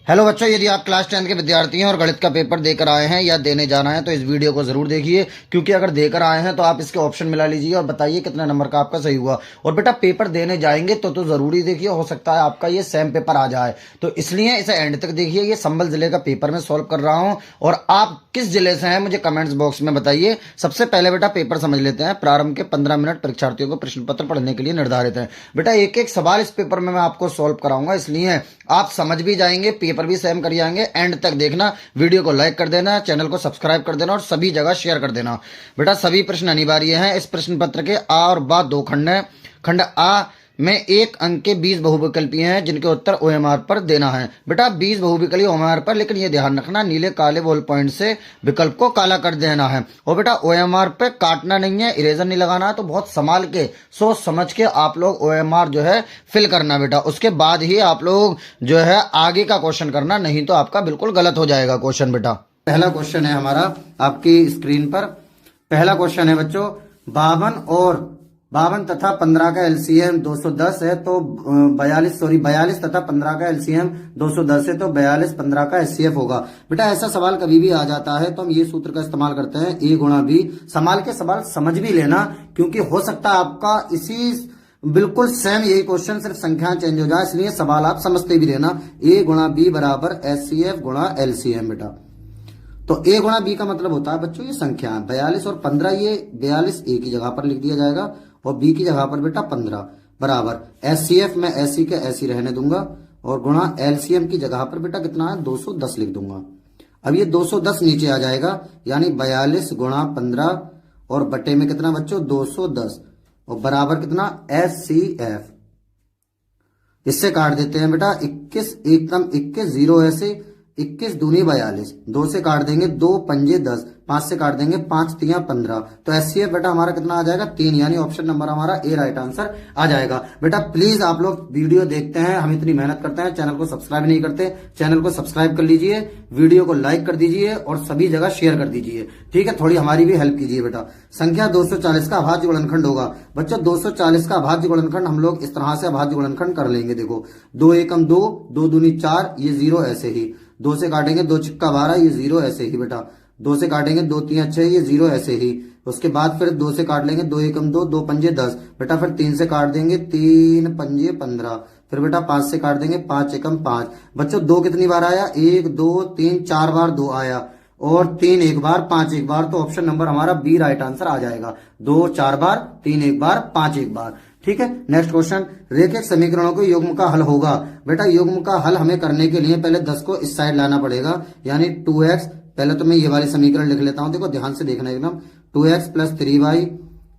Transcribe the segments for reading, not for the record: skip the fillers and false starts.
Hello बच्चों, यदि आप क्लास 10 के विद्यार्थी हैं और गणित का पेपर देकर आए हैं या देने जाना है तो इस वीडियो को जरूर देखिए, क्योंकि अगर देकर आए हैं तो आप इसके ऑप्शन मिला लीजिए और बताइए कितने नंबर का आपका सही हुआ। और बेटा पेपर देने जाएंगे तो जरूरी देखिए, हो सकता है आपका ये सेम पेपर आ जाए, तो इसलिए इसे एंड तक देखिए। ये संभल जिले का पेपर मैं सॉल्व कर रहा हूँ और आप किस जिले से हैं मुझे कमेंट्स बॉक्स में बताइए। सबसे पहले बेटा पेपर समझ लेते हैं। प्रारंभ के 15 मिनट परीक्षार्थियों को प्रश्न पत्र पढ़ने के लिए निर्धारित है। बेटा एक एक सवाल इस पेपर में मैं आपको सॉल्व कराऊंगा, इसलिए आप समझ भी जाएंगे, पेपर भी सेम कर जाएंगे। एंड तक देखना, वीडियो को लाइक कर देना, चैनल को सब्सक्राइब कर देना और सभी जगह शेयर कर देना। बेटा सभी प्रश्न अनिवार्य हैं। इस प्रश्न पत्र के आ और बा दो खंड हैं। खंड आ में एक अंक के 20 बहुविकल्पी हैं जिनके उत्तर ओएमआर पर देना है। बेटा 20 बहुविकल्पी ओएमआर पर, लेकिन ये ध्यान रखना नीले काले बॉल पॉइंट से विकल्प को काला कर देना है। और बेटा ओएमआर पे काटना नहीं है, इरेजर नहीं लगाना है, तो बहुत संभाल के सोच समझ के आप लोग ओएमआर जो है फिल करना बेटा। उसके बाद ही आप लोग जो है आगे का क्वेश्चन करना, नहीं तो आपका बिल्कुल गलत हो जाएगा क्वेश्चन। बेटा पहला क्वेश्चन है हमारा आपकी स्क्रीन पर। पहला क्वेश्चन है बच्चों, 52 तथा 15 का एलसीएम 210 है तो 42 तथा 15 का एलसीएम 210 है तो 42 15 का एचसीएफ होगा। बेटा ऐसा सवाल कभी भी आ जाता है तो हम ये सूत्र का इस्तेमाल करते हैं, ए गुणा बी। संभाल के सवाल समझ भी लेना, क्योंकि हो सकता है आपका इसी बिल्कुल सेम यही क्वेश्चन, सिर्फ संख्याएं चेंज हो जाए, इसलिए सवाल आप समझते भी रहना। ए गुणा बी बराबर एचसीएफ गुणा एलसीएम। बेटा तो ए गुणा बी का मतलब होता है बच्चों ये संख्या 42 और 15, ये 42 ए की जगह पर लिख दिया जाएगा और बी की जगह पर बेटा 15 बराबर एचसीएफ में एसी के ऐसी रहने दूंगा और गुणा एलसीएम की जगह पर बेटा कितना है 210 लिख दूंगा। अब ये 210 नीचे आ जाएगा, यानी 42 गुणा 15 और बटे में कितना बच्चों 210 और बराबर कितना एचसीएफ। इससे काट देते हैं बेटा 21 एकदम 21 जीरो ऐसे 21 दूनी 42, 2 से काट देंगे 2 पंजे 10, 5 से काट देंगे 5 तिया 15, तो एचसीएफ बेटा हमारा कितना आ जाएगा 3, यानी ऑप्शन नंबर हमारा ए राइट आंसर आ जाएगा। बेटा प्लीज आप लोग वीडियो देखते हैं, हम इतनी मेहनत करते हैं, चैनल को सब्सक्राइब नहीं करते, चैनल को सब्सक्राइब कर लीजिए, वीडियो को लाइक कर दीजिए और सभी जगह शेयर कर दीजिए, ठीक है। थोड़ी हमारी भी हेल्प कीजिए बेटा। संख्या 240 का अभाज्य गुणनखंड होगा। बच्चों 240 का अभाज्य गुणनखंड हम लोग इस तरह से अभाज्य गुणनखंड कर लेंगे। देखो 2 एकम 2, 2 दूनी 4, ये 0 ऐसे ही, 2 से काटेंगे 2 छिक्का 12, ये 0 ऐसे ही बेटा, 2 से काटेंगे 2 3 6, ये 0 ऐसे ही। उसके बाद फिर 2 से काट लेंगे 2 एकम 2, 2 पंजे 10 बेटा, फिर 3 से काट देंगे 3 पंजे 15, फिर बेटा 5 से काट देंगे 5 एकम 5। बच्चों 2 कितनी बार आया 1 2 3 4 बार 2 आया और 3 एक बार 5 एक बार, तो ऑप्शन नंबर हमारा बी राइट आंसर आ जाएगा। 2 4 बार, 3 एक बार, 5 एक बार, ठीक है। नेक्स्ट क्वेश्चन, रेखिक समीकरणों के युग्म का हल होगा। बेटा युग्म का हल हमें करने के लिए पहले 10 को इस साइड लाना पड़ेगा, यानी 2x। पहले तो मैं ये वाली समीकरण लिख लेता हूं, देखो ध्यान से देखना एकदम, 2x प्लस 3y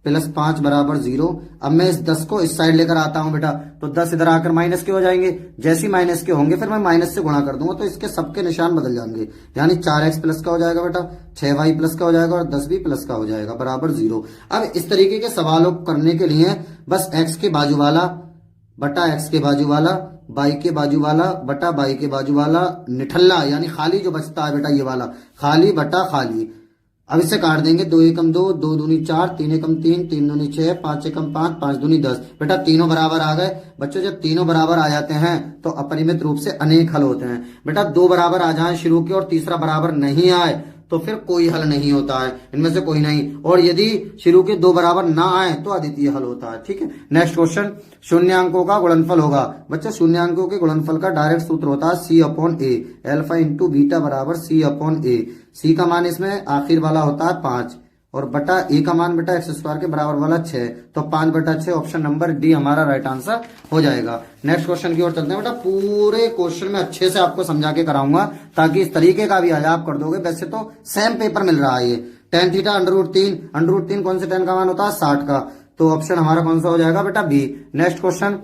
प्लस 5 बराबर 0। अब मैं इस 10 को इस साइड लेकर आता हूं बेटा, तो 10 इधर आकर माइनस के हो जाएंगे, जैसे ही माइनस के होंगे फिर मैं माइनस से गुणा कर दूंगा, तो इसके सबके निशान बदल जाएंगे, यानी 4x प्लस का हो जाएगा बेटा, 6y प्लस का हो जाएगा और 10 भी प्लस का हो जाएगा बराबर 0। अब इस तरीके के सवालों को करने के लिए बस x के बाजू वाला बटा x के बाजू वाला, बाई के बाजू वाला बटा बाई के बाजू वाला, निठल्ला यानी खाली जो बचता है बेटा ये वाला, खाली बटा खाली। अब इसे काट देंगे 2 एकम 2, 2 दूनी 4, 3 एकम 3, 3 दूनी 6, 5 एकम 5, 5 दूनी 10। बेटा तीनों बराबर आ गए। बच्चों जब तीनों बराबर आ जाते हैं तो अपरिमित रूप से अनेक हल होते हैं। बेटा 2 बराबर आ जाए शुरू के और तीसरा बराबर नहीं आए तो फिर कोई हल नहीं होता है, इनमें से कोई नहीं, और यदि शुरू के 2 बराबर ना आए तो अद्वितीय हल होता है, ठीक है। नेक्स्ट क्वेश्चन, शून्यांकों का गुणनफल होगा। बच्चों शून्यांकों के गुणनफल का डायरेक्ट सूत्र होता है C/A, अल्फा इंटू बीटा बराबर C/A। C का मान इसमें आखिर वाला होता है 5 और बटा ए का मान बेटा x स्क्वायर के बराबर वाला 6, तो 5 बटा 6 ऑप्शन नंबर डी हमारा राइट आंसर हो जाएगा। नेक्स्ट क्वेश्चन की ओर चलते हैं बेटा। पूरे क्वेश्चन में अच्छे से आपको समझा के कराऊंगा ताकि इस तरीके का भी आज आप कर दोगे। वैसे तो सेम पेपर मिल रहा है ये, tan थीटा √3 कौन से tan का मान होता है 60 का, तो ऑप्शन हमारा कौन सा हो जाएगा बेटा बी। नेक्स्ट क्वेश्चन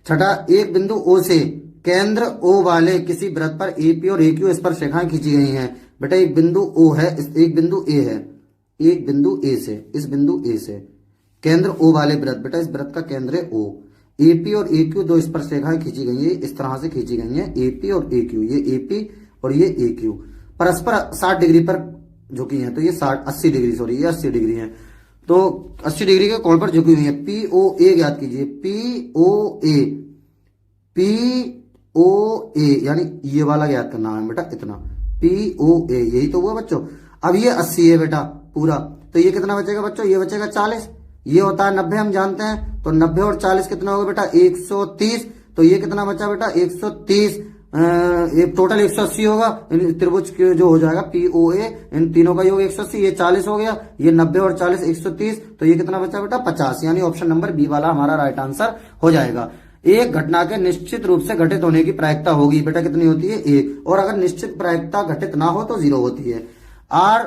छठा, एक बिंदु O से केंद्र O वाले किसी वृत्त पर AP और AQ स्पर्शरेखाएं खींची गई हैं। बेटा एक बिंदु O है, एक बिंदु A है, एक बिंदु A से, इस बिंदु A से केंद्र O वाले वृत्त, बेटा इस वृत्त का केंद्र है O। AP और AQ दो स्पर्शरेखाएं खींची गई है, इस तरह से खींची गई है AP और AQ, ये AP और ये AQ परस्पर 60 डिग्री पर झुकी है, तो ये 80 डिग्री, सॉरी ये 80 डिग्री है, तो 80 डिग्री के कोण पर झुकी हुई है। POA ज्ञात कीजिए, POA, P ओ ए, यानी ये वाला याद करना है बेटा, इतना POA, यही तो हुआ बच्चों। अब ये 80 है बेटा पूरा, तो ये कितना बचेगा बच्चों, ये बचेगा 40। ये होता है 90 हम जानते हैं, तो 90 और 40 कितना होगा बेटा 130। तो ये कितना बचा बेटा 130, टोटल 180 होगा। त्रिभुज जो हो जाएगा POA, इन तीनों का योग 180, ये 40 हो गया, ये 90 और 40 130, तो ये कितना बचा बेटा 50, यानी ऑप्शन नंबर बी वाला हमारा राइट आंसर हो जाएगा। एक घटना के निश्चित रूप से घटित होने की प्रायिकता होगी बेटा कितनी होती है 1, और अगर निश्चित प्रायिकता घटित ना हो तो 0 होती है। R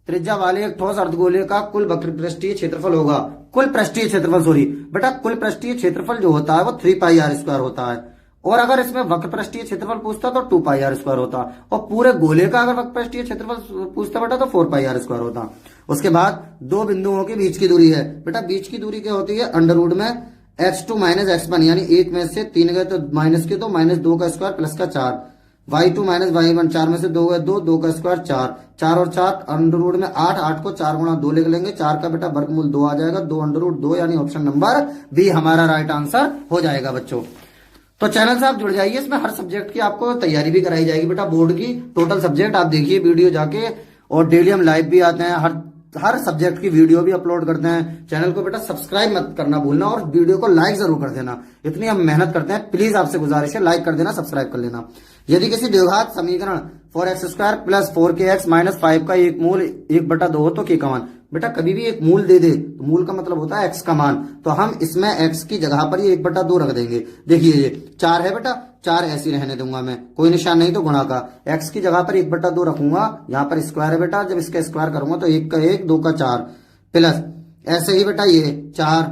त्रिज्या वाले एक ठोस अर्धगोले का कुल वक्र पृष्ठीय क्षेत्रफल होगा, कुल पृष्ठीय क्षेत्रफल सॉरी बेटा, कुल पृष्ठीय क्षेत्रफल जो होता है वो 3πr² होता है, और अगर इसमें वक्र पृष्ठीय क्षेत्रफल पूछता तो 2πr² होता, और पूरे गोले का अगर वक्र पृष्ठीय क्षेत्रफल पूछता बेटा तो 4πr² होता। उसके बाद दो बिंदुओं के बीच की दूरी है बेटा, बीच की दूरी क्या होती है √ में x2 - x1, यानी 1 में से 3 गए तो माइनस के, तो -2 का स्क्वायर प्लस का 4, y2 - y1, 4 में से 2 गए 2, 2 का स्क्वायर 4, 4 और 4 √ में 8, 8 को 4 गुणा 2 लिख लेंगे, 4 का बेटा वर्गमूल 2 आ जाएगा, 2 √2, यानी ऑप्शन नंबर बी हमारा राइट आंसर हो जाएगा बच्चों। तो चैनल से आप जुड़ जाइए, इसमें हर सब्जेक्ट की आपको तैयारी भी कराई जाएगी बेटा, बोर्ड की टोटल सब्जेक्ट आप देखिए वीडियो जाके, और डेली हम लाइव भी आते हैं, हर सब्जेक्ट की वीडियो भी अपलोड करते हैं। चैनल को बेटा सब्सक्राइब मत करना भूलना, और वीडियो को लाइक जरूर कर देना, इतनी हम मेहनत करते हैं, प्लीज आपसे गुजारिश है लाइक कर देना, सब्सक्राइब कर लेना। यदि किसी द्विघात समीकरण 4x² + 4kx - 5 का एक मूल 1/2 हो तो k का मान, बेटा कभी भी एक मूल दे दे तो मूल का मतलब होता है x का मान, तो हम इसमें x की जगह पर ये 1/2 रख देंगे। देखिए ये 4 है बेटा, 4 ऐसे रहने दूंगा मैं, कोई निशान नहीं तो गुणा का, x की जगह पर 1/2 रखूंगा, यहाँ पर स्क्वायर है बेटा, जब इसका स्क्वायर करूंगा तो 1 का 1, 2 का 4, प्लस ऐसे ही बेटा ये 4,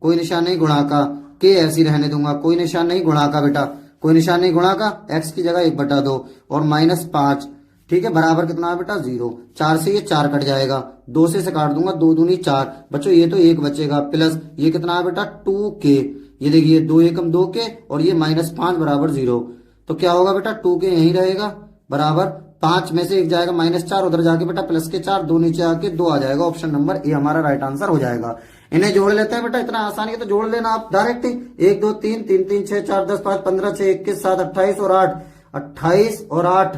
कोई निशान नहीं गुणा का, k ऐसी रहने दूंगा, कोई निशान नहीं गुणा का बेटा, कोई निशान नहीं गुणा का, x की जगह 1/2 और -5, ठीक है, बराबर कितना है बेटा 0, 4 से ये 4 कट जाएगा, 2 से काट दूंगा, 2 दूनी 4 बच्चों, ये तो 1 बचेगा, प्लस ये कितना है बेटा 2k, ये देखिए 2 एकम 2k, और ये -5 बराबर 0, तो क्या होगा बेटा 2k यहीं रहेगा, बराबर 5 में से 1 जाएगा -4, उधर जाके बेटा प्लस के 4, 2 नीचे आके 2 आ जाएगा, ऑप्शन नंबर ए हमारा राइट आंसर हो जाएगा। इन्हें जोड़ लेते हैं बेटा, इतना आसानी है तो जोड़ लेना आप डायरेक्ट ही, 1 2 3 3 3 6 4 10 5 15 6 21 7 28 और 8, 28 और 8,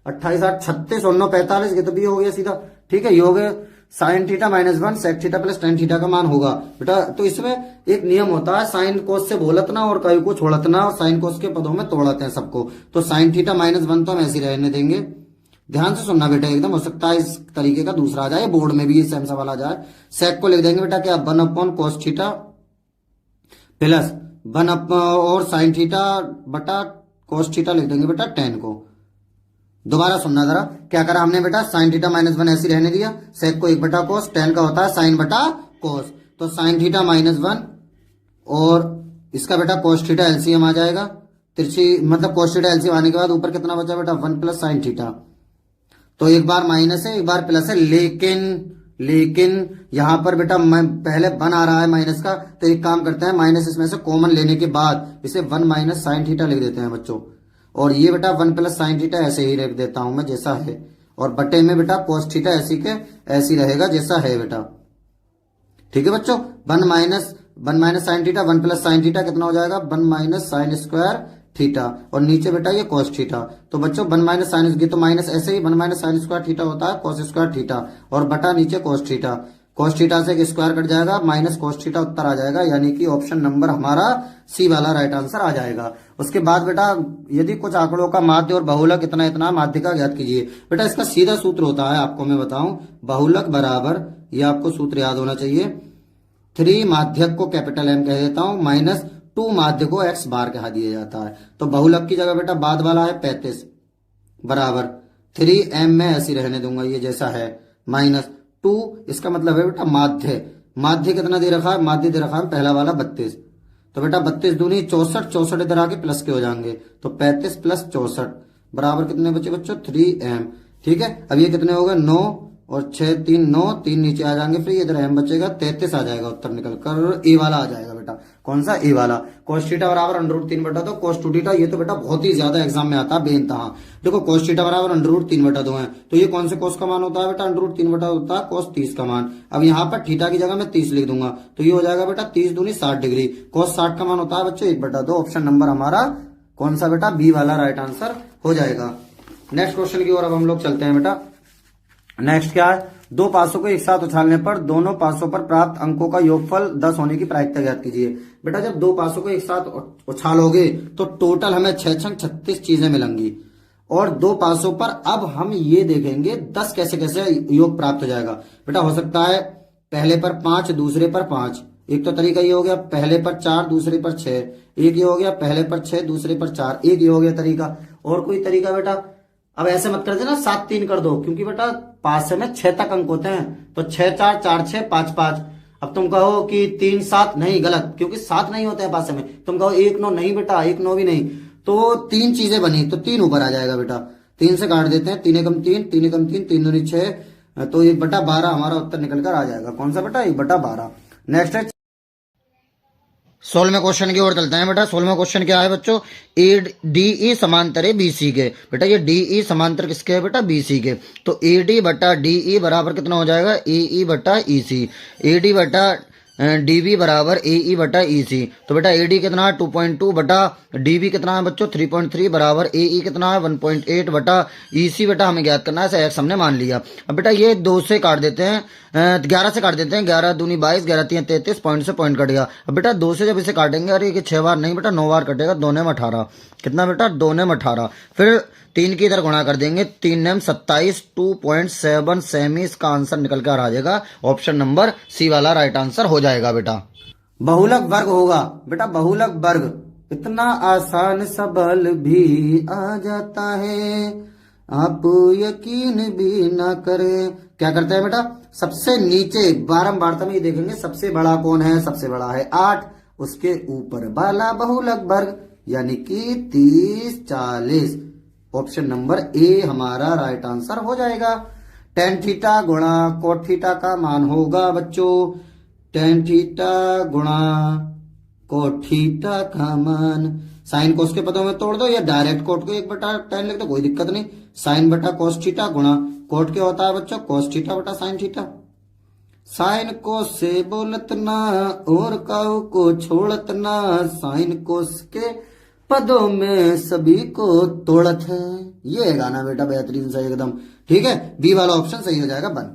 28 8 36 और 9 45, ये तो भी हो गया सीधा, ठीक है। ये हो गया sin theta -1 sec theta plus tan theta का मान होगा बेटा। तो इसमें एक नियम होता है, साइन कोस से बोलतना और कई को छोड़तना, और साइन कोस के पदों में तोड़ते हैं सबको, तो sin थीटा -1 तो हम ऐसे रहने देंगे, ध्यान से सुनना बेटा एकदम, हो सकता है इस तरीके का दूसरा आ जाए, बोर्ड में भी ये सेम सवाल आ जाए। सेक को लिख देंगे बेटा क्या 1/cos थीटा प्लस 1 और sin थीटा बटा cos थीटा लिख देंगे बेटा tan को। दोबारा सुनना जरा, क्या करा हमने बेटा, sin थीटा -1 ऐसे रहने दिया, सेक को 1/cos, tan का होता है sin बटा cos, तो sin थीटा -1 और इसका बेटा cos थीटा एलसीएम आ जाएगा, तिरछी मतलब cos थीटा एलसीएम आने के बाद ऊपर कितना बचा बेटा 1 + sin थीटा, तो एक बार माइनस है एक बार प्लस है, लेकिन यहां पर बेटा पहले 1 आ रहा है माइनस का, तो एक काम करते हैं माइनस इसमें से कॉमन लेने के बाद इसे 1 - sin थीटा लिख देते हैं बच्चों, और ये बेटा 1 + sin थीटा ऐसे ही लिख देता हूं मैं जैसा है, और बटे में बेटा cos थीटा ऐसी के ऐसी रहेगा जैसा है बेटा, ठीक है बच्चों। 1 - sin थीटा 1 + sin थीटा कितना हो जाएगा 1 - sin² थीटा, और नीचे बेटा ये cos थीटा, तो बच्चों 1 - sin, तो माइनस ऐसे ही 1 - sin² थीटा होता है cos² थीटा, और बटा नीचे cos थीटा, cos थीटा से स्क्वायर कट जाएगा, माइनस cos थीटा उत्तर आ जाएगा, यानी कि ऑप्शन नंबर हमारा सी वाला राइट आंसर आ जाएगा। उसके बाद बेटा यदि कुछ आंकड़ों का माध्य और बहुलक इतना माध्य का ज्ञात कीजिए, बेटा इसका सीधा सूत्र होता है, आपको मैं बताऊं, बहुलक बराबर, ये आपको सूत्र याद होना चाहिए, 3 माध्यक को कैपिटल M कह देता हूं, -2 माध्य को x बार कहा दिया जाता है, तो बहुलक की जगह बेटा बाद वाला है 35 बराबर 3m में ऐसी रहने दूंगा ये जैसा है, -2, इसका मतलब है बेटा माध्य कितना दे रखा है, माध्य दे रखा है पहला वाला 32, तो बेटा 32 दूनी 64, 64 इधर आके प्लस के हो जाएंगे, तो 35 + 64 बराबर कितने बचे बच्चों 3m, ठीक है। अब ये कितने हो गए 9 और 6 3 9, 3 नीचे आ जाएंगे, फिर इधर m बचेगा 33 आ जाएगा उत्तर निकल कर, ए वाला आ जाएगा बेटा, कौन सा ए वाला। cos थीटा बराबर √3/2 cos 2 थीटा, ये तो बेटा बहुत ही ज्यादा एग्जाम में आता है बेइंतहा, देखो cos थीटा बराबर √3/2 है, तो ये कौन से cos का मान होता है बेटा √3/2 होता है cos 30 का मान। अब यहाँ पर थीटा की जगह मैं 30 लिख दूंगा, तो ये हो जाएगा बेटा 30 दूनी 60 डिग्री, cos 60 का मान होता है बच्चों 1/2, ऑप्शन नंबर हमारा कौन सा बेटा, बी वाला राइट आंसर हो जाएगा। नेक्स्ट क्वेश्चन की ओर अब हम लोग चलते हैं बेटा। नेक्स्ट क्या है, दो पासों को एक साथ उछालने पर दोनों पासों पर प्राप्त अंकों का योगफल 10 होने की प्रायिकता ज्ञात कीजिए। बेटा जब दो पासों को एक साथ उछालोगे तो टोटल हमें 6 छंग 36 चीजें मिलेंगी, और दो पासों पर अब हम ये देखेंगे 10 कैसे कैसे योग प्राप्त हो जाएगा। बेटा हो सकता है पहले पर 5, दूसरे पर 5, एक तो तरीका ये हो गया, पहले पर 4 दूसरे पर 6, एक ये हो गया, पहले पर 6 दूसरे पर 4, एक ये हो गया तरीका। और कोई तरीका बेटा, अब ऐसे मत कर देना 7 3 कर दो, क्योंकि बेटा पासे में 6 तक अंक होते हैं, तो 6 4 4 6 5 5। अब तुम कहो कि 3 7, नहीं गलत, क्योंकि 7 नहीं होते हैं पासे में। तुम कहो 1 9, नहीं बेटा 1 9 भी नहीं, तो 3 चीजें बनी, तो 3 ऊपर आ जाएगा बेटा। 3 से काट देते हैं, 3 एकम 3, 3 एकम 3, 3 दूनी 6, तो 1/12 हमारा उत्तर निकल कर आ जाएगा। कौन सा बेटा, 1/12। नेक्स्ट है 16वें क्वेश्चन की ओर चलते हैं बेटा। 16वां क्वेश्चन क्या है बच्चों, ए डी ई समांतर है बीसी के। बेटा ये डी ई समांतर किसके है बेटा, बीसी के। तो ए डी बटा डी ई बराबर कितना हो जाएगा, ए ई बटा ई सी। ए डी बटा डी बी बराबर ए ई बटा ई सी। तो बेटा ए डी कितना है 2.2 बटा डी बी कितना है बच्चों 3.3 बराबर ए ई कितना है 1.8 बटा ई सी। बेटा हमें ज्ञात करना है, ऐसा एक्स हमने मान लिया। अब बेटा ये 2 से काट देते हैं, 11 से काट देते हैं, 11 दूनी 22, 11 3 33, पॉइंट से पॉइंट कट गया। अब बेटा 2 से जब इसे काटेंगे, अरे ये 6 बार नहीं बेटा 9 बार कटेगा, 2 ने 18, कितना बेटा 2 ने 18। फिर 3 की इधर गुणा कर देंगे, 3 ने 27, 2.7 सेमी। इसका आंसर निकल कर आ जाएगा ऑप्शन नंबर सी वाला राइट आंसर हो जाएगा बेटा। बहुलक वर्ग होगा बेटा, बहुलक वर्ग इतना आसान सवाल भी आ जाता है, आप यकीन भी ना करें। क्या करते हैं बेटा, सबसे नीचे बारंबारता में ये देखेंगे सबसे बड़ा कौन है, सबसे बड़ा है 8, उसके ऊपर वाला बहुलक वर्ग यानी कि 30 40। ऑप्शन नंबर ए हमारा राइट आंसर हो जाएगा। टेन थीटा गुणा कोट थीटा का मान होगा बच्चों, टेन थीटा गुणा कोट थीटा का मान साइन कोस के पदों में तोड़ दो, या डायरेक्ट कोट को 1/tan लिख दो, कोई दिक्कत नहीं। साइन बटा कोस थीटा गुणा कोट क्या होता है बच्चों, कोस थीटा बटा साइन थीटा। साइन कोस से बोलत ना और काऊ को छोड़त ना, साइन कोस के पदों में सभी को तोड़त है। ये गाना बेटा बेहतरीन सा एकदम, ठीक है, बी वाला ऑप्शन सही हो जाएगा बन।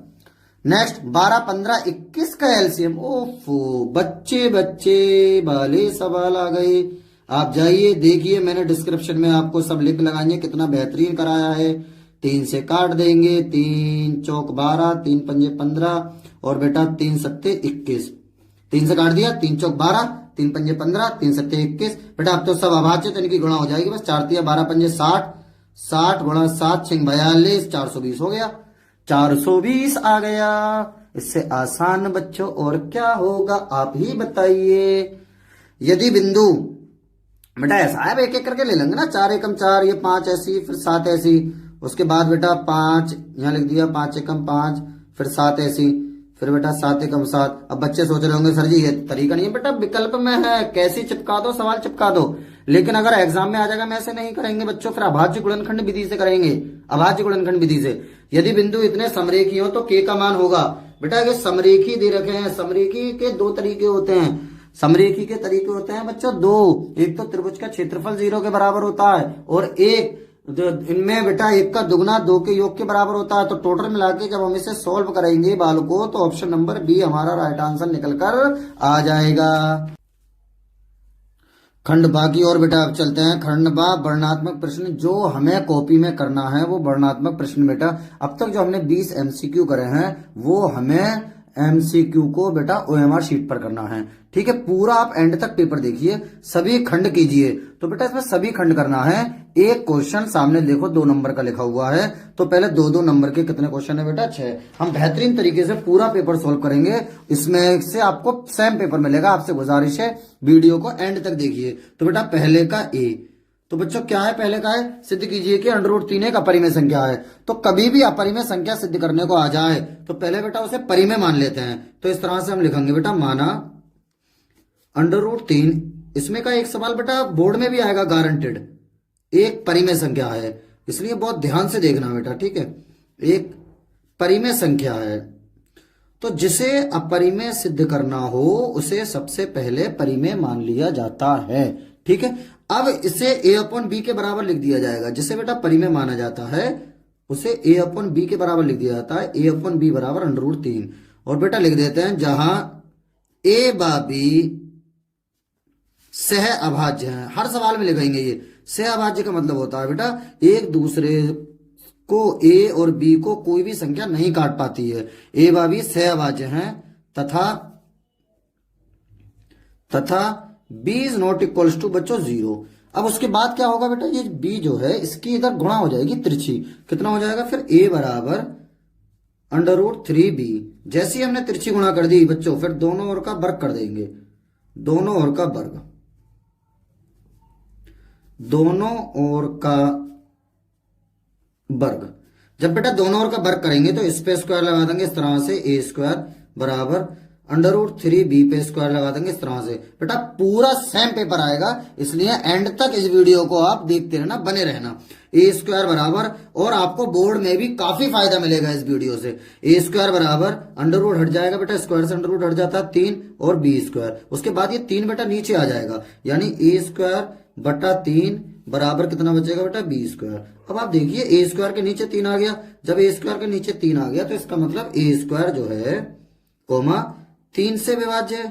नेक्स्ट 12 15 21 का एलसीएम। ओफो बच्चे बच्चे वाले सवाल आ गए। आप जाइए देखिए, मैंने डिस्क्रिप्शन में आपको सब लिंक लगाएंगे, कितना बेहतरीन कराया है। 3 से काट देंगे, 3 चौक 12, 3 पंजे 15, और बेटा 3 सत्ते 21। 3 से काट दिया, 3 चौक 12, 3 पंजे 15, 3 सत्ते 21। बेटा अब तो सब अभाज्य, तो इनकी गुणा हो जाएगी बस। 4 तिया 12 पंजे 60, 60 गुणा 7 6 42, 420 हो गया, 420 आ गया। इससे आसान बच्चों और क्या होगा, आप ही बताइए। यदि बिंदु बेटा ऐसा है, एक एक करके ले लेंगे ना, 4 एकम 4, ये 5 ऐसी, फिर 7 ऐसी, उसके बाद बेटा 5 यहाँ लिख दिया, 5 एकम 5, फिर 7 ऐसी, फिर बेटा 7 एकम 7। अब बच्चे सोच रहे होंगे सर जी ये तरीका नहीं है बेटा, विकल्प में है, कैसी चिपका दो, सवाल चिपका दो। लेकिन अगर एग्जाम में आ जाएगा, मैं ऐसे नहीं करेंगे बच्चों, फिर अभाज्य गुणनखंड विधि से करेंगे, अभाज्य गुणनखंड विधि से। यदि बिंदु इतने समरेखी हो तो के का मान होगा। बेटा ये समरेखी दे रखे हैं, समरेखी के 2 तरीके होते हैं, समरेखी के तरीके होते हैं बच्चों 2। एक तो त्रिभुज का क्षेत्रफल 0 के बराबर होता है, और एक इनमें बेटा 1 का दुगना 2 के योग के बराबर होता है। तो टोटल मिला के जब हम इसे सॉल्व करेंगे बालकों, तो ऑप्शन नंबर बी हमारा राइट आंसर निकल कर आ जाएगा। खंड बा की और बेटा अब चलते हैं। खंड बा वर्णनात्मक प्रश्न, जो हमें कॉपी में करना है वो वर्णनात्मक प्रश्न बेटा। अब तक जो हमने 20 एमसीक्यू करे हैं, वो हमें एमसीक्यू को बेटा ओएमआर शीट पर करना है, ठीक है। पूरा आप एंड तक पेपर देखिए, सभी खंड कीजिए। तो बेटा इसमें सभी खंड करना है। एक क्वेश्चन सामने देखो 2 नंबर का लिखा हुआ है, तो पहले 2-2 नंबर के कितने क्वेश्चन है बेटा, 6। हम बेहतरीन तरीके से पूरा पेपर सोल्व करेंगे, इसमें से आपको सेम पेपर मिलेगा। आपसे गुजारिश है वीडियो को एंड तक देखिए। तो बेटा पहले का ए, तो बच्चों क्या है, पहले का है सिद्ध कीजिए कि √3 एक अपरिमेय संख्या है। तो कभी भी अपरिमेय संख्या सिद्ध करने को आ जाए तो पहले बेटा उसे परिमेय मान लेते हैं। तो इस तरह से हम लिखेंगे बेटा, माना √3, इसमें का एक सवाल बेटा बोर्ड में भी आएगा गारंटेड, एक परिमेय संख्या है, इसलिए बहुत ध्यान से देखना बेटा, ठीक है। एक परिमेय संख्या है, तो जिसे अपरिमेय सिद्ध करना हो उसे सबसे पहले परिमेय मान लिया जाता है, ठीक है। अब इसे ए अपॉन बी के बराबर लिख दिया जाएगा, जिसे बेटा परिमेय माना जाता है उसे ए अपॉन बी के बराबर लिख दिया जाता है, ए अपॉन बी बराबर √3। और बेटा लिख देते हैं जहां ए बा बी सह अभाज्य है। हर सवाल में लिखेंगे ये। सह अभाज्य का मतलब होता है बेटा एक दूसरे को ए और बी को कोई भी संख्या नहीं काट पाती है। ए बा बी सह अभाज्य हैं तथा b is not equals to बच्चों 0। अब उसके बाद क्या होगा बेटा, ये b जो है इसकी इधर गुणा हो जाएगी तिरछी। कितना हो जाएगा फिर a बराबर √3b। जैसे ही हमने तिरछी गुणा कर दी बच्चों, फिर दोनों ओर का वर्ग कर देंगे, दोनों ओर का वर्ग, दोनों ओर का वर्ग। जब बेटा दोनों ओर का वर्ग करेंगे तो इस पे स्क्वायर लगा देंगे इस तरह से, a स्क्वायर बराबर √3b पे स्क्वायर लगा देंगे इस तरह से। बेटा पूरा सेम पेपर आएगा, इसलिए एंड तक इस वीडियो को आप देखते रहना, बने रहना। ए स्क्वायर बराबर, और आपको बोर्ड में भी काफी फायदा मिलेगा इस वीडियो से। ए स्क्वायर बराबर अंडर हट जाएगा बेटा, स्क्वायर से अंडर हट जाता है 3 और बी स्क्वायर। उसके बाद ये 3 बेटा नीचे आ जाएगा, यानी ए स्क्वायर बटा 3 बराबर कितना बचेगा बेटा बी स्क्वायर। अब आप देखिए ए स्क्वायर के नीचे 3 आ गया। जब ए स्क्वायर के नीचे 3 आ गया तो इसका मतलब ए स्क्वायर जो है कोमा 3 से विभाज्य है,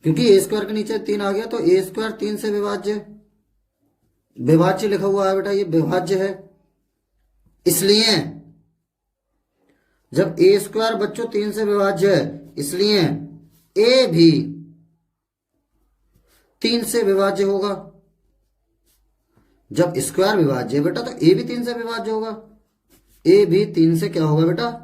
क्योंकि ए स्क्वायर के नीचे 3 आ गया तो ए स्क्वायर 3 से विभाज्य, विभाज्य लिखा हुआ है बेटा, ये विभाज्य है। इसलिए जब ए स्क्वायर बच्चों 3 से विभाज्य है, इसलिए ए भी 3 से विभाज्य होगा। जब स्क्वायर विभाज्य है बेटा तो ए भी 3 से विभाज्य होगा, ए भी 3 से क्या होगा बेटा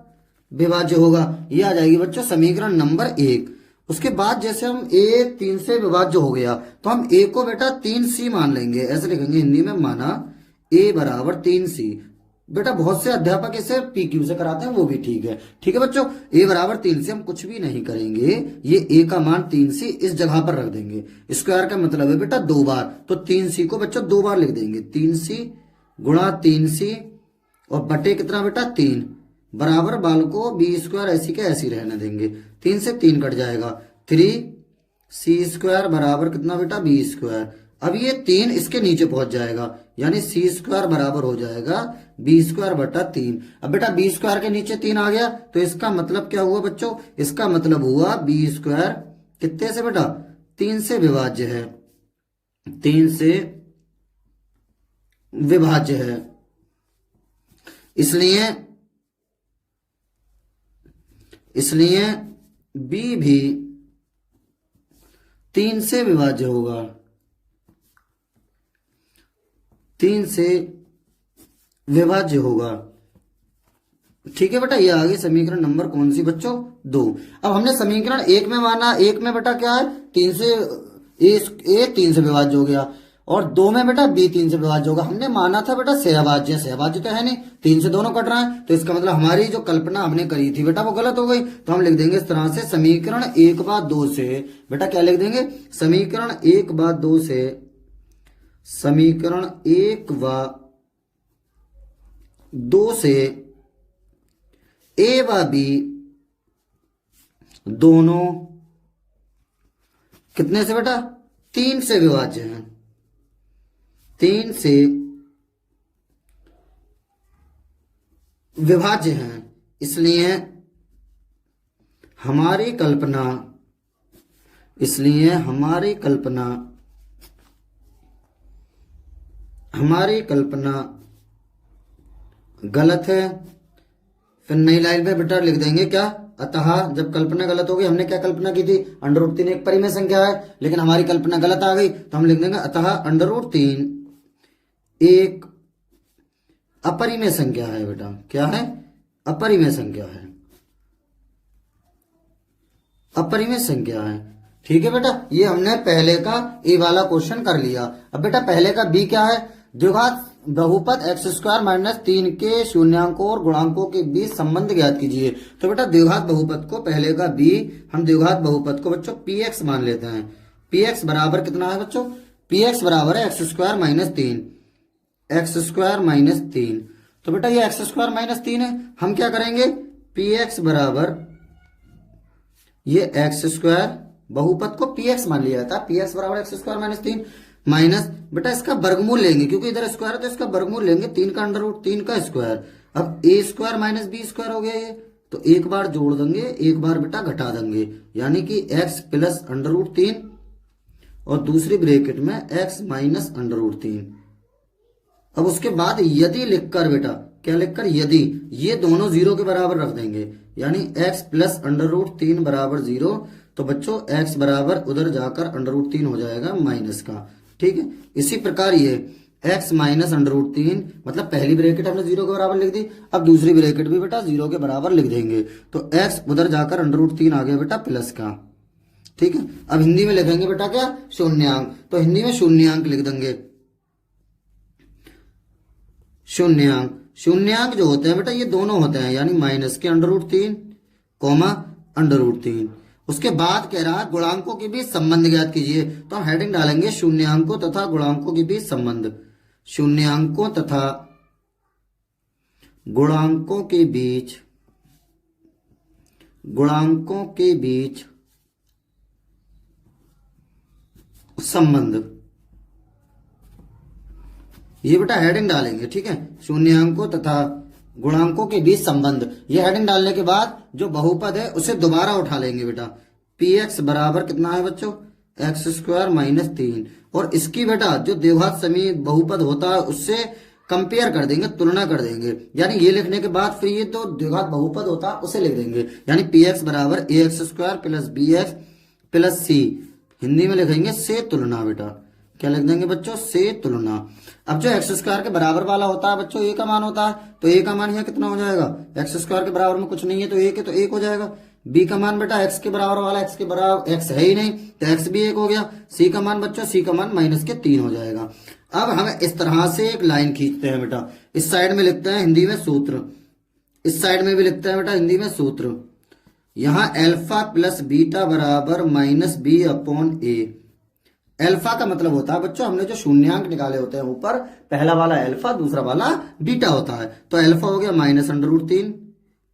विभाज्य होगा। ये आ जाएगी बच्चों समीकरण नंबर 1। उसके बाद जैसे हम a 3 से विभाज्य हो गया तो हम a को बेटा 3c मान लेंगे, ऐसे लिखेंगे हिंदी में, माना a बराबर 3c। बेटा बहुत से अध्यापक इसे PQ से कराते हैं, वो भी ठीक है। ठीक है बच्चों, a बराबर 3 से हम कुछ भी नहीं करेंगे, ये a का मान 3c इस जगह पर रख देंगे। स्क्वायर का मतलब है बेटा 2 बार, तो 3c को बच्चों 2 बार लिख देंगे, 3c गुणा 3c और बटे कितना बेटा 3 बराबर बाल को बी स्क्वायर ऐसी के ऐसी रहने देंगे। 3 से 3 कट जाएगा, 3c स्क्वायर बराबर कितना बेटा बी स्क्वायर। अब ये 3 इसके नीचे पहुंच जाएगा, यानी c स्क्वायर बराबर हो जाएगा बी स्क्वायर बटा 3। अब बेटा बी स्क्वायर के नीचे 3 आ गया तो इसका मतलब क्या हुआ बच्चों, इसका मतलब हुआ बी स्क्वायर कितने से बेटा 3 से विभाज्य है, 3 से विभाज्य है। इसलिए b भी 3 से विभाज्य होगा, 3 से विभाज्य होगा। ठीक है बेटा, ये आ गई समीकरण नंबर कौन सी बच्चों 2। अब हमने समीकरण 1 में माना, 1 में बेटा क्या है 3 से a 3 से विभाज्य हो गया, और 2 में बेटा b 3 से विभाज्य होगा। हमने माना था बेटा सहभाज्य, सहभाज्य तो है नहीं, 3 से दोनों कट रहा है, तो इसका मतलब हमारी जो कल्पना हमने करी थी बेटा वो गलत हो गई। तो हम लिख देंगे इस तरह से समीकरण 1 व 2 से, बेटा क्या लिख देंगे समीकरण 1 व 2 से, समीकरण 1 व 2 से a व b दोनों कितने से बेटा 3 से विभाज्य हैं, 3 से विभाज्य हैं। इसलिए हमारी कल्पना गलत है। फिर नई लाइन में बेटा लिख देंगे क्या, अतः जब कल्पना गलत हो गई, हमने क्या कल्पना की थी √3 एक परिमेय संख्या है, लेकिन हमारी कल्पना गलत आ गई तो हम लिख देंगे अतः √3 एक अपरिमेय संख्या है। बेटा क्या है अपरिमेय संख्या है, अपरिमेय संख्या है। ठीक है बेटा, ये हमने पहले का ए वाला क्वेश्चन कर लिया। अब बेटा पहले का बी क्या है, द्विघात बहुपद x² - 3 के शून्यांकों और गुणांकों के बीच संबंध ज्ञात कीजिए। तो बेटा द्विघात बहुपद को, पहले का बी, हम द्विघात बहुपद को बच्चों px मान लेते हैं। px बराबर कितना है बच्चों, px बराबर है x² - 3, x² - 3। तो बेटा ये x² - 3 है, हम क्या करेंगे px बराबर ये x² बहुपद को px मान लिया था, px बराबर x² - 3। माइनस बेटा इसका वर्गमूल लेंगे, क्योंकि इधर स्क्वायर है तो इसका वर्गमूल लेंगे, 3 का अंडर रूट 3 का स्क्वायर। अब ए स्क्वायर माइनस बी स्क्वायर हो गया ये, तो एक बार जोड़ देंगे, एक बार बेटा घटा देंगे, यानी कि एक्स प्लस अंडर रूट 3 और दूसरी ब्रैकेट में एक्स माइनस अंडर रूट 3। अब उसके बाद यदि लिखकर बेटा क्या लिखकर, यदि ये दोनों जीरो के बराबर रख देंगे, यानी x प्लस अंडर रूट 3 बराबर 0, तो बच्चों x बराबर उधर जाकर अंडर रूट 3 हो जाएगा माइनस का। ठीक है, इसी प्रकार ये x माइनस अंडर रूट 3, मतलब पहली ब्रैकेट हमने 0 के बराबर लिख दी, अब दूसरी ब्रैकेट भी बेटा 0 के बराबर लिख देंगे, तो x उधर जाकर अंडर रूट 3 आ गया बेटा प्लस का। ठीक है, अब हिंदी में लिखेंगे बेटा क्या, शून्यांक, तो हिंदी में शून्यांक लिख देंगे। शून्यांक, शून्यांक जो होते हैं बेटा ये दोनों होते हैं, यानी माइनस के under root 3 comma under root 3। उसके बाद कह रहा है गुणांकों के बीच संबंध ज्ञात कीजिए, तो हम हेडिंग डालेंगे शून्यांकों तथा गुणांकों के बीच संबंध। शून्यांकों तथा गुणांकों के बीच संबंध, ये बेटा हेडिंग डालेंगे। ठीक है, शून्यांकों तथा गुणांकों के बीच संबंध, ये हेडिंग डालने के बाद जो बहुपद है उसे दोबारा उठा लेंगे बेटा। पी एक्स बराबर कितना है बच्चों, एक्स स्क्वायर माइनस 3, और इसकी बेटा जो द्विघात समीप बहुपद होता है उससे कंपेयर कर देंगे, तुलना कर देंगे, यानी ये लिखने के बाद फिर ये तो द्विघात बहुपद होता है उसे लिख देंगे, यानी पी एक्स बराबर A x square plus B x plus C, Hindi में लिखेंगे से तुलना बेटा। क्या लिख देंगे बच्चों, से तुलना। अब जो एक्स स्क्वायर के बराबर वाला होता है बच्चों ए का मान होता है, तो ए का मान यहाँ कितना हो जाएगा, एक्स स्क्वायर के बराबर में कुछ नहीं है तो एक है तो एक हो जाएगा। बी का मान बेटा एक्स के बराबर वाला, एक्स के बराबर एक्स है ही नहीं तो एक्स भी एक हो गया। सी का मान बच्चों, सी का मान माइनस के 3 हो जाएगा। अब हम इस तरह से एक लाइन खींचते हैं बेटा, इस साइड में लिखते हैं हिंदी में सूत्र, इस साइड में भी लिखते हैं बेटा हिंदी में सूत्र। यहां अल्फा प्लस बीटा बराबर माइनस बी अपॉन ए। अल्फा का मतलब होता है बच्चों, हमने जो शून्यांक निकाले होते हैं ऊपर, पहला वाला अल्फा दूसरा वाला बीटा होता है, तो अल्फा हो गया माइनस अंडर रूट 3,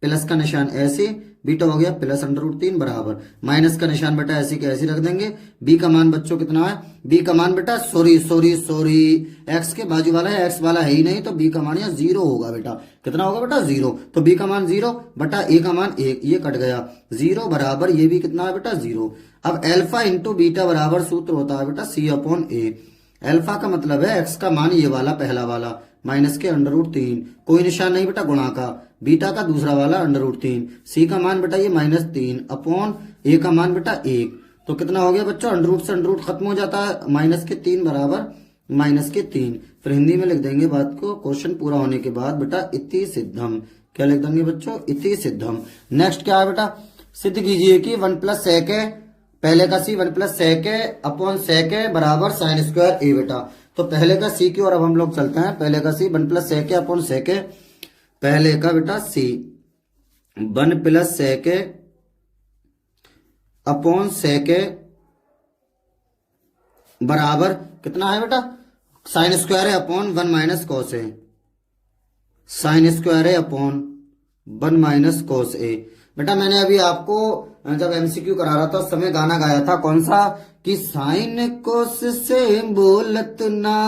प्लस का निशान ऐसे, बीटा हो गया प्लस अंडर रूट 3 बराबर, माइनस का निशान बेटा ऐसे के ऐसे रख देंगे। बी का मान बच्चों कितना है, बी का मान बेटा सॉरी एक्स के बाजू वाला है, एक्स वाला है ही नहीं, तो बी का मान यहाँ 0 होगा बेटा। कितना होगा बेटा 0, तो बी का मान 0 बटा ए का मान 1, ये कट गया, 0 बराबर ये भी कितना है बेटा 0। अब अल्फा इंटू बीटा बराबर सूत्र होता है बेटा सी अपॉन ए। अल्फा का मतलब है एक्स का मान ये वाला पहला वाला माइनस के अंडर रूट 3, कोई निशान नहीं बेटा गुणा का, बीटा का दूसरा वाला अंडर रूट 3, सी का मान बेटा ये माइनस 3 अपॉन ए का मान बेटा 1, तो कितना हो गया बच्चों, अंडर रूट से अंडर रूट खत्म हो जाता है, माइनस के 3 बराबर माइनस के 3। फिर हिंदी में लिख देंगे बात को, क्वेश्चन पूरा होने के बाद बेटा इति सिद्धम। क्या लिख देंगे बच्चों, इति सिद्धम। नेक्स्ट क्या है बेटा, सिद्ध कीजिए कि 1 प्लस सेक है, पहले का सी 1 प्लस सेक है अपॉन सेक है बराबर साइन स्क्वायर ए बेटा। तो पहले का सी की ओर अब हम लोग चलते हैं, पहले का सी 1 प्लस सेक है अपॉन सेक है, पहले का बेटा सी 1 प्लस सेक है अपॉन सेक है बराबर कितना है बेटा, साइन स्क्वायर है upon 1 minus cos A, sine square है अपॉन 1 माइनस कॉस ए। बेटा मैंने अभी आपको जब एमसीक्यू करा रहा था उस समय गाना गाया था, कौन सा, कि साइन कोस से बोलत ना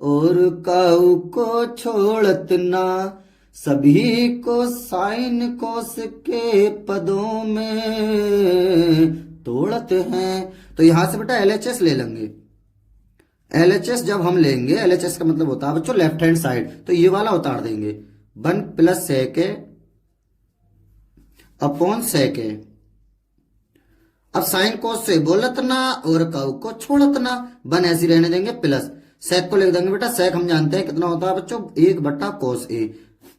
और काऊ को छोड़त ना, सभी को साइन कोस के पदों में तोड़त हैं। तो यहां से बेटा एलएचएस ले लेंगे। एलएचएस जब हम लेंगे, एलएचएस का मतलब होता है बच्चों लेफ्ट हैंड साइड, तो ये वाला उतार देंगे, 1 प्लस सेक है अपॉन सेक है। अब साइन कोस से बोलत ना और काऊ को छोड़त ना, 1 ऐसी रहने देंगे, प्लस सेक को लिख देंगे बेटा, सेक हम जानते हैं कितना होता है बच्चों, 1 बट्टा कोस ए,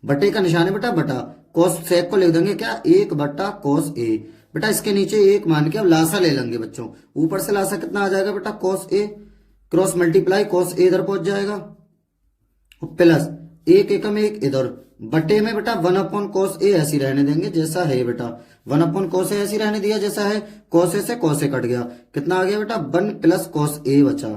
बटे का निशान है बेटा बटा, कोस सेक को लिख देंगे क्या, 1 बट्टा कोस ए। बेटा इसके नीचे 1 मान के अब लासा ले लेंगे बच्चों, ऊपर से लासा कितना आ जाएगा बेटा, कोस ए, क्रॉस मल्टीप्लाई कोस ए इधर पहुंच जाएगा, प्लस 1 एकम 1 इधर, बटे में बेटा 1 अपॉन कोस ए ऐसी रहने देंगे जैसा है बेटा, 1 अपॉन कोस ए ऐसी रहने दिया जैसा है, कोस ए से कोस ए कट गया, कितना आ गया बेटा 1 प्लस कोस ए बचा।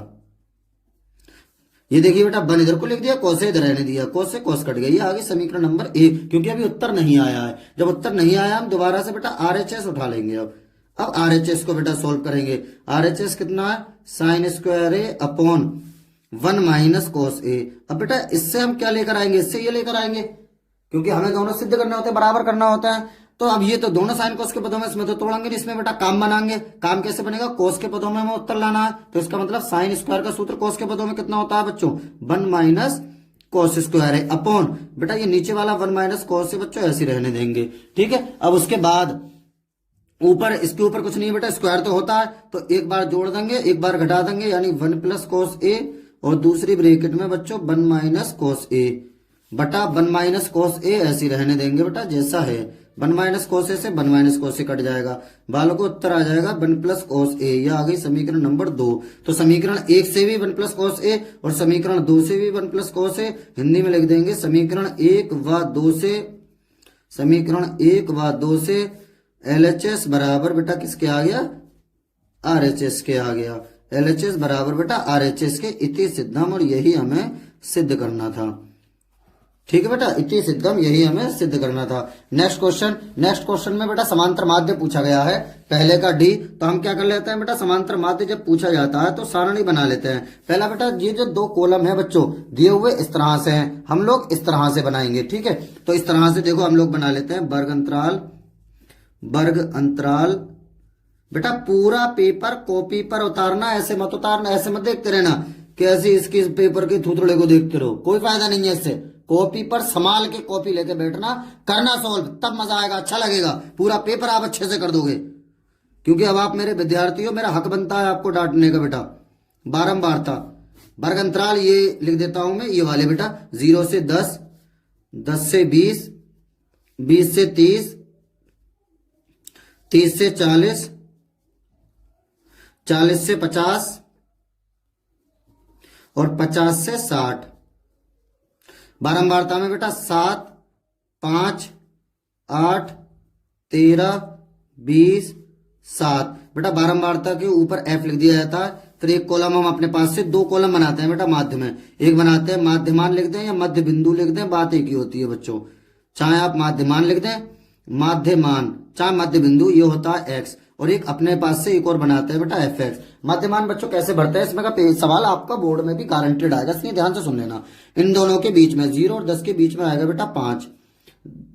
ये देखिए बेटा 1 इधर को लिख दिया, कोस ए इधर रहने दिया, कोस से कोस कट गया, ये आगे समीकरण नंबर 1, क्योंकि अभी उत्तर नहीं आया है। जब उत्तर नहीं आया हम दोबारा से बेटा आरएचएस उठा लेंगे। अब अब RHS को बेटा सोल्व करेंगे। RHS कितना है, साइन स्क्वायर ए अपॉन 1 माइनस कोस ए। अब बेटा इससे हम क्या लेकर आएंगे, इससे ये लेकर आएंगे, क्योंकि हमें दोनों सिद्ध करने होते हैं, बराबर करना होता है। तो अब ये तो दोनों साइन कोस के पदों में, इसमें तो तोड़ेंगे नहीं, इसमें बेटा काम बनाएंगे। काम कैसे बनेगा, कोस के पदों में हमें उत्तर लाना है। तो इसका मतलब साइन स्क्वायर का सूत्र कोस के पदों में कितना होता है बच्चों, 1 माइनस कोस स्क्वायर है अपॉन, बेटा ये नीचे वाला 1 माइनस कोस से बच्चों ऐसे रहने देंगे। ठीक है, अब उसके बाद ऊपर, इसके ऊपर कुछ नहीं है बेटा, स्क्वायर तो होता है, तो एक बार जोड़ देंगे, एक बार घटा देंगे, यानी 1 प्लस कोस ए और दूसरी ब्रैकेट में बच्चों 1 माइनस कोस ए बटा 1 माइनस कोस ए ऐसी रहने देंगे बेटा जैसा है। 1 माइनस कोस ए से 1 माइनस कोस ए कट जाएगा, बालों को उत्तर आ जाएगा 1 प्लस कोस ए। यह आ गई समीकरण नंबर 2। तो समीकरण 1 से भी 1 प्लस कोस ए और समीकरण 2 से भी 1 प्लस कोस ए, हिंदी में लिख देंगे समीकरण 1 व 2 से, समीकरण 1 व 2 से LHS बराबर बेटा किसके आ गया, RHS के आ गया। LHS बराबर बेटा RHS के, इति सिद्धम, और यही हमें सिद्ध करना था। ठीक है बेटा, इति सिद्धम, यही हमें सिद्ध करना था। नेक्स्ट क्वेश्चन, नेक्स्ट क्वेश्चन में बेटा समांतर माध्य पूछा गया है, पहले का D। तो हम क्या कर लेते हैं बेटा, समांतर माध्य जब पूछा जाता है तो सारणी बना लेते हैं। पहला बेटा ये जो 2 कॉलम है बच्चों दिए हुए इस तरह से हैं, हम लोग इस तरह से बनाएंगे। ठीक है, तो इस तरह से देखो हम लोग बना लेते हैं, वर्ग अंतराल, वर्ग अंतराल। बेटा पूरा पेपर कॉपी पर उतारना, ऐसे मत उतारना, ऐसे मत देखते रहना कि ऐसे इसकी पेपर के थूथड़े को देखते रहो, कोई फायदा नहीं है इससे। कॉपी पर संभाल के कॉपी लेके बैठना, करना सॉल्व, तब मजा आएगा, अच्छा लगेगा। पूरा पेपर आप अच्छे से कर दोगे, क्योंकि अब आप मेरे विद्यार्थी हो, मेरा हक बनता है आपको डांटने का बेटा, बारंबारता। वर्ग अंतराल ये लिख देता हूं मैं, ये वाले बेटा 0 से 10, 10 से 20, 20 से 30, 30 से 40, 40 से 50 और 50 से 60। बारंबारता में बेटा 7, 5, 8, 13, 20, 7। बेटा बारंबारता के ऊपर F लिख दिया जाता है। फिर एक कॉलम हम अपने पास से 2 कॉलम बनाते हैं बेटा माध्य में, एक बनाते हैं माध्यमान लिख दें या मध्य बिंदु लिख दें, बात एक ही होती है बच्चों। चाहे आप माध्यमान लिख दें, माध्यमान, चाहे मध्य बिंदु, ये होता है X, और एक अपने पास से एक और बनाते हैं बेटा FX। मध्यमान बच्चों कैसे भरते हैं, इसमें का सवाल आपका बोर्ड में भी गारंटेड आएगा, इसलिए ध्यान से सुन लेना। इन दोनों के बीच में 0 और 10 के बीच में आएगा बेटा 5,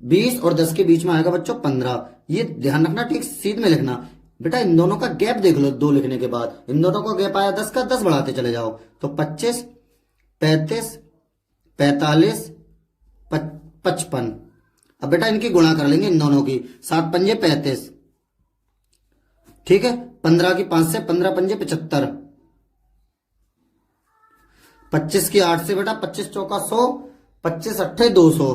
20 और 10 के बीच में आएगा बच्चों 15। ये ध्यान रखना, ठीक सीध में लिखना बेटा। इन दोनों का गैप देख लो, 2 लिखने के बाद इन दोनों का गैप आया 10 का, 10 बढ़ाते चले जाओ तो 25, 35, 45, 55। अब बेटा इनकी गुणा कर लेंगे इन दोनों की, 7 पंजे 35, ठीक है, 15 की 5 से, 15 पंजे 75, 25 की 8 से बेटा 25 चौका 100, 25 अट्ठे 200,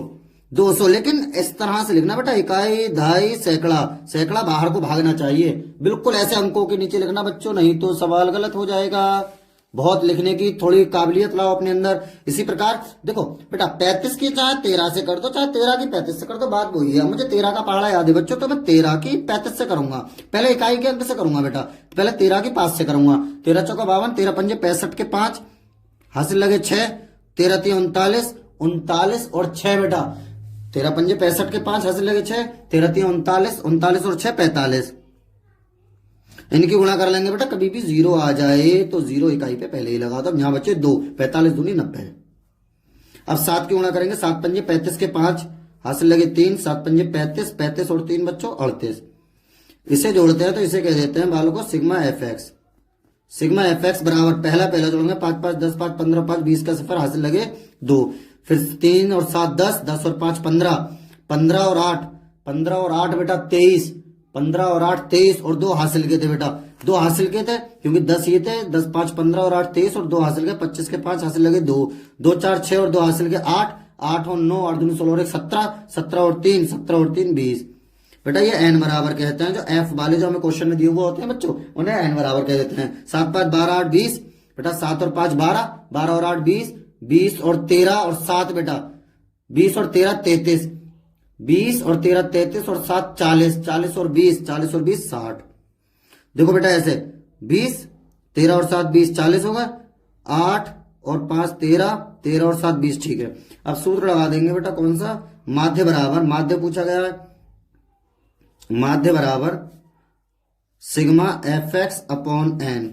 200। लेकिन इस तरह से लिखना बेटा, इकाई, दहाई, सैकड़ा, सैकड़ा बाहर को भागना चाहिए, बिल्कुल ऐसे अंकों के नीचे लिखना बच्चों, नहीं तो सवाल गलत हो जाएगा। बहुत लिखने की थोड़ी काबिलियत लाओ अपने अंदर। इसी प्रकार देखो बेटा 35 की चाहे 13 से कर दो, चाहे 13 की 35 से कर दो, बात वही है। मुझे 13 का पहाड़ा याद है बच्चों, तो मैं 13 की 35 से करूंगा, पहले इकाई के अंक से करूंगा बेटा, पहले 13 की 5 से करूंगा। 13 चौका 52, 13 पंजे 65 के 5 हासिल लगे 6, 13 3 39, 39 और 6 बेटा, 13 पंजे 65 के 5 हासिल लगे 6, 13 3 39, 39 और 6 45। इनकी गुणा कर लेंगे बेटा, कभी भी 0 आ जाए तो 0 इकाई पे पहले ही लगा दो। यहां बच्चे 2, 45 दूनी 90। अब 7 की गुणा करेंगे, 7 पंजे 35 के 5 हासिल लगे 3, 7 पंजे 35, 35 और 3 बच्चों 38। इसे जोड़ते हैं तो इसे कह देते हैं बालों को सिग्मा FX। सिग्मा FX बराबर पहला जोड़ेंगे 5 5 10 5 15 5 20 का सफर हासिल लगे 2, फिर 3 और 7 10, 10 और 5 15, 15 और 8, 15 और 8 बेटा 23, 15 और 8 23 और 2 हासिल के थे बेटा, 2 हासिल के थे क्योंकि 10 ये थे, 10 5 15 और 8 23 और 2 हासिल के, 25 के 5 हासिल लगे 2, 2 4 6 और 2 हासिल के 8, 8 और 9 8 दूनी 16 और 1 17, 17 और 3 17 और 3 20। बेटा ये n बराबर कहते हैं, जो F वाले जो हमें क्वेश्चन में दिए हुए होते हैं बच्चों, उन्हें n बराबर कह देते हैं। 7 5 12 8 20 बेटा, 7 और 5 12, 12 और 8 20, 20 और 13 और 7 बेटा, 20 और 13 33, 20 और 13 33 और 7 40, 40 और 20, 40 और 20 60। देखो बेटा ऐसे 20, 13 और 7 20, 40 होगा, 8 और 5 13, 13 और 7 20, ठीक है। अब सूत्र लगा देंगे बेटा, कौन सा, माध्य बराबर, माध्य पूछा गया है, माध्य बराबर sigma f x upon n.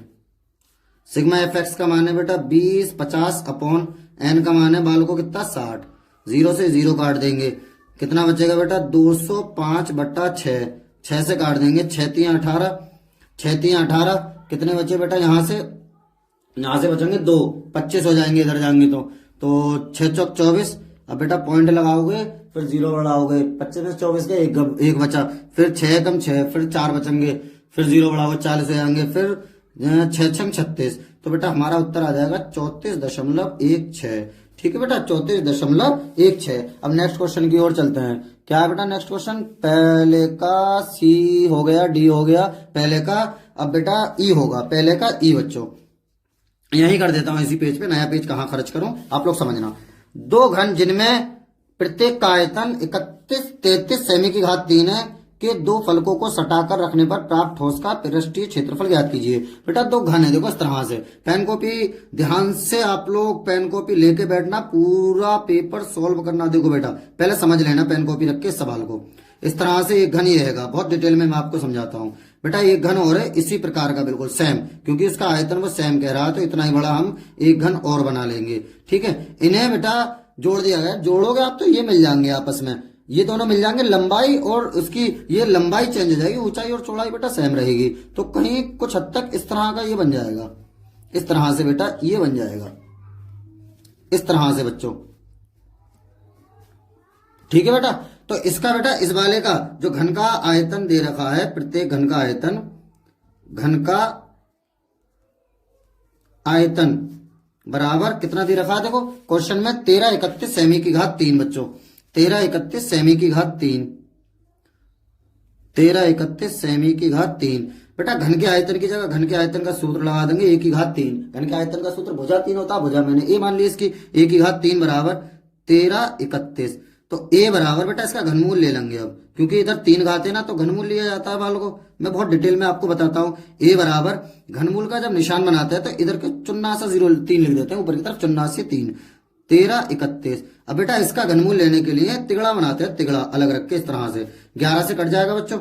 Sigma f x का मान है बेटा 20 50 अपॉन एन का मान है बालकों कितना 60। 0 से 0 काट देंगे, कितना बचेगा बेटा 205/6। 6 से काट देंगे, 6 3 18, 6 3 18, कितने बचे बेटा यहाँ से बचेंगे 2, 25 हो जाएंगे इधर जाएंगे तो 6 चौक 24। अब बेटा पॉइंट लगाओगे फिर 0 बढ़ाओगे, 25 में 24 का एक बचा, फिर 6 कम 6, फिर 4 बचेंगे, फिर 0 बढ़ाओगे 40 हो जाएंगे, फिर 6 छंग 36। तो बेटा हमारा उत्तर आ जाएगा 34.16। ठीक है बेटा 34.16। अब नेक्स्ट क्वेश्चन की ओर चलते हैं। क्या है बेटा नेक्स्ट क्वेश्चन? पहले का सी हो गया, डी हो गया, पहले का अब बेटा ई होगा, पहले का ई बच्चों यही कर देता हूं इसी पेज पे, नया पेज कहां खर्च करूं आप लोग समझना। दो घन जिनमें प्रत्येक का आयतन 31-33 सेमी की घात 3 है के दो फलकों को सटाकर रखने पर प्राप्त ठोस का पृष्ठीय क्षेत्रफल ज्ञात कीजिए। बेटा दो घन है, देखो इस तरह से पेन कॉपी ध्यान से आप लोग पेन कॉपी लेके बैठना, पूरा पेपर सॉल्व करना। देखो बेटा पहले समझ लेना पेन कॉपी रख के इस सवाल को। इस तरह से एक घन ये रहेगा, बहुत डिटेल में मैं आपको समझाता हूं। बेटा एक घन और है इसी प्रकार का बिल्कुल सेम, क्योंकि इसका आयतन वो सेम कह रहा है तो इतना ही बड़ा हम एक घन और बना लेंगे। ठीक है, इन्हें बेटा जोड़ दिया गया, जोड़ोगे आप तो ये मिल जाएंगे आपस में, ये दोनों मिल जाएंगे। लंबाई और उसकी ये लंबाई चेंज हो जाएगी, ऊंचाई और चौड़ाई बेटा सेम रहेगी, तो कहीं कुछ हद तक इस तरह का ये बन जाएगा, इस तरह से बेटा ये बन जाएगा, इस तरह से बच्चों। ठीक है बेटा, तो इसका बेटा इस वाले का जो घन का आयतन दे रखा है, प्रत्येक घन का आयतन, घन का आयतन बराबर कितना दे रखा है? देखो क्वेश्चन में 1331 सेमी की घात 3 बच्चों, 1331 सेमी की घात 3, 1331 सेमी की घात 3। बेटा घन के आयतन की जगह घन के आयतन का सूत्र लगा देंगे, ए की घात 3। घन के आयतन का सूत्र भुजा 3 होता है, भुजा मैंने ए मान ली इसकी, ए की घात 3 बराबर 1331। तो ए बराबर बेटा इसका घनमूल ले लेंगे अब, क्योंकि इधर 3 घात है ना तो घनमूल लिया जाता है बाल को, मैं बहुत डिटेल में आपको बताता हूं। ए बराबर घनमूल का जब निशान बनाते हैं तो इधर के 0.3 लिख देते हैं, ऊपर की तरफ 0.3, 1331। अब बेटा इसका घनमूल लेने के लिए तिगड़ा बनाते हैं, तिगड़ा अलग रख के इस तरह से 11 से कट जाएगा बच्चों,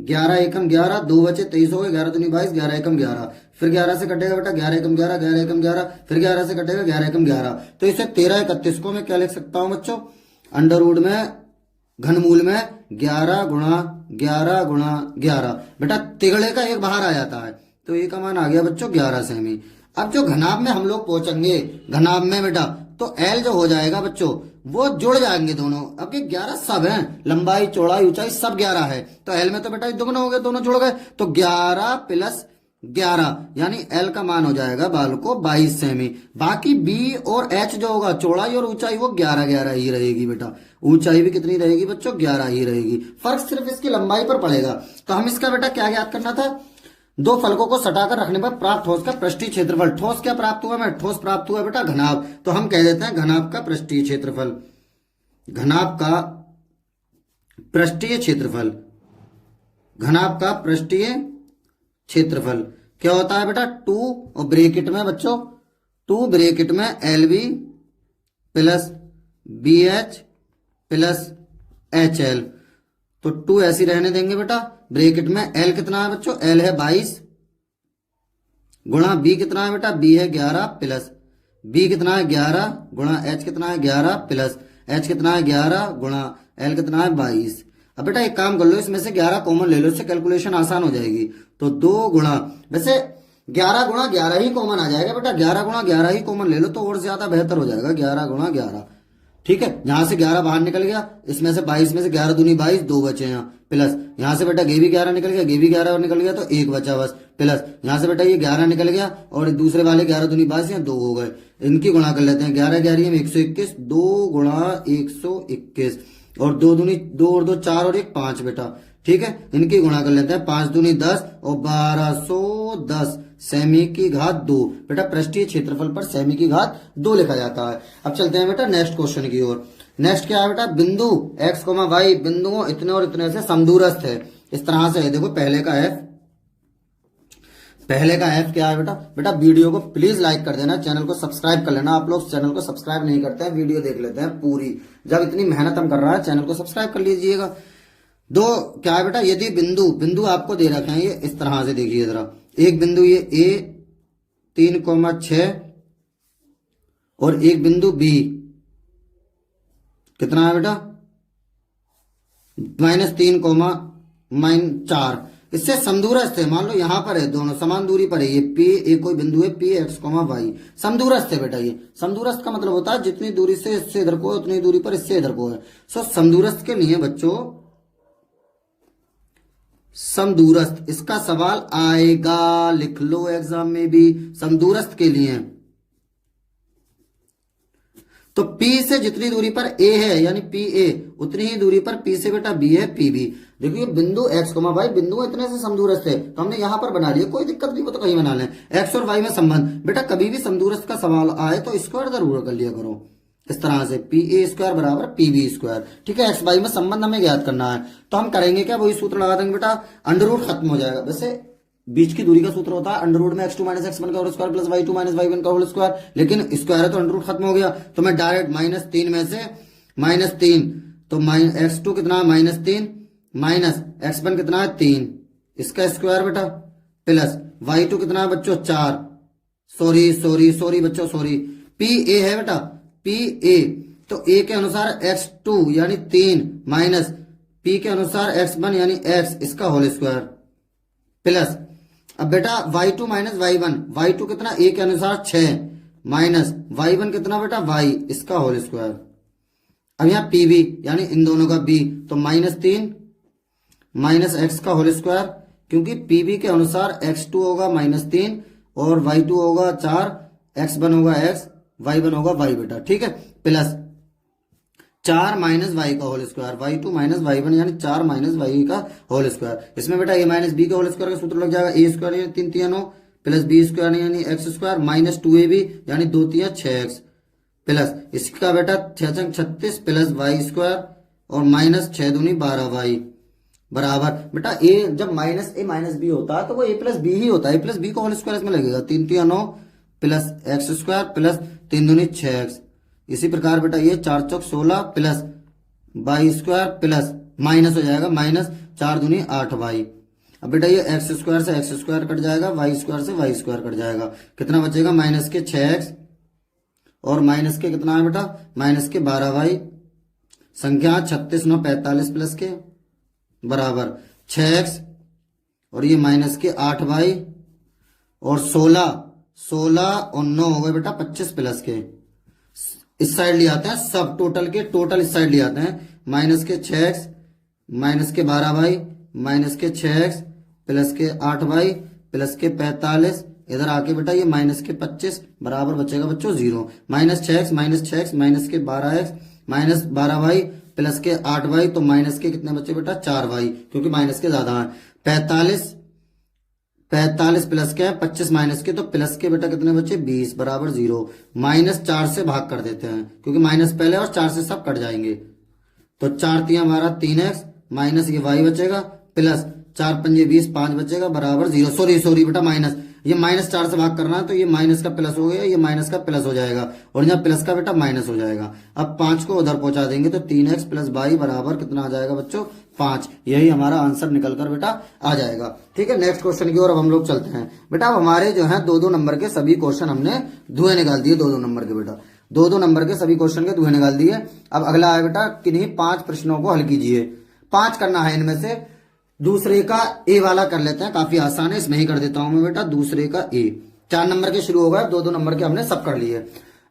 11 एकम 11, 2 बचे 23 हो गए, 11 दूनी 22, 11 एकम 11, फिर 11 से कटेगा बेटा 11 एकम 11, 11 एकम 11, फिर 11 से कटेगा 11 एकम 11। तो इसे 1331 को मैं क्या लिख सकता हूं बच्चों? अंडर रूट में घनमूल में 11 गुणा 11 गुणा 11। बेटा तिगड़े का एक बाहर आ जाता है, तो ये का मान आ गया बच्चों 11 सेमी। अब जो घनाभ में हम लोग पहुंचेंगे, घनाभ में बेटा तो एल जो हो जाएगा बच्चों वो जुड़ जाएंगे दोनों। अब ये 11 सब हैं, लंबाई चौड़ाई ऊंचाई सब 11 है, तो एल में तो बेटा दुगना हो गए, दोनों जुड़ गए, तो 11 + 11 यानी एल का मान हो जाएगा बाल को 22 सेमी। बाकी बी और एच जो होगा चौड़ाई और ऊंचाई वो 11-11 ही रहेगी बेटा, ऊंचाई भी कितनी रहेगी बच्चों? 11 ही रहेगी, फर्क सिर्फ इसकी लंबाई पर पड़ेगा। तो हम इसका बेटा क्या ज्ञात करना था? दो फलकों को सटाकर रखने पर प्राप्त ठोस का पृष्ठीय क्षेत्रफल। ठोस क्या प्राप्त हुआ? मैं ठोस प्राप्त हुआ बेटा घनाभ, तो हम कह देते हैं घनाभ का पृष्ठीय क्षेत्रफल, घनाभ का पृष्ठीय क्षेत्रफल, घनाभ का पृष्ठीय क्षेत्रफल क्या होता है बेटा? 2 और ब्रैकेट में बच्चों 2 ब्रैकेट में LB + BH + HL, तो 2 ऐसी रहने देंगे बेटा, ब्रैकेट में L कितना है बच्चों? L है 22 गुणा B कितना है बेटा? B है 11 प्लस B कितना है 11 गुणा H कितना है 11 प्लस H कितना है 11 गुणा L कितना है 22। अब बेटा एक काम कर लो, इसमें से 11 कॉमन ले लो, इससे कैलकुलेशन आसान हो जाएगी। तो 2 गुणा, वैसे 11 गुणा 11 ही कॉमन आ जाएगा बेटा, 11 गुणा 11 ही कॉमन ले लो तो और ज्यादा बेहतर हो जाएगा, 11 गुणा 11। ठीक है, यहां से 11 बाहर निकल गया, इसमें से 22 में से 11 दूनी 22, 2 बचे यहाँ, प्लस यहां से बेटा ये भी 11 निकल गया, ये भी 11 निकल गया, तो 1 बचा बस, प्लस यहां से बेटा ये 11 निकल गया और दूसरे वाले 11 दूनी 22 या 2 हो गए, इनकी गुणा कर लेते हैं, 11 11 में 121, 2 गुणा 121 और 2 दूनी 2 और 2 4 और 1 5 बेटा। ठीक है, इनकी गुणा कर लेते हैं, 5 दूनी 10 और 1210 सेमी की घात 2। बेटा पृष्ठीय क्षेत्रफल पर सेमी की घात 2 लिखा जाता है। अब चलते हैं बेटा नेक्स्ट क्वेश्चन की ओर। नेक्स्ट क्या है बेटा? बिंदु x, y बिंदुओं इतने और इतने से समदूरस्थ है, इस तरह से है। देखो पहले का f क्या है बेटा? बेटा वीडियो को प्लीज लाइक कर देना, चैनल को सब्सक्राइब कर लेना। आप लोग चैनल को सब्सक्राइब नहीं करते हैं, वीडियो देख लेते हैं पूरी, जब इतनी मेहनत हम कर रहा है चैनल को सब्सक्राइब कर लीजिएगा। दो क्या है बेटा, यदि बिंदु बिंदु आपको दे रखे हैं ये इस तरह से, देखिए जरा, एक बिंदु ये ए 3,6 और एक बिंदु बी कितना है बेटा -3,-4, इससे समदूरस्थ है। मान लो यहां पर है, दोनों समान दूरी पर है, ये पी एक कोई बिंदु है पी एक्स वाई, समदूरस्थ है बेटा। ये समदूरस्थ का मतलब होता है जितनी दूरी से इससे इधर को है उतनी दूरी पर इससे इधर को है। सो समदूरस्थ के लिए बच्चों, समदूरस्थ इसका सवाल आएगा, लिख लो एग्जाम में भी, समदूरस्थ के लिए। तो P से जितनी दूरी पर A है यानी PA, उतनी ही दूरी पर P से बेटा B है PB। देखिए बिंदु x y बिंदु इतने से समदूरस्थ है, तो हमने यहां पर बना लिया, कोई दिक्कत नहीं, वो तो कहीं बना लें। x और y में संबंध, बेटा कभी भी समदूरस्थ का सवाल आए तो स्क्वायर जरूर कर लिया करो, इस तरह से PA² बराबर PB²। ठीक है, x y में संबंध हमें ज्ञात करना है, तो हम करेंगे क्या, वही सूत्र लगा देंगे बेटा, अंडर रूट खत्म हो जाएगा। वैसे बीच की दूरी का सूत्र होता है अंडर रूट में x2 - x1 का whole square plus y2 - y1 का होल स्क्वायर, लेकिन स्क्वायर है तो अंडर रूट खत्म हो गया, तो मैं डायरेक्ट -3 में से -3, तो x2 कितना है -3 माइनस x1 कितना है 3, इसका स्क्वायर बेटा, प्लस y2 कितना है बच्चों 4, सॉरी बच्चों सॉरी, PA है बेटा PA, तो A के अनुसार x2 यानी 3 माइनस P के अनुसार x1 यानी x, इसका होल स्क्वायर, प्लस अब बेटा y2 - y1 कितना A के अनुसार 6 माइनस y1 कितना बेटा y, इसका होल स्क्वायर। अब यहाँ PB यानी इन दोनों का B, तो -3 माइनस x का होल स्क्वायर, क्योंकि PB के अनुसार x2 होगा -3 और y2 होगा 4, x1 होगा x, y1 होगा y बेटा। ठीक है, प्लस 4 माइनस वाई का whole square, y2 minus y1 यानी 4 माइनस वाई का होल स्क्वायर। इसमें बेटा a माइनस बी का होल स्क्वायर का सूत्र लग जाएगा, a² यानी 3 3 9 प्लस b² यानी x² माइनस 2ab यानी 2 3 6x, प्लस इसका बेटा 6 36 प्लस y² और माइनस 6 दूनी 12y बराबर बेटा a जब -a माइनस बी होता है तो वो a प्लस बी ही होता है, a प्लस बी का होल स्क्वायर इसमें लगेगा, 3 3 9 प्लस x² प्लस 3 दूनी 6x। इसी प्रकार बेटा ये 4 चौक 16 प्लस y² प्लस माइनस हो जाएगा -4 दूनी 8y। अब बेटा ये x² से x² कट जाएगा, y² से y² कट जाएगा, कितना बचेगा माइनस के 6x और माइनस के कितना है बेटा माइनस के 12y, संख्या 36 9 45 प्लस के बराबर 6x और ये माइनस के 8y और 16 और 9 हो गए बेटा 25 प्लस के, इस साइड ले आते हैं सब टोटल के, टोटल इस साइड ले आते हैं, माइनस के 6x माइनस के 12y माइनस के 6x प्लस के 8y प्लस के 45, इधर आके बेटा ये माइनस के 25 बराबर बचेगा बच्चों 0, -6x माइनस के 12x माइनस 12y प्लस के 8y, तो माइनस के कितने बच्चे बेटा 4y, क्योंकि माइनस के ज्यादा है, 45 प्लस के 25 माइनस के, तो प्लस के बेटा कितने बच्चे 20 बराबर 0, -4 से भाग कर देते हैं क्योंकि माइनस पहले और 4 से सब कट जाएंगे, तो 4 3 हमारा 3x माइनस ये y बचेगा प्लस 4 5 20 5 बचेगा बराबर 0, सॉरी बेटा माइनस, ये -4 से भाग करना है तो ये माइनस का प्लस हो गया, ये माइनस का प्लस हो जाएगा और यहाँ प्लस का बेटा माइनस हो जाएगा। अब 5 को उधर पहुंचा देंगे तो 3x प्लस y बराबर कितना आ जाएगा बच्चों 5, यही हमारा आंसर निकल कर बेटा आ जाएगा। ठीक है, नेक्स्ट क्वेश्चन की ओर अब हम लोग चलते हैं। बेटा अब हमारे जो है 2 2 नंबर के सभी क्वेश्चन हमने धुएं निकाल दिए, 2 2 नंबर के बेटा 2 2 नंबर के सभी क्वेश्चन के धुएं निकाल दिए। अब अगला है बेटा किन्हीं 5 प्रश्नों को हल कीजिए, 5 करना है, इनमें से दूसरे का ए वाला कर लेते हैं, काफी आसान है, इसमें ही कर देता हूं मैं बेटा दूसरे का ए। 4 नंबर के शुरू हो गए, 2 2 नंबर के हमने सब कर लिए।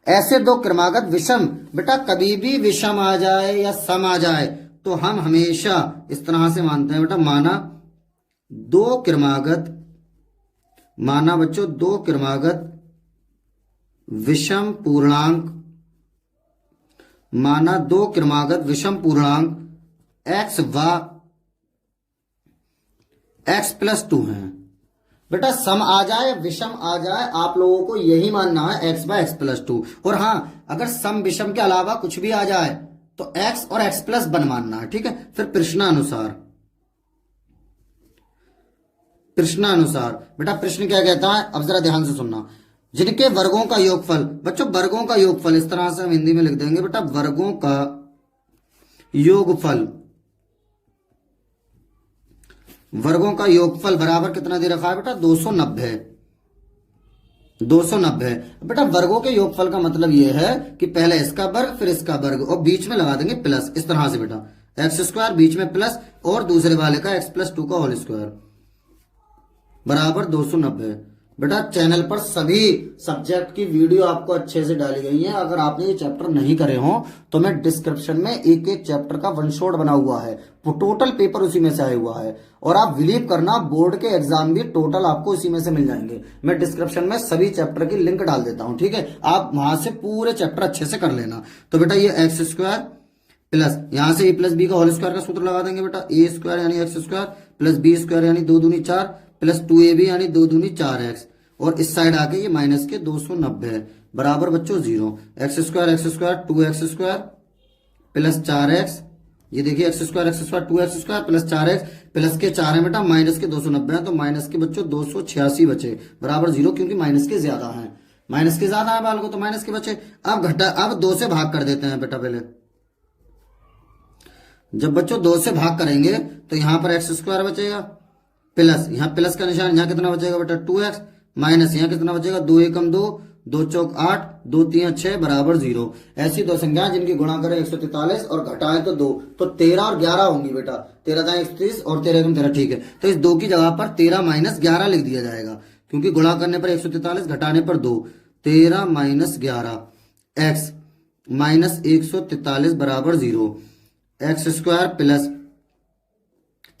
ऐसे 2 क्रमागत विषम, बेटा कभी भी विषम आ जाए या सम आ जाए तो हम हमेशा इस तरह से मानते हैं बेटा, माना 2 क्रमागत विषम पूर्णांक, माना 2 क्रमागत विषम पूर्णांक x व x + 2 है। बेटा सम आ जाए विषम आ जाए आप लोगों को यही मानना है x व x + 2, और हाँ अगर सम विषम के अलावा कुछ भी आ जाए तो x और x + 1 मानना है। ठीक है, फिर प्रश्नानुसार बेटा प्रश्न क्या कहता है, अब जरा ध्यान से सुनना, जिनके वर्गों का योगफल, बच्चों वर्गों का योगफल इस तरह से हम हिंदी में लिख देंगे बेटा, वर्गों का योगफल वर्गों का योगफल बराबर कितना दे रखा है बेटा 290। 290 बेटा वर्गों के योगफल का मतलब ये है कि पहले इसका वर्ग फिर इसका वर्ग और बीच में लगा देंगे प्लस, इस तरह से बेटा एक्स स्क्वायर बीच में प्लस और दूसरे वाले का एक्स प्लस 2 का होल स्क्वायर बराबर 290। बेटा चैनल पर सभी सब्जेक्ट की वीडियो आपको अच्छे से डाली गई है। अगर आपने ये चैप्टर नहीं करे हो तो मैं डिस्क्रिप्शन में एक एक चैप्टर का वन शॉट बना हुआ है, वो टोटल पेपर उसी में से आया हुआ है। और आप बिलीव करना बोर्ड के एग्जाम भी टोटल आपको उसी में से मिल जाएंगे। मैं डिस्क्रिप्शन में सभी चैप्टर की लिंक डाल देता हूं, ठीक है, आप वहां से पूरे चैप्टर अच्छे से कर लेना। तो बेटा ये एक्स स्क्वायर प्लस यहां से ए प्लस बी का होल स्क्वायर का सूत्र लगा देंगे बेटा, ए स्क्वायर यानी x square plus b square यानी 2 दूनी 4 प्लस 2ab यानी 2 दूनी 4x और इस साइड आके ये माइनस के 290 है बराबर बच्चों 0। X square 2x square plus 4x, ये देखिए x square 2x square plus 4x plus के 4 है बेटा माइनस के 290 है तो माइनस के बच्चों 286 बचे बराबर 0, क्योंकि माइनस के ज्यादा है, माइनस के ज्यादा है बाल को तो माइनस के बचे। अब घटा, अब 2 से भाग कर देते हैं बेटा। पहले जब बच्चों 2 से भाग करेंगे तो यहां पर एक्स स्क्वायर बचेगा प्लस यहाँ प्लस का निशान, यहाँ कितना बचेगा बेटा 2x माइनस यहाँ कितना बचेगा 2 एकम 2 2 चौक 8 2 3 6 बराबर 0। ऐसी दो संख्या जिनकी गुणा करें 143 और घटाएं तो 2 तो 13 और 11 होंगी बेटा, 13 दाएं 130 और 13 एकम 13, ठीक है। तो इस 2 की जगह पर 13 माइनस 11 लिख दिया जाएगा, क्योंकि गुणा करने पर 143 घटाने पर 2, 13 माइनस 11 एक्स माइनस 143 बराबर 0। X square plus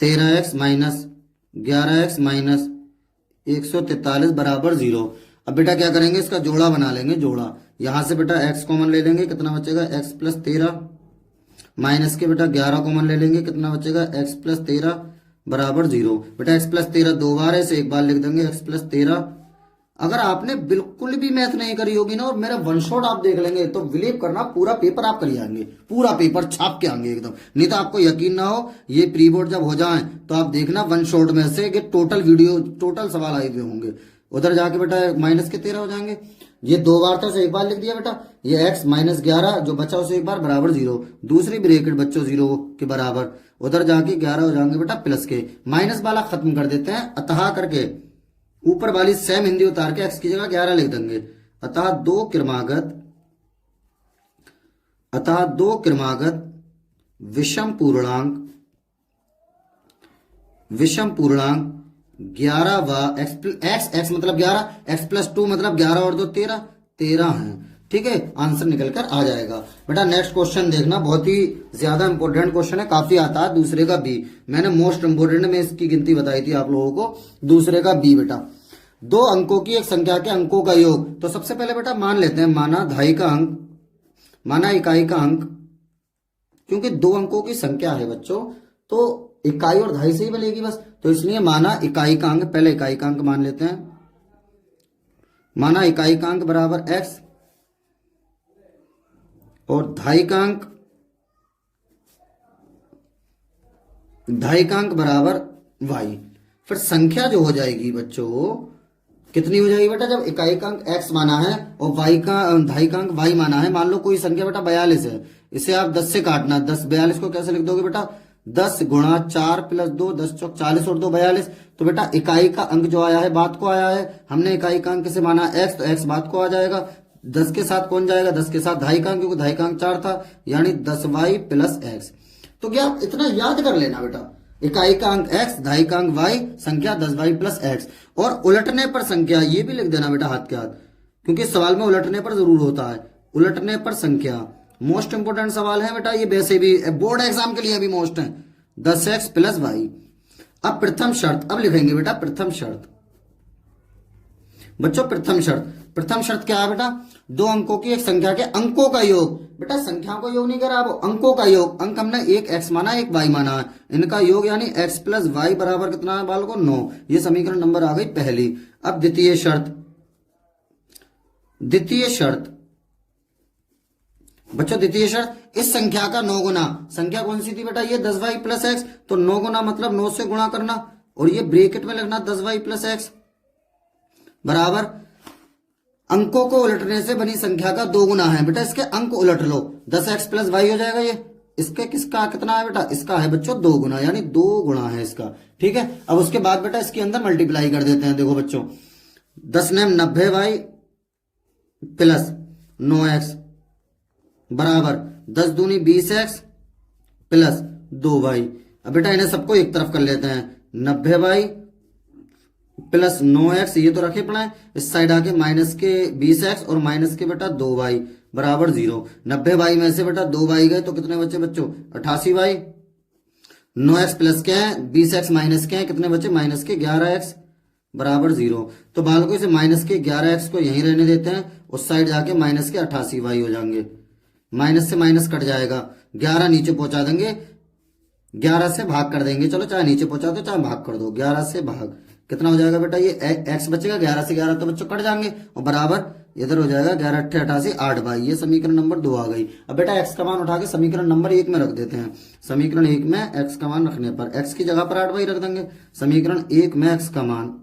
13x minus 11x minus 143 बराबर 0। अब बेटा क्या करेंगे, इसका जोड़ा बना लेंगे, जोड़ा यहां से बेटा x कॉमन ले लेंगे, कितना बचेगा x प्लस 13 माइनस के बेटा 11 कॉमन ले लेंगे, कितना बचेगा x प्लस 13 बराबर 0। बेटा x प्लस 13 दो बार है, इसे एक बार लिख देंगे x प्लस 13। अगर आपने बिल्कुल भी मैथ नहीं करी होगी ना और मेरा वन शॉट आप देख लेंगे तो बिलीव करना पूरा पेपर आप कर आएंगे, पूरा पेपर छाप के आएंगे एकदम। नहीं तो आपको यकीन ना हो, ये प्री बोर्ड जब हो जाए तो आप देखना वन शॉट में से कि टोटल वीडियो टोटल सवाल आए हुए होंगे। उधर जाके बेटा माइनस के 13 हो जाएंगे, ये दो बार था उसे एक बार लिख दिया बेटा, ये x माइनस 11 जो बचा उसे एक बार बराबर 0, दूसरी ब्रैकेट बच्चों 0 के बराबर, उधर जाके 11 हो जाएंगे बेटा प्लस के, माइनस वाला खत्म कर देते हैं अतः करके, ऊपर वाली सेम हिंदी उतार के x की जगह 11 लिख देंगे। अतः दो क्रमागत विषम पूर्णांक 11 व x मतलब 11, x प्लस 2 मतलब 11 और 2 13 है, ठीक है। आंसर निकल कर आ जाएगा बेटा। नेक्स्ट क्वेश्चन देखना, बहुत ही ज्यादा इंपॉर्टेंट क्वेश्चन है, काफी आता है दूसरे का बी, मैंने मोस्ट इंपोर्टेंट में इसकी गिनती बताई थी आप लोगों को, दूसरे का बी बेटा। 2 अंकों की एक संख्या के अंकों का योग, तो सबसे पहले बेटा मान लेते हैं माना दहाई का अंक, माना इकाई का अंक, क्योंकि 2 अंकों की संख्या है बच्चों तो इकाई और दहाई से ही बनेगी बस, तो इसलिए माना इकाई का अंक, पहले इकाई का अंक मान लेते हैं, माना इकाई का अंक बराबर x और दहाई का अंक बराबर y। फिर संख्या जो हो जाएगी बच्चों कितनी हो जाएगी बेटा, जब इकाई का अंक x माना है और दहाई का अंक y माना है, मान लो कोई संख्या बेटा 42 है, इसे आप 10 से काटना, 10 42 को कैसे लिख दोगे बेटा, 10 गुणा 4 प्लस 2 10 चौक 40 और 2 42। तो बेटा इकाई का अंक जो आया है बात को आया है, हमने इकाई का अंक से माना x, तो x बात को आ जाएगा, 10 के साथ कौन जाएगा, 10 के साथ दहाई का अंक, क्योंकि दहाई का अंक 4 था, यानी 10y प्लस x। तो क्या इतना याद कर लेना बेटा, इकाई का अंक x, दहाई का अंक y, संख्या 10y प्लस x, और उलटने पर संख्या ये भी लिख देना बेटा हाथ के हाथ, क्योंकि सवाल में उलटने पर जरूर होता है, उलटने पर संख्या मोस्ट इंपोर्टेंट सवाल है बेटा, ये वैसे भी बोर्ड एग्जाम के लिए भी मोस्ट है, 10x प्लस y। अब प्रथम शर्त, अब लिखेंगे बेटा प्रथम शर्त बच्चों, प्रथम शर्त क्या है बेटा, 2 अंकों की एक संख्या के अंकों का योग, बेटा संख्याओं का योग नहीं करा, वो अंकों का योग, अंक हमने एक x माना एक y माना है, इनका योग यानी x प्लस y बराबर कितना है बाल को 9, ये समीकरण नंबर आ गई पहली। अब द्वितीय शर्त बच्चों, द्वितीय शर्त, इस संख्या का 9 गुना, संख्या कौन सी थी बेटा, ये 10y प्लस x, तो 9 गुना मतलब 9 से गुणा करना और ये ब्रैकेट में लिखना 10y प्लस x बराबर अंकों को उलटने से बनी संख्या का 2 गुना है, बेटा इसके अंक उलट लो, 10x प्लस y हो जाएगा ये, इसके किसका कितना है बेटा, इसका है बच्चों 2 गुना, यानी 2 गुना है इसका। ठीक है, अब उसके बाद बेटा इसके अंदर मल्टीप्लाई कर देते हैं। देखो बच्चों 10 ने 90y प्लस 9x बराबर 10 दूनी 20x प्लस 2y। अब बेटा इन्हें सबको एक तरफ कर लेते हैं, 90y प्लस 9x ये तो रखे पड़ा है, इस साइड आके माइनस के 20x और माइनस के बेटा 2y बराबर 0। 90y में से बेटा 2y गए तो कितने बचे बच्चों, 88y। 9x प्लस के हैं, 20x माइनस के हैं, कितने बचे माइनस के 11x बराबर 0। तो बालकों से माइनस के 11x को यहीं रहने देते हैं, उस साइड जाके माइनस के 88y हो जाएंगे, माइनस से माइनस कट जाएगा, 11 नीचे पहुंचा देंगे, 11 से भाग कर देंगे, चलो चाहे नीचे पहुंचा दो चाहे भाग कर दो, 11 से भाग कितना हो जाएगा बेटा, ये x बचेगा, 11 से 11 तो बच्चों कट जाएंगे और बराबर इधर हो जाएगा 11 अट्ठे 88 8y। ये समीकरण नंबर 2 आ गई। अब बेटा x का मान उठा के समीकरण नंबर 1 में रख देते हैं। समीकरण 1 में x का मान रखने पर x की जगह पर 8y रख देंगे। समीकरण 1 में x का मान,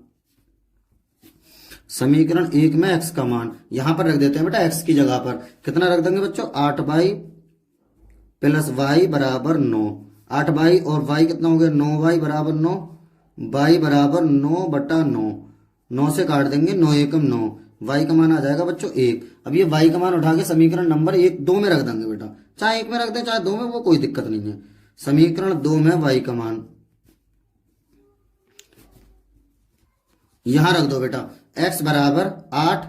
समीकरण 1 में x का मान यहां पर रख देते हैं बेटा, x की जगह पर कितना रख देंगे बच्चों, 8y प्लस y बराबर 9। 8y और y कितना हो गया, 9y बराबर 9, y बराबर 9 बटा 9, 9 से काट देंगे, 9 एकम 9, y का मान आ जाएगा बच्चों 1। अब ये y का मान उठा के समीकरण नंबर 2 में रख देंगे बेटा, चाहे 1 में रख दें चाहे 2 में, वो कोई दिक्कत नहीं है। समीकरण 2 में y का मान यहां रख दो बेटा, x बराबर 8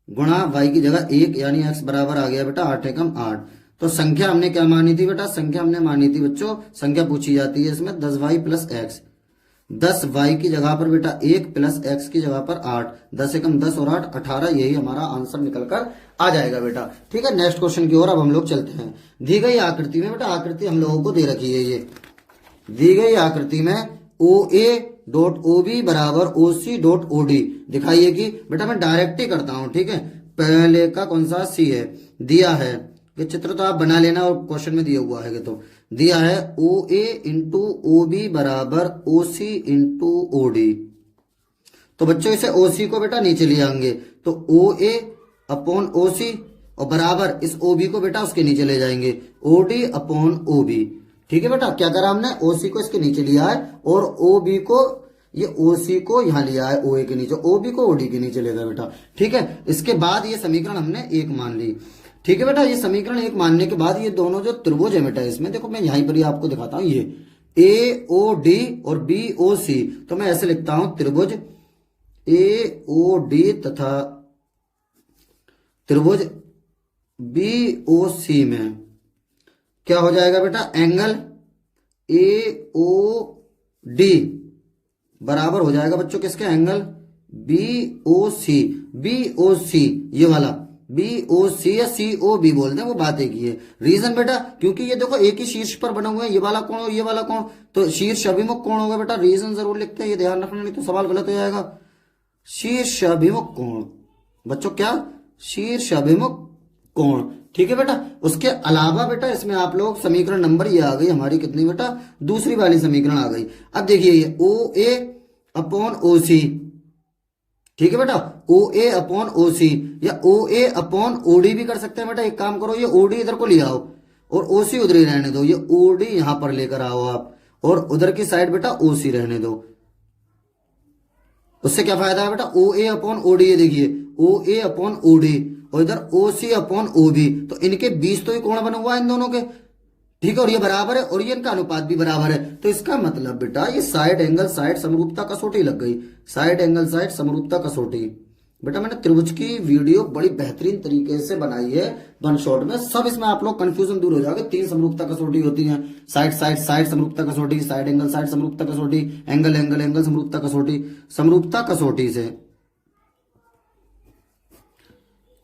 गुणा y की जगह 1, यानी x बराबर आ गया बेटा 8 एकम 8। तो संख्या हमने क्या मानी थी बेटा, संख्या हमने मानी थी बच्चों, संख्या पूछी जाती है इसमें 10y प्लस x। 10y की जगह पर बेटा 1 प्लस x की जगह पर 8, 10 एकम 10 और 8 18, यही हमारा आंसर निकल कर आ जाएगा बेटा। ठीक है, नेक्स्ट क्वेश्चन की ओर अब हम लोग चलते हैं। दी गई आकृति में बेटा, आकृति हम लोगों को दे रखी है, ये दी गई आकृति में OA डॉट OB बराबर OC डॉट OD दिखाइए कि बेटा मैं डायरेक्ट ही करता हूं। ठीक है, पहले का कौन सा C है, दिया है, ये चित्र तो आप बना लेना और क्वेश्चन में दिया हुआ है, तो दिया है OA इंटू OB बराबर OC इंटू OD। तो बच्चों इसे OC को बेटा नीचे ले आएंगे, तो OA अपॉन OC और बराबर इस OB को बेटा उसके नीचे ले जाएंगे, OD अपॉन OB। ठीक है बेटा, क्या करा हमने, OC को इसके नीचे लिया है और OB को, ये OC को यहां लिया है OA के नीचे, OB को OD के नीचे ले गया बेटा। ठीक है, इसके बाद ये समीकरण हमने 1 मान ली। ठीक है बेटा, ये समीकरण 1 मानने के बाद ये दोनों जो त्रिभुज है बेटा, इसमें देखो मैं यहीं पर ही आपको दिखाता हूं, ये AOD और BOC, तो मैं ऐसे लिखता हूं, त्रिभुज AOD तथा त्रिभुज BOC में क्या हो जाएगा बेटा, एंगल AOD बराबर हो जाएगा बच्चों किसके, एंगल BOC। BOC ये वाला BOC या COB बोलते हैं, वो बात एक ही है। रीजन बेटा, क्योंकि ये देखो एक ही शीर्ष पर बने हुए हैं, ये वाला कोण और ये वाला कोण, तो शीर्ष अभिमुख कोण होगा बेटा। रीजन जरूर लिखते हैं, ये ध्यान रखना, नहीं तो सवाल गलत हो जाएगा। शीर्ष अभिमुख कोण बच्चों, क्या, शीर्ष अभिमुख कोण। ठीक है बेटा, उसके अलावा बेटा इसमें आप लोग समीकरण नंबर ये आ गई हमारी कितनी बेटा, दूसरी वाली समीकरण आ गई। अब देखिए ये OA अपॉन OC, ठीक है बेटा, OA अपॉन OC या OA अपॉन OD भी कर सकते हैं बेटा। एक काम करो, ये OD इधर को ले आओ और OC उधर ही रहने दो, ये OD यहां पर लेकर आओ आप और उधर की साइड बेटा OC रहने दो। उससे क्या फायदा है बेटा, OA अपॉन OD, ये देखिए OA अपॉन OD और इधर OC अपॉन OB, तो इनके बीच तो ये कोण बना हुआ है इन दोनों के। ठीक है, और ये बराबर है और ये इनका अनुपात भी बराबर है, तो इसका मतलब बेटा ये साइड एंगल साइड समरूपता कसौटी लग गई। साइड एंगल साइड समरूपता कसौटी बेटा, मैंने त्रिभुज की वीडियो बड़ी बेहतरीन तरीके से बनाई है वन शॉट में, सब इसमें आप लोग कंफ्यूजन दूर हो जाओगे। 3 समरूपता कसौटी होती है, साइड साइड साइड समरूपता कसौटी, साइड एंगल साइड समरूपता कसौटी, एंगल एंगल एंगल समरूपता कसौटी। समरूपता कसौटी से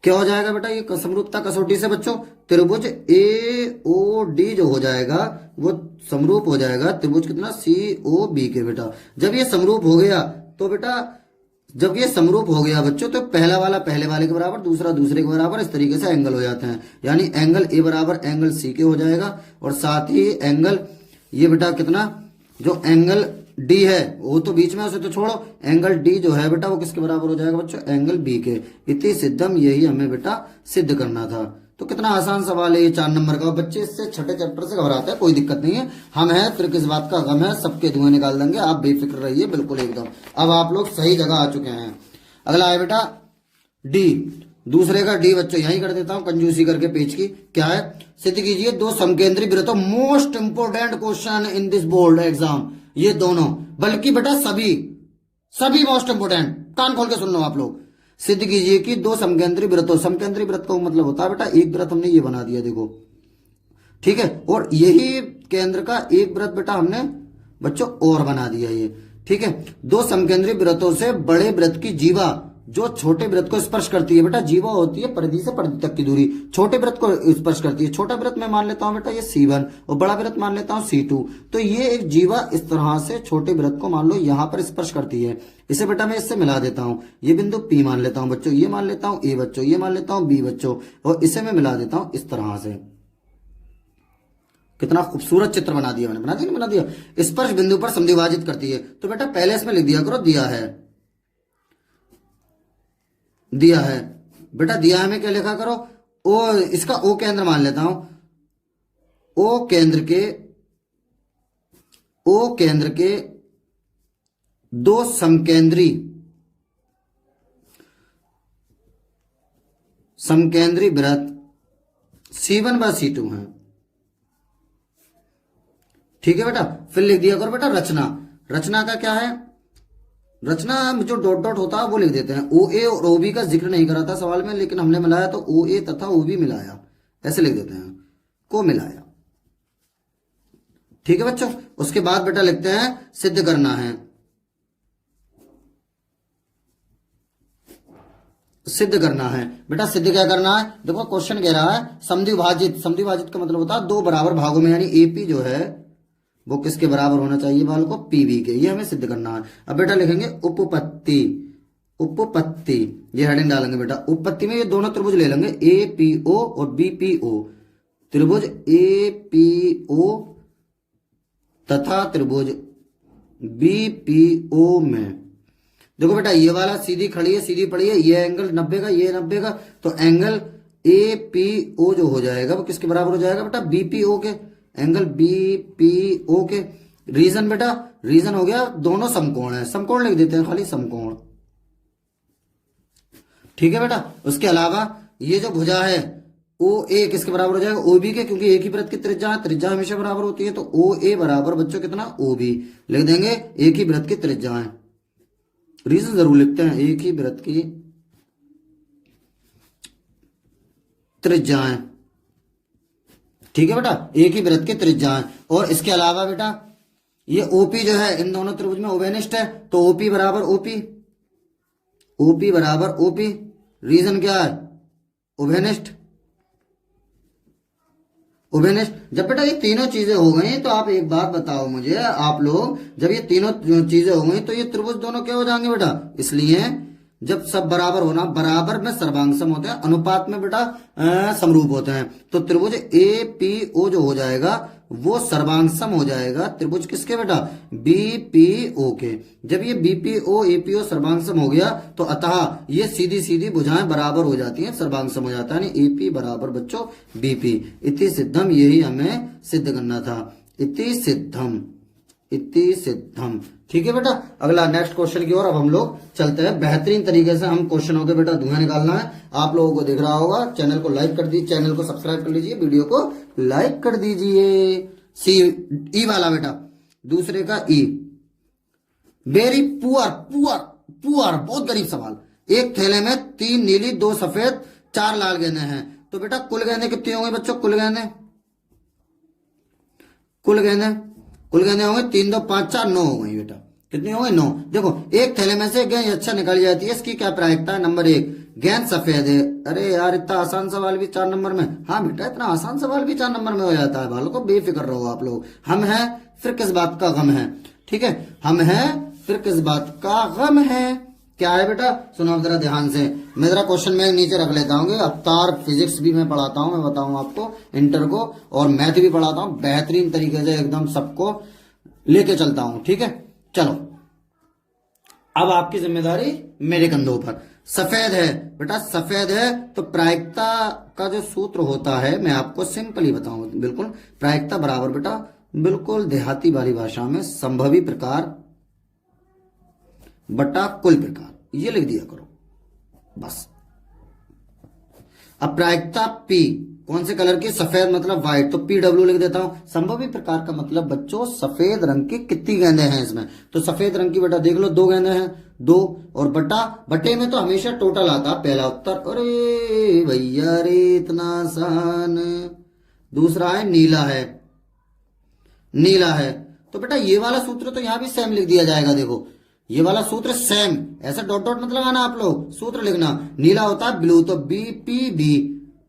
क्या हो जाएगा बेटा, ये समरूपता कसौटी से बच्चों त्रिभुज AOD जो हो जाएगा वो समरूप हो जाएगा त्रिभुज कितना, COB के बेटा। जब ये समरूप हो गया तो बेटा, जब ये समरूप हो गया बच्चों, तो पहला वाला पहले वाले के बराबर, दूसरा दूसरे के बराबर, इस तरीके से एंगल हो जाते हैं। यानी एंगल A बराबर एंगल C के हो जाएगा और साथ ही एंगल ये बेटा कितना, जो एंगल D है वो तो बीच में, उसे तो छोड़ो, एंगल D जो है बेटा वो किसके बराबर हो जाएगा बच्चों, एंगल B के। इति सिद्धम, यही हमें बेटा सिद्ध करना था। तो कितना आसान सवाल है ये, 4 नंबर का। बच्चे इससे छठे चैप्टर से घबराते हैं, कोई दिक्कत नहीं है, हम हैं, फिर किस बात का गम है, सबके धुएं निकाल देंगे, आप बेफिक्र रहिए बिल्कुल एकदम। अब आप लोग सही जगह आ चुके हैं। अगला है बेटा डी, दूसरे का डी बच्चों यही कर देता हूं कंजूसी करके पेज की। क्या है, सिद्ध कीजिए दो समकेंद्री वृत्तों, most important question in this board exam, ये दोनों, बल्कि बेटा सभी सभी मोस्ट इंपोर्टेंट, कान खोल के सुन लो आप लोग। सिद्ध कीजिए कि दो समकेंद्री वृत्तों, समकेंद्री वृत्त का मतलब होता है बेटा एक वृत्त हमने ये बना दिया देखो, ठीक है, और यही केंद्र का एक वृत्त बेटा हमने बच्चों और बना दिया ये, ठीक है। दो समकेंद्री वृत्तों से बड़े वृत्त की जीवा जो छोटे वृत्त को स्पर्श करती है, बेटा जीवा होती है परिधि से परिधि तक की दूरी, छोटे वृत्त को स्पर्श करती है। छोटा वृत्त मैं मान लेता हूं बेटा ये C1 और बड़ा वृत्त मान लेता हूं C2। तो ये एक जीवा इस तरह से छोटे वृत्त को मान लो यहां पर स्पर्श करती है। इसे बेटा मैं इससे मिला देता हूं, ये बिंदु P मान लेता हूं बच्चों, ये मान लेता हूं A बच्चों, ये मान लेता हूं B बच्चों, और इसे मैं मिला देता हूं इस तरह से। कितना खूबसूरत चित्र बना दिया मैंने, बना दिया नहीं बना दिया। स्पर्श बिंदु पर समद्विभाजित करती है, तो बेटा पहले इसमें लिख दिया करो दिया है, दिया है बेटा, दिया है में क्या लिखा करो, ओ, इसका ओ केंद्र मान लेता हूं, ओ केंद्र के दो समकेंद्री वृत्त C1 व C2 हैं, ठीक है बेटा। फिर लिख दिया करो बेटा रचना, रचना का क्या है, रचना जो डॉट डॉट होता है वो लिख देते हैं। OA और OB का जिक्र नहीं करा था सवाल में, लेकिन हमने मिलाया तो OA तथा OB मिलाया, ऐसे लिख देते हैं, को मिलाया, ठीक है बच्चों। उसके बाद बेटा लिखते हैं सिद्ध करना है, सिद्ध करना है बेटा। सिद्ध क्या करना है, देखो क्वेश्चन कह रहा है समद्विभाजित, समद्विभाजित का मतलब होता है दो बराबर भागों में, यानी AP जो है वो किसके बराबर होना चाहिए बाल को, PB के, ये हमें सिद्ध करना है। अब बेटा लिखेंगे उपपत्ति, उपपत्ति ये हेडिंग डालेंगे बेटा। उपपत्ति में ये दोनों त्रिभुज ले लेंगे APO और BPO, त्रिभुज APO तथा त्रिभुज BPO में देखो बेटा ये वाला सीधी खड़ी है, सीधी पड़ी है, ये एंगल 90 का, ये 90 का, तो एंगल APO जो हो जाएगा वो किसके बराबर हो जाएगा बेटा, BPO के, एंगल BPO के। रीजन बेटा, रीजन हो गया दोनों समकोण है, समकोण लिख देते हैं खाली, समकोण, ठीक है बेटा। उसके अलावा ये जो भुजा है OA किसके बराबर हो जाएगा, OB के, क्योंकि एक ही वृत्त की त्रिज्या है, त्रिज्या हमेशा बराबर होती है, तो OA बराबर बच्चों कितना, OB लिख देंगे, एक ही वृत्त की त्रिज्या है। रीजन जरूर लिखते हैं, एक ही वृत्त की त्रिज्या है, ठीक है बेटा, एक ही वृत्त की त्रिज्या है। और इसके अलावा बेटा ये OP जो है इन दोनों त्रिभुज में उभयनिष्ठ है, तो OP बराबर OP, OP बराबर OP, रीजन क्या है, उभयनिष्ठ, उभयनिष्ठ। जब बेटा ये तीनों चीजें हो गई तो आप एक बात बताओ मुझे, आप लोग जब ये तीनों चीजें हो गई तो ये त्रिभुज दोनों क्या हो जाएंगे बेटा, इसलिए जब सब बराबर होना, बराबर में सर्वांगसम होते हैं, अनुपात में बेटा समरूप होते हैं, तो त्रिभुज APO जो हो जाएगा वो सर्वांगसम हो जाएगा त्रिभुज किसके बेटा, BPO के। जब ये BPO APO सर्वांगसम हो गया तो अतः ये सीधी सीधी भुजाएं बराबर हो जाती हैं, सर्वांगसम हो जाता है, यानी AP बराबर बच्चों BP। इति सिद्धम, यही हमें सिद्ध करना था, इति सिद्धम, इति सिद्धम, ठीक है बेटा। अगला नेक्स्ट क्वेश्चन की ओर अब हम लोग चलते हैं। बेहतरीन तरीके से हम क्वेश्चनों के बेटा धुआं निकालना है, आप लोगों को दिख रहा होगा, चैनल को लाइक कर दीजिए, चैनल को सब्सक्राइब कर लीजिए, वीडियो को लाइक कर दीजिए। ई वाला बेटा, दूसरे का ई, वेरी पुअर, पुअर पुअर, बहुत गरीब सवाल। एक थैले में 3 नीली 2 सफेद 4 लाल गेंदें हैं, तो बेटा कुल गेंदें कितनी होंगी बच्चों, कुल गेंदें, कुल गेंदें, कुल गेंदें होंगे 3 2 5 4 9 हो गई बेटा, कितनी हो गई 9। देखो एक थैले में से गेंद अच्छा निकल जाती है, इसकी क्या प्रायिकता है, नंबर 1 गेंद सफेद है। अरे यार इतना आसान सवाल भी 4 नंबर में, हाँ बेटा इतना आसान सवाल भी 4 नंबर में हो जाता है, बालों को बेफिक्र रहो आप लोग। हम हैं फिर किस बात का गम है, ठीक है, हम हैं फिर किस बात का गम है। क्या है बेटा, सुनो जरा ध्यान से, मैं जरा क्वेश्चन में नीचे रख लेता हूँ। अवतार फिजिक्स भी मैं पढ़ाता हूँ, मैं बताऊँ आपको, इंटर को, और मैथ भी पढ़ाता हूँ, बेहतरीन तरीके से एकदम सबको लेके चलता हूँ, ठीक है। चलो अब आपकी जिम्मेदारी मेरे कंधों पर। सफेद है बेटा, सफेद है तो प्रायिकता का जो सूत्र होता है मैं आपको सिंपली बताऊं, बिल्कुल प्रायिकता बराबर बेटा, बिल्कुल देहाती वाली भाषा में संभवी प्रकार बटा कुल प्रकार, ये लिख दिया करो बस। अब प्रायिकता P कौन से कलर की, सफेद मतलब व्हाइट, तो PW लिख देता हूं। संभवी प्रकार का मतलब बच्चों सफेद रंग की कितनी गेंदें हैं इसमें, तो सफेद रंग की बेटा देख लो 2 गेंदें हैं, 2, और बटा बटे में तो हमेशा टोटल आता पहला उत्तर। अरे भैया रे इतना आसान। दूसरा है नीला है, नीला है तो बेटा ये वाला सूत्र तो यहां भी सेम लिख दिया जाएगा। देखो ये वाला सूत्र सेम, ऐसा डॉट डॉट मत लगाना आप लोग, सूत्र लिखना। नीला होता है ब्लू, तो BPB,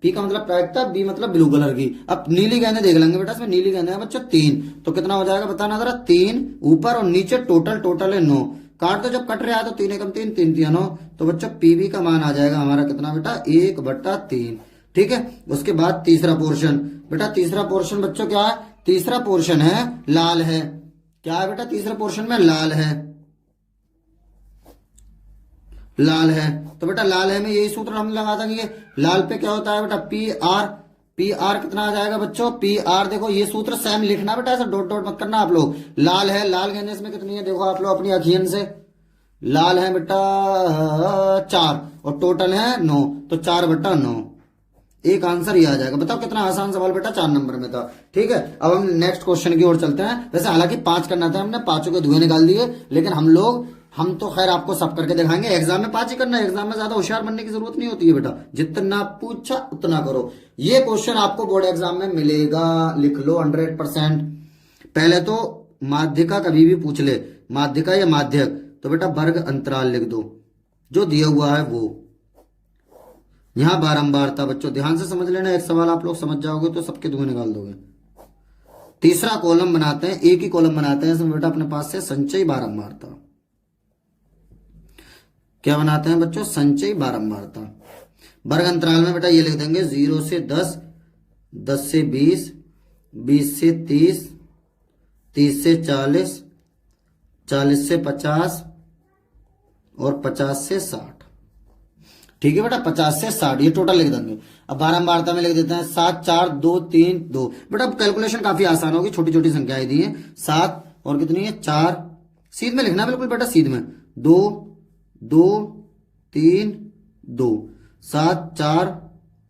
P का मतलब प्रायिकता, B मतलब ब्लू कलर की। अब नीली गेंदें देख लेंगे बेटा, इसमें नीली गेंदें हैं बच्चों 3, तो कितना हो जाएगा बताना जरा। 3 ऊपर और नीचे टोटल है 9, काट तो जब कट रहा है तो 3 एकम 3, 3 3 9, तो बच्चों PB का मान आ जाएगा हमारा कितना बेटा 1/3। ठीक है, उसके बाद तीसरा पोर्शन बेटा, तीसरा पोर्शन बच्चों क्या है, तीसरा पोर्शन है लाल है। क्या है बेटा, तीसरे पोर्शन में लाल है, लाल है तो बेटा लाल है में यही सूत्र हम लगा देंगे। लाल पे क्या होता है बेटा PR कितना आ जाएगा बच्चों, PR देखो ये सूत्र सेम लिखना बेटा, ऐसा डॉट डॉट मत करना आप लोग। लाल है, लाल गेंदें इसमें कितनी है देखो आप लोग अपनी अखियन से, लाल है बेटा 4 और टोटल है 9, तो 4/9, एक आंसर ये आ जाएगा। बताओ कितना आसान सवाल बेटा, 4 नंबर में था। ठीक है, अब हम नेक्स्ट क्वेश्चन की ओर चलते हैं। वैसे हालांकि 5 करना था, हमने 5 के धुएं निकाल दिए, लेकिन हम तो खैर आपको सब करके दिखाएंगे। एग्जाम में 5 ही करना है, एग्जाम में ज्यादा होशियार बनने की जरूरत नहीं होती है बेटा, जितना पूछा उतना करो। ये क्वेश्चन आपको बोर्ड एग्जाम में मिलेगा, लिख लो 100%। पहले तो माध्यिका कभी भी पूछ ले, माध्यिका या माध्यक, तो बेटा वर्ग अंतराल लिख दो जो दिया हुआ है वो। यहां बारंबारता बच्चों ध्यान से समझ लेना, एक सवाल आप लोग समझ जाओगे तो सबके धुएं निकाल दोगे। तीसरा कॉलम बनाते हैं, एक ही कॉलम बनाते हैं इसमें बेटा अपने पास से संचयी बारंबारता। क्या बनाते हैं बच्चों, संचयी बारंबारता। वर्ग अंतराल में बेटा ये लिख देंगे 0 से 10, 10 से 20, 20 से 30, 30 से 40, 40 से 50 और 50 से 60। ठीक है बेटा, 50 से 60 ये टोटल लिख देंगे। अब बारंबारता में लिख देते हैं 7 4 2 3 2। बेटा कैलकुलेशन काफी आसान होगी, छोटी छोटी संख्याएं दी हैं। 7 और कितनी है 4, सीध में लिखना बिल्कुल बेटा, सीध में 2 2 3 2, 7 4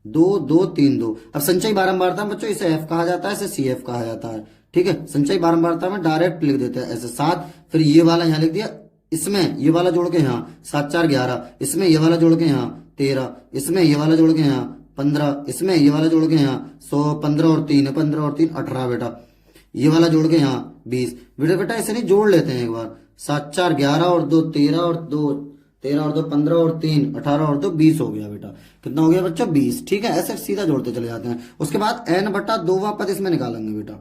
2 2 3 2। अब संचयी बारंबारता में बच्चों इसे F कहा जाता है, इसे CF कहा जाता है। ठीक है, संचयी बारंबारता में डायरेक्ट लिख देते हैं ऐसे 7, फिर ये वाला यहां लिख दिया, इसमें ये वाला जोड़ के यहाँ 7 4 11, इसमें ये वाला जोड़ के यहाँ 13, इसमें ये वाला जोड़ के यहाँ 15, इसमें ये वाला जोड़ के यहाँ 100, 15 और 3 15 और 3 18 बेटा, ये वाला जोड़ के यहाँ 20 बेटा इसे नहीं जोड़ लेते हैं एक बार। 7 4 11 और 2 13 और 2 13 और 2 15 और 3 18 और 2 20 हो गया बेटा। कितना हो गया बच्चों 20। ठीक है, ऐसे सीधा जोड़ते चले जाते हैं। उसके बाद n/2वां पद इसमें निकालेंगे बेटा,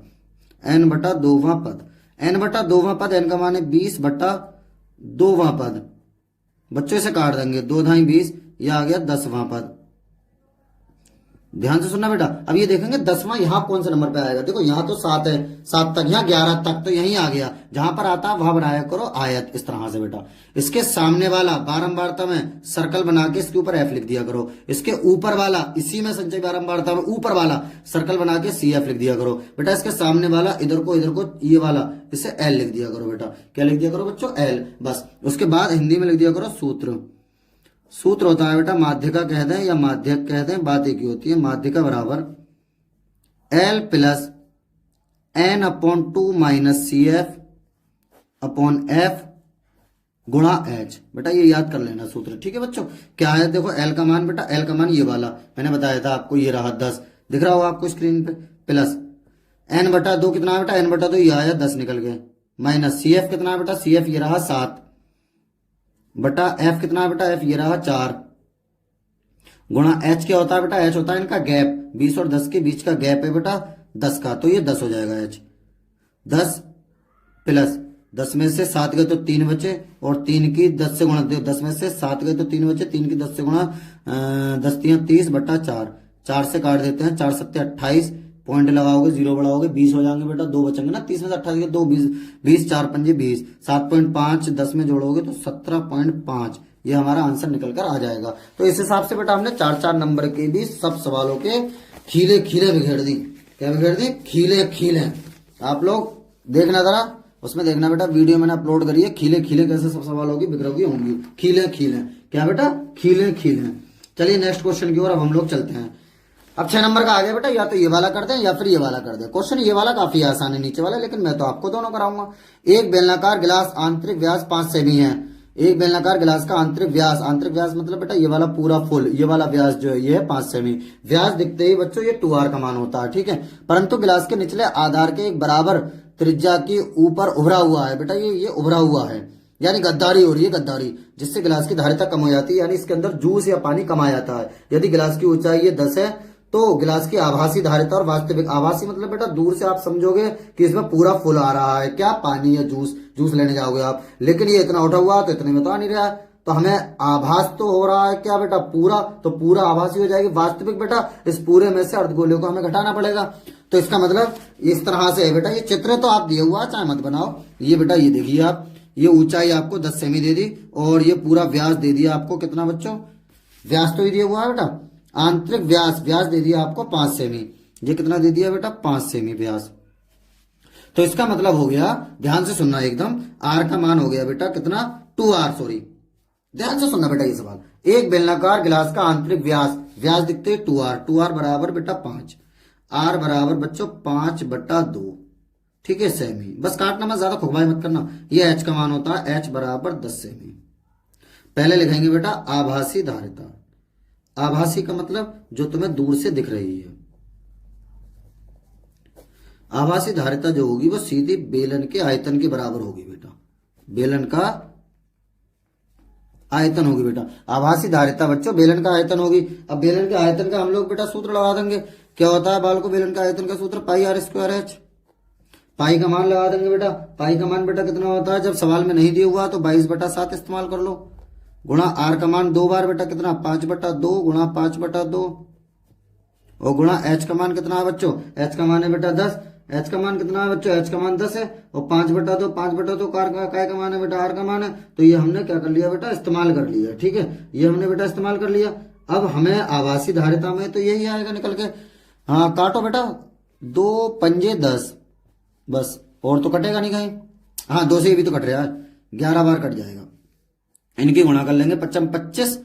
n/2वां पद, n/2वां पद, n का मान है 20/2वां पद। बच्चों से काट देंगे, 2 ढाई 20, यह आ गया 10वां पद। ध्यान से सुनना बेटा, अब ये देखेंगे 10वां यहां कौन से नंबर पे आएगा। देखो यहां तो 7 है, 7 तक, यहां 11 तक, तो यहीं आ गया। जहां पर आता है वहां बनाया करो आयत, इस तरह से बेटा। इसके सामने वाला बारंबारता में सर्कल बना के इसके ऊपर F लिख दिया करो। इसके ऊपर वाला, इसी में संचयी बारंबारता में ऊपर वाला सर्कल बना के CF लिख दिया करो बेटा। इसके सामने वाला इधर को ये वाला, इसे L लिख दिया करो बेटा। क्या लिख दिया करो बच्चों, L, बस। उसके बाद हिंदी में लिख दिया करो सूत्र। सूत्र होता है बेटा, माध्यिका कह दें या माध्यक कह दें, बात एक ही होती है। माध्यिका बराबर L plus n/2 minus CF upon F गुणा H। बेटा ये याद कर लेना सूत्र। ठीक है बच्चों, क्या है देखो L का मान बेटा, L का मान ये वाला मैंने बताया था आपको, ये रहा 10, दिख रहा होगा आपको स्क्रीन पे, प्लस n/2 कितना है बेटा, n/2 ये आया 10 निकल गए, माइनस CF कितना है बेटा, CF ये रहा 7 बटा F कितना है बेटा, F ये रहा 4 गुणा H क्या होता है बेटा, H होता है इनका गैप, 20 और 10 के बीच का गैप है बेटा 10 का, तो ये 10 हो जाएगा H। 10 प्लस 10 में से 7 गए तो 3 बचे, और 3 की 10 से गुणा, 10 में से 7 गए तो 3 बचे, 3 की 10 से गुणा 10 3 30 बटा 4, 4 से काट देते हैं, 4 7 28, पॉइंट लगाओगे, 0 बढ़ाओगे, 20 हो जाएंगे बेटा, 2 बचेंगे ना, 30 में से 28 2 20, 20 4 5 20, 7.5 10 में जोड़ोगे तो 17.5, ये हमारा आंसर निकल कर आ जाएगा। तो इस हिसाब से बेटा हमने 4-4 नंबर के भी सब सवालों के खीले खीले बिखेर दी। क्या बिखेर दी? खीले खीले। आप लोग देखना जरा, उसमें देखना बेटा, वीडियो मैंने अपलोड करी है, खीले खीले कैसे सब सवालों की बिखरोगी होंगी। खीले खीले क्या बेटा? खीले खीले। चलिए नेक्स्ट क्वेश्चन की ओर अब हम लोग चलते हैं। अब 6 नंबर का आ गया बेटा, या तो ये वाला कर दें या फिर ये वाला कर दें। क्वेश्चन ये वाला काफी आसान है नीचे वाला, लेकिन मैं तो आपको दोनों कराऊंगा। एक बेलनाकार गिलास आंतरिक व्यास 5 सेमी है। एक बेलनाकार गिलास का आंतरिक व्यास मतलब बेटा ये वाला पूरा फुल, ये वाला व्यास जो है ये है 5 सेमी। व्यास दिखते ही बच्चों ये 2r का मान होता है, ठीक है। परंतु गिलास के निचले आधार के एक बराबर त्रिज्या के ऊपर उभरा हुआ है बेटा, ये उभरा हुआ है, यानी गद्दारी हो रही है, गद्दारी, जिससे गिलास की धारिता कम हो जाती है, यानी इसके अंदर जूस या पानी कम आ जाता है। यदि गिलास की ऊंचाई ये 10 है तो गिलास की आभासी धारिता और वास्तविक, आभासी मतलब बेटा दूर से आप समझोगे कि इसमें पूरा फुल आ रहा है, क्या पानी या जूस लेने जाओगे आप, लेकिन ये इतना उठा हुआ तो इतने में तो आ नहीं रहा है, तो हमें आभास तो हो रहा है क्या बेटा पूरा, तो पूरा आभासी हो जाएगी। वास्तविक बेटा इस पूरे में से अर्धगोले को हमें घटाना पड़ेगा। तो इसका मतलब इस तरह से है बेटा, ये चित्र तो आप दिए हुआ चाहे मत बनाओ। ये बेटा ये देखिए आप, ये ऊंचाई आपको 10 सेमी दे दी और ये पूरा व्यास दे दिया आपको कितना बच्चों? व्यास तो ही दिया हुआ है बेटा, आंतरिक व्यास दे दिया आपको 5 सेमी। ये कितना दे दिया बेटा? 5 सेमी व्यास। तो इसका मतलब हो गया, ध्यान से सुनना एकदम, आर का मान हो गया बेटा कितना? 2r, सॉरी, ध्यान से सुनना बेटा ये सवाल। एक बेलनाकार गिलास का आंतरिक व्यास दिखते 2r बराबर बेटा 5, r बराबर बच्चों 5/2, ठीक है, सेमी। बस काटना मत, ज्यादा खुबाई मत करना। ये h का मान होता है h बराबर 10 सेमी। पहले लिखेंगे बेटा आभासी धारिता। आभासी का मतलब जो तुम्हें दूर से दिख रही है। आभासी धारिता जो होगी वो सीधी बेलन के आयतन के बराबर होगी बेटा, बेलन का आयतन होगी बेटा। आभासी धारिता बच्चों बेलन का आयतन होगी। अब बेलन के आयतन का हम लोग बेटा सूत्र लगा देंगे। क्या होता है बाल को बेलन का आयतन का सूत्र? πr²h। पाई का मान लगा देंगे बेटा। पाई का मान बेटा कितना होता है? जब सवाल में नहीं दिया हुआ तो 22/7 इस्तेमाल कर लो, गुणा आर का मान 2 बार बेटा कितना? 5/2 गुणा 5/2 और गुणा एच का मान कितना है बच्चों? एच का मान है बेटा 10। एच का मान कितना है बच्चों? एच का मान 10 है और 5/2 काय का मान है बेटा? आर का मान है। तो ये हमने क्या कर लिया बेटा? इस्तेमाल कर लिया, ठीक है, ये हमने बेटा इस्तेमाल कर लिया। अब हमें आभासी धारिता में तो यही आएगा निकल के। हाँ काटो बेटा, 2 पंजे 10, बस और तो कटेगा नहीं कहीं। हाँ 2 से ये भी तो कट रहा है, 11 बार कट जाएगा। इनकी गुणा कर लेंगे, 55 25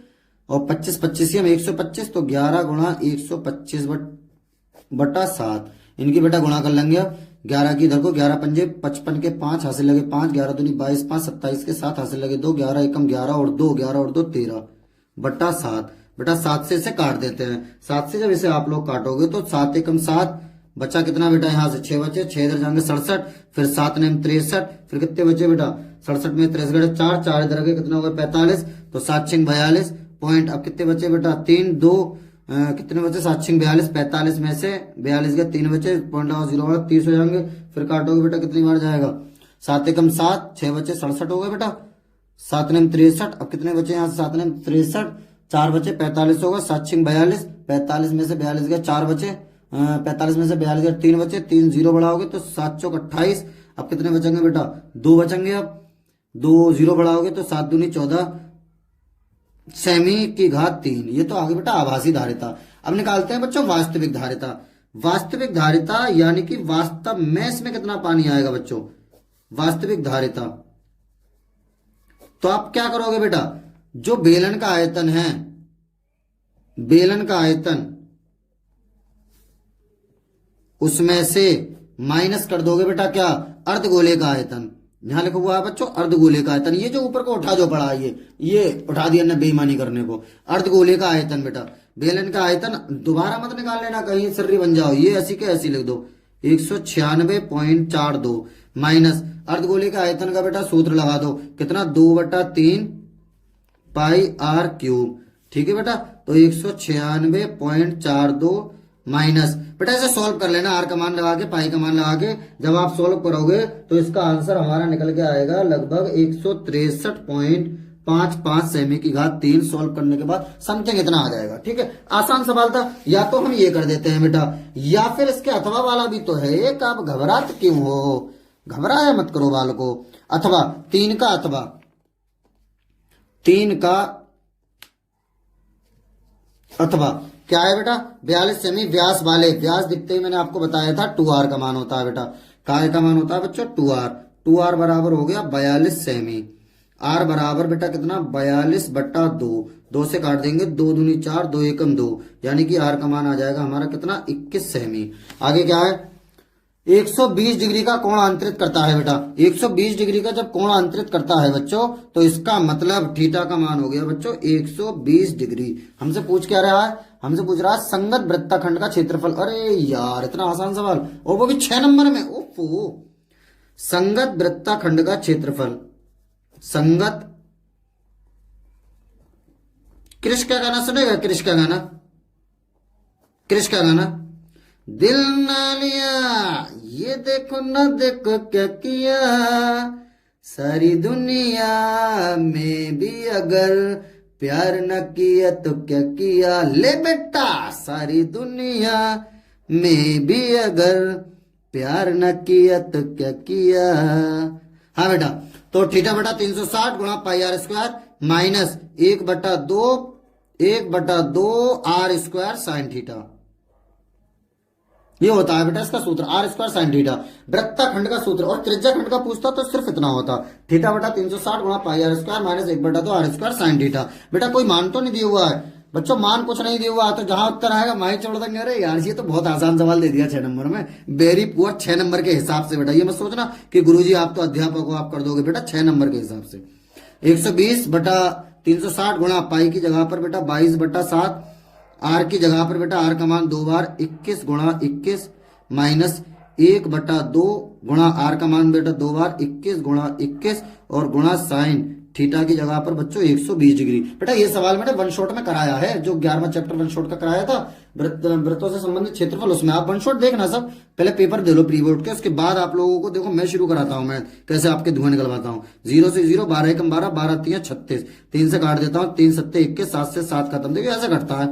और 25 25 हम 125, तो 11 गुणा 125/7 इनकी बेटा गुणा कर लेंगे। अब 11 की इधर को, 11 पंजे 55 के 5 हासिल लगे 5, 11 दूनी 22, 5 27 के 7 हासिल लगे 2, 11 एकम 11 और 2, 11 और 2 13/7 बेटा 7 से इसे काट देते हैं। 7 से जब इसे आप लोग काटोगे तो 7 एकम 7 बचा कितना बेटा? यहाँ से 6 बचे, 6 इधर जाएंगे 67, फिर 7 ने 63, फिर कितने बचे बेटा? 67 में 63 4 इधर के कितना होगा? 45, तो 7 6 42 पॉइंट। अब कितने बचे बेटा? 3 2 कितने बचे? 7 6 42, 45 में से 42 के 3 बचे, पॉइंट 0 30 हो जाएंगे। फिर काटोगे बेटा कितनी बार जाएगा? 7 एकम 7, 6 बचे 67 हो गए बेटा, 7 ने 63। अब कितने बचे यहाँ से? 7 ने 63, 4 बचे 45 होगा, 7 6 42, 45 में से 42 गए 4 बचे, 45 में से 42 गए 3 बचे, 3 0 बढ़ाओगे तो 7 चौक 28। अब कितने बचेंगे बेटा? 2 बचेंगे। अब 2 0 बढ़ाओगे तो 7 दूनी 14 सेमी की घात 3। ये तो आगे बेटा आभासी धारिता। अब निकालते हैं बच्चों वास्तविक धारिता। वास्तविक धारिता यानी कि वास्तव में इसमें कितना पानी आएगा बच्चों? वास्तविक धारिता। तो आप क्या करोगे बेटा? जो बेलन का आयतन है, बेलन का आयतन, उसमें से माइनस कर दोगे बेटा क्या? अर्धगोले का आयतन। यहां लिखा हुआ है बच्चों अर्धगोले का आयतन। ये जो ऊपर को उठा जो पड़ा है ये उठा दिया ना बेईमानी करने को। अर्धगोले का आयतन बेटा, बेलन का आयतन दोबारा मत निकाल लेना कहीं सर्री बन जाओ, ये ऐसी के ऐसी लिख दो 196.42 माइनस अर्धगोले के आयतन का बेटा सूत्र लगा दो कितना? 2/3 πr³। ठीक है बेटा, तो 196.42 माइनस बेटा ऐसे सॉल्व कर लेना, आर का मान लगा के पाई का मान लगा के जब आप सॉल्व करोगे तो इसका आंसर हमारा निकल के आएगा लगभग 163.55 सेमी की घात 3। सॉल्व करने के बाद समथिंग इतना आ जाएगा। ठीक है, आसान सवाल था। या तो हम ये कर देते हैं बेटा, या फिर इसके अथवा वाला भी तो है एक। आप घबराते क्यों हो? घबराया मत करो बाल को। अथवा 3 का अथवा 3 का अथवा क्या है बेटा 42 सेमी व्यास वाले, व्यास दिखते ही मैंने आपको बताया था 2r का मान होता है बेटा, काय का मान होता है बच्चों 2r, 2r बराबर हो गया 42 सेमी, r बराबर बेटा कितना 42/2, 2 से काट देंगे 2 दूनी 4, 2 एकम 2, यानी कि r का मान आ जाएगा हमारा कितना 21 सेमी। आगे क्या है 120 डिग्री का कोण अंतरित करता है बेटा, 120 डिग्री का जब कोण अंतरित करता है बच्चों तो इसका मतलब थीटा का मान हो गया बच्चों 120 डिग्री। हमसे पूछ क्या रहा है, हमसे पूछ रहा है संगत वृत्तखंड का क्षेत्रफल। अरे यार इतना आसान सवाल, और वो भी 6 नंबर में। ओफो, संगत वृत्तखंड का क्षेत्रफल, संगत कृष का गाना सुनेगा, कृष का गाना, कृष का गाना, दिल ना लिया ये देखो ना देखो क्या किया, सारी दुनिया में भी अगर प्यार न किया तो क्या किया, ले बेटा सारी दुनिया में भी अगर प्यार न किया तो क्या किया। हाँ बेटा, तो थीटा बेटा 360 गुणा pi R square minus 1/2 R square sine theta, ये होता है बेटा इसका सूत्र आर स्क्वायर साइन थीटा। वृत्तखंड का सूत्र और त्रिज्या खंड का पूछता तो सिर्फ इतना होता, थीटा बेटा 360 गुणा pi R square minus 1/2 R square sine theta. बेटा कोई मान तो नहीं दिया हुआ है बच्चों, मान कुछ नहीं दिया हुआ है, तो जहां उत्तर आएगा माही छोड़ देंगे। अरे यार ये तो बहुत आसान सवाल दे दिया 6 नंबर में, वेरी पुअर 6 नंबर के हिसाब से बेटा। ये मत सोचना कि गुरुजी आप तो अध्यापक हो आप कर दोगे, बेटा 6 नंबर के हिसाब से। 120/360 गुणा पाई की जगह पर बेटा 22/7, आर की जगह पर बेटा आर का मान 2 बार 21 गुणा 21 माइनस 1/2 गुणा आर का मान बेटा 2 बार 21 गुणा 21 और गुणा साइन थीटा की जगह पर बच्चों 120 डिग्री। बेटा ये सवाल मैंने वन शॉट में कराया है, जो 11वां चैप्टर वन शॉट का कराया था वृत्तों से संबंधित क्षेत्रफल, उसमें आप वन शॉट देखना सब, पहले पेपर दे लो प्री बोर्ड के, उसके बाद आप लोगों को देखो मैं शुरू कराता हूं, मैं कैसे आपके धुआं निकलवाता हूं। 0 से 0, 12 एकम 12, 12 3 36, 3 से काट देता हूँ, 3 7 21, 7 से 7 खत्म। देखिए ऐसे घटता है,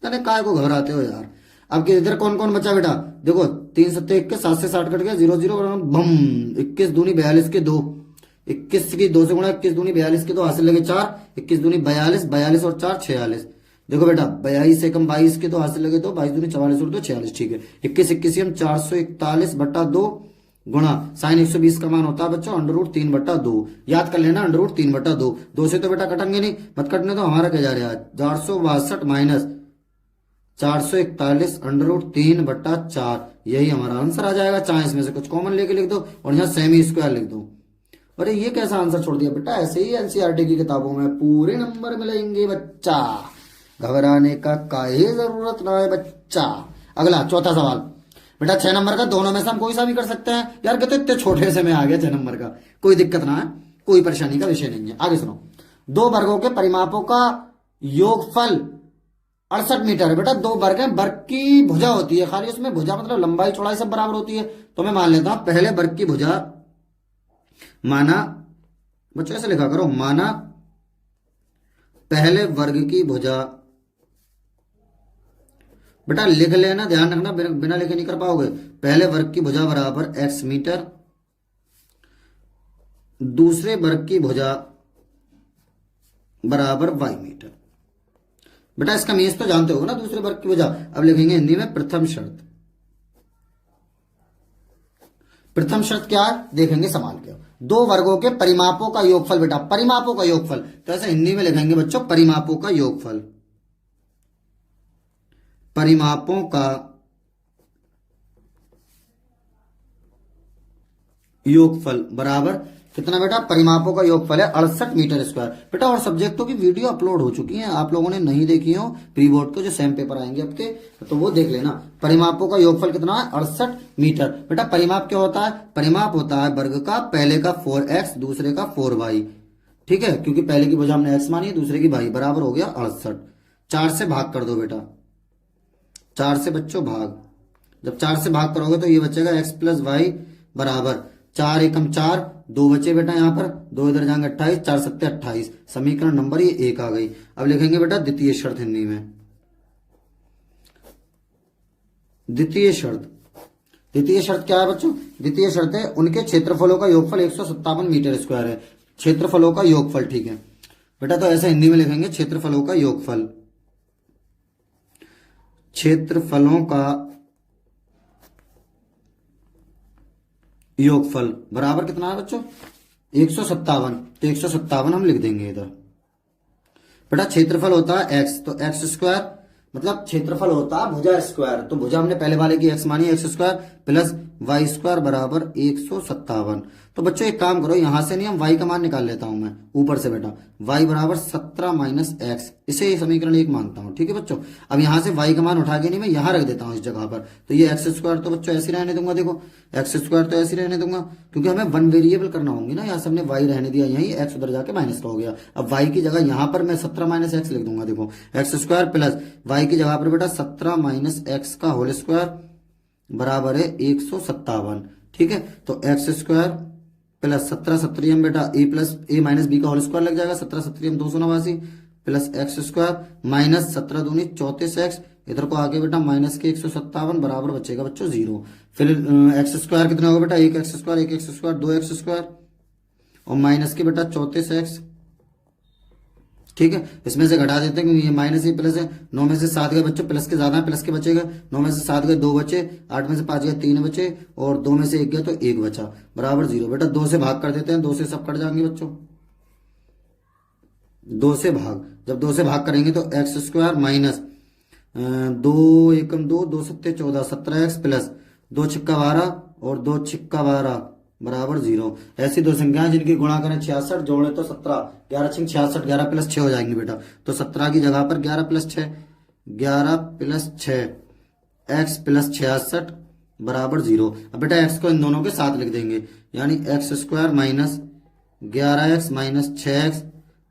कहने काय को घबराते हो यार। अब के इधर कौन कौन बचा बेटा, देखो 3 7 21, 7 से 60 कट गया, 0 0 बम, 21 दूनी 42 के 2, 21 की 2 से गुणा 21 दूनी 42 के 2, हासिल लगे 4, 21 दूनी 42, 42 और 4 46। देखो बेटा 22 एकम 22 के 2, हासिल लगे 2, 22 दूनी 44 और 2 46, ठीक है। 21 21 हम 441/2 गुणा साइन 120 का मान होता है बच्चों √3/2, याद कर लेना √3/2, 2 से तो बेटा कटेंगे नहीं, मत कटने तो हमारा क्या जा रहा है 462 माइनस 441 √3/4, यही हमारा आंसर आ जाएगा। चाहे इसमें से कुछ कॉमन लेके लिख दो और यहाँ सेमी स्क्वायर लिख दो। अरे ये कैसा आंसर छोड़ दिया बेटा, ऐसे ही एनसीईआरटी की किताबों में पूरे नंबर मिलेंगे बच्चा, घबराने का काहे जरूरत ना है बच्चा। अगला चौथा सवाल बेटा 6 नंबर का, दोनों में से हम कोई सा भी कर सकते हैं यार, कहते इतने छोटे से में आ गया 6 नंबर का, कोई दिक्कत ना है, कोई परेशानी का विषय नहीं है। आगे सुनो, 2 वर्गों के परिमापों का योगफल 68 मीटर है। बेटा 2 वर्ग है, वर्ग की भुजा होती है, खाली उसमें भुजा मतलब लंबाई चौड़ाई सब बराबर होती है, तो मैं मान लेता हूं पहले वर्ग की भुजा माना, बच्चों ऐसे लिखा करो, माना पहले वर्ग की भुजा, बेटा लिख लेना, ध्यान रखना बिना लिखे नहीं कर पाओगे। पहले वर्ग की भुजा बराबर x मीटर, दूसरे वर्ग की भुजा बराबर y मीटर। बेटा इसका मीन्स तो जानते हो ना, दूसरे वर्ग की भुजा। अब लिखेंगे हिंदी में प्रथम शर्त। प्रथम शर्त क्या है देखेंगे सवाल क्या, 2 वर्गों के परिमापों का योगफल, बेटा परिमापों का योगफल, तो ऐसे हिंदी में लिखेंगे बच्चों परिमापों का योगफल, परिमापों का योगफल बराबर कितना बेटा, परिमापों का योगफल है 68 मीटर स्क्वायर। बेटा और सब्जेक्टों की वीडियो अपलोड हो चुकी हैं, आप लोगों ने नहीं देखी हो प्री बोर्ड को, जो सेम पेपर आएंगे आपके तो वो देख लेना। परिमापों का योगफल कितना है 68 मीटर। बेटा परिमाप क्या होता है, परिमाप होता है वर्ग का पहले का 4x दूसरे का 4y, ठीक है, क्योंकि पहले की भुजा हमने x मानी है दूसरे की y, बराबर हो गया 68। 4 से भाग कर दो बेटा, 4 से बच्चों भाग, जब 4 से भाग करोगे तो ये बचेगा x + y बराबर 4 एकम 4, 2 बचे बेटा यहाँ पर, 2 इधर जाएंगे 28, 4 7 28, समीकरण नंबर ये 1 आ गई। अब लिखेंगे बेटा द्वितीय शर्त हिंदी में, द्वितीय शर्त। द्वितीय शर्त क्या है बच्चों, द्वितीय शर्त है उनके क्षेत्रफलों का योगफल 157 मीटर स्क्वायर है, क्षेत्रफलों का योगफल, ठीक है। बेटा तो ऐसा हिंदी में लिखेंगे क्षेत्रफलों का योगफल, क्षेत्रफलों का योगफल बराबर कितना है बच्चों 157। तो 157 हम लिख देंगे इधर। बेटा क्षेत्रफल होता है एक्स, तो एक्स स्क्वायर मतलब क्षेत्रफल होता है भुजा स्क्वायर, तो भुजा हमने पहले वाले की एक्स मानी, x square plus y square बराबर 157। तो बच्चों एक काम करो, यहां से नहीं हम वाई का मान निकाल लेता हूं मैं ऊपर से बेटा, वाई बराबर 17 माइनस एक्स, इसे समीकरण 1 मानता हूं। ठीक है बच्चों, अब यहां से वाई का मान उठा के नहीं मैं यहां रख देता हूं इस जगह पर, तो ये एक्स स्क्वायर तो बच्चों ऐसे रहने दूंगा, देखो एक्स स्क्वायर तो ऐसे रहने दूंगा, क्योंकि हमें वन वेरिएबल करना होंगी ना, यहाँ से हमने वाई रहने दिया, यही एक्स उधर जाके माइनस का हो गया। अब वाई की जगह यहां पर मैं 17 माइनस एक्स लिख दूंगा, देखो एक्स स्क्वायर प्लस वाई की जगह पर बेटा 17 माइनस एक्स का होल स्क्वायर बराबर है 157। ठीक है, तो एक्स स्क्वायर प्लस 17 सत्तरियम बेटा ए प्लस ए माइनस बी का होल स्क्वायर लग जाएगा, 17 सत्तरियम 289 प्लस एक्स स्क्वायर माइनस 17 दूनी 34 एक्स, इधर को आगे बेटा माइनस के 157 बराबर बचेगा बच्चों 0। फिर एक्स स्क्वायर कितना होगा बेटा, एक एक्स स्क्वायर दो एक्स स्क्वायर और माइनस के बेटा 34 एक्स। ठीक है, इसमें से घटा देते हैं क्योंकि ये माइनस ही प्लस है, 9 में से 7 गए बच्चों, प्लस के ज्यादा है प्लस के बचेगा, 9 में से 7 गए 2 बचे, 8 में से 5 गए 3 बचे और 2 में से 1 गया तो 1 बचा बराबर 0। बेटा 2 से भाग कर देते हैं, 2 से सब कट जाएंगे बच्चों, 2 से भाग, जब 2 से भाग करेंगे तो एक्स स्क्वायर माइनस 2 एकम 2 2 सत्ते 14 17 एक्स प्लस 2 छिक्का 12 और 2 छिक्का 12 बराबर 0। ऐसी दो संख्याएं जिनकी गुणा करें 66 जोड़े तो 17, 11 छिंग 66, 11 प्लस 6 हो जाएंगे बेटा, तो 17 की जगह पर 11 प्लस 6, 11 प्लस 6 एक्स प्लस 66 बराबर 0। अब बेटा एक्स को इन दोनों के साथ लिख देंगे, यानी x square minus 11 x minus 6 x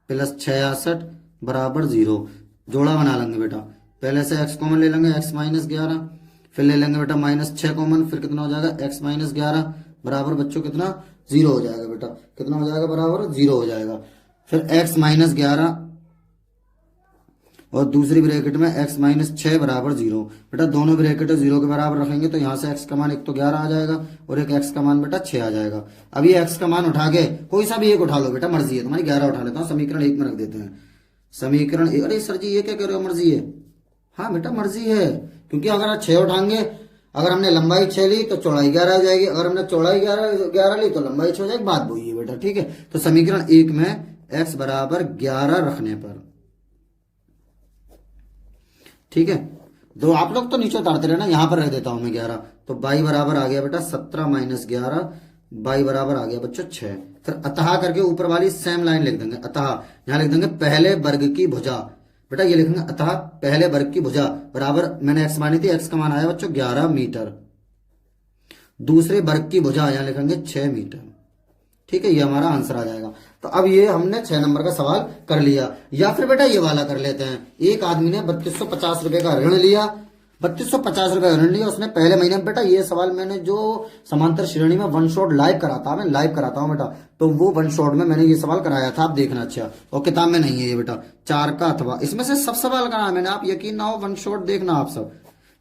plus 66 बराबर 0। जोड़ा बना लेंगे बेटा, पहले से एक्स कॉमन ले लेंगे, एक्स माइनस 11, फिर ले लेंगे बेटा माइनस 6 कॉमन, फिर कितना हो जाएगा एक्स माइनस 11 बराबर बच्चों कितना 0 हो जाएगा बेटा, कितना हो जाएगा बराबर 0 हो जाएगा। फिर x माइनस 11 और दूसरी ब्रैकेट में x माइनस 6 बराबर 0। बेटा दोनों ब्रैकेट 0 के बराबर रखेंगे तो यहाँ से x का मान एक तो 11 आ जाएगा और एक x का मान बेटा 6 आ जाएगा। अब ये x का मान उठा के कोई सा भी एक उठा लो बेटा, मर्जी है तुम्हारी, 11 उठा लेता हूँ, समीकरण 1 में रख देते हैं, समीकरण 1। अरे सर जी ये क्या कह रहे हो, मर्जी है? हाँ बेटा मर्जी है, क्योंकि अगर 6 उठाएंगे, अगर हमने लंबाई 6 ली तो चौड़ाई 11 आ जाएगी, अगर हमने चौड़ाई 11 ली तो लंबाई 6 हो जाएगी, बात वही है बेटा। ठीक है, तो समीकरण 1 में x बराबर 11 रखने पर, ठीक है, दो आप लोग तो नीचे उतारते रहना, यहां पर रख देता हूं मैं 11, तो बाई बराबर आ गया बेटा 17 माइनस 11, बाई बराबर आ गया बच्चों 6। फिर अतः करके ऊपर वाली सेम लाइन लिख देंगे, अतः यहां लिख देंगे पहले वर्ग की भुजा, बेटा ये लिखेंगे अतः पहले वर्ग की भुजा बराबर, मैंने एक्स मानी थी, एक्स का मान आया बच्चों 11 मीटर, दूसरे वर्ग की भुजा यहां लिखेंगे 6 मीटर। ठीक है, ये हमारा आंसर आ जाएगा। तो अब ये हमने 6 नंबर का सवाल कर लिया। या फिर बेटा ये वाला कर लेते हैं, एक आदमी ने 3250 रुपए का ऋण लिया, 3250 रुपए का ऋण लिया उसने पहले महीने में। बेटा ये सवाल मैंने जो समांतर श्रेणी में वन शॉट लाइव कराता, मैं लाइव कराता हूँ बेटा, तो वो वन शॉट में मैंने ये सवाल कराया था, आप देखना। अच्छा, और किताब में नहीं है ये बेटा, 4 का अथवा, इसमें से सब सवाल कराया मैंने, आप यकीन ना हो वन शॉट देखना आप सब।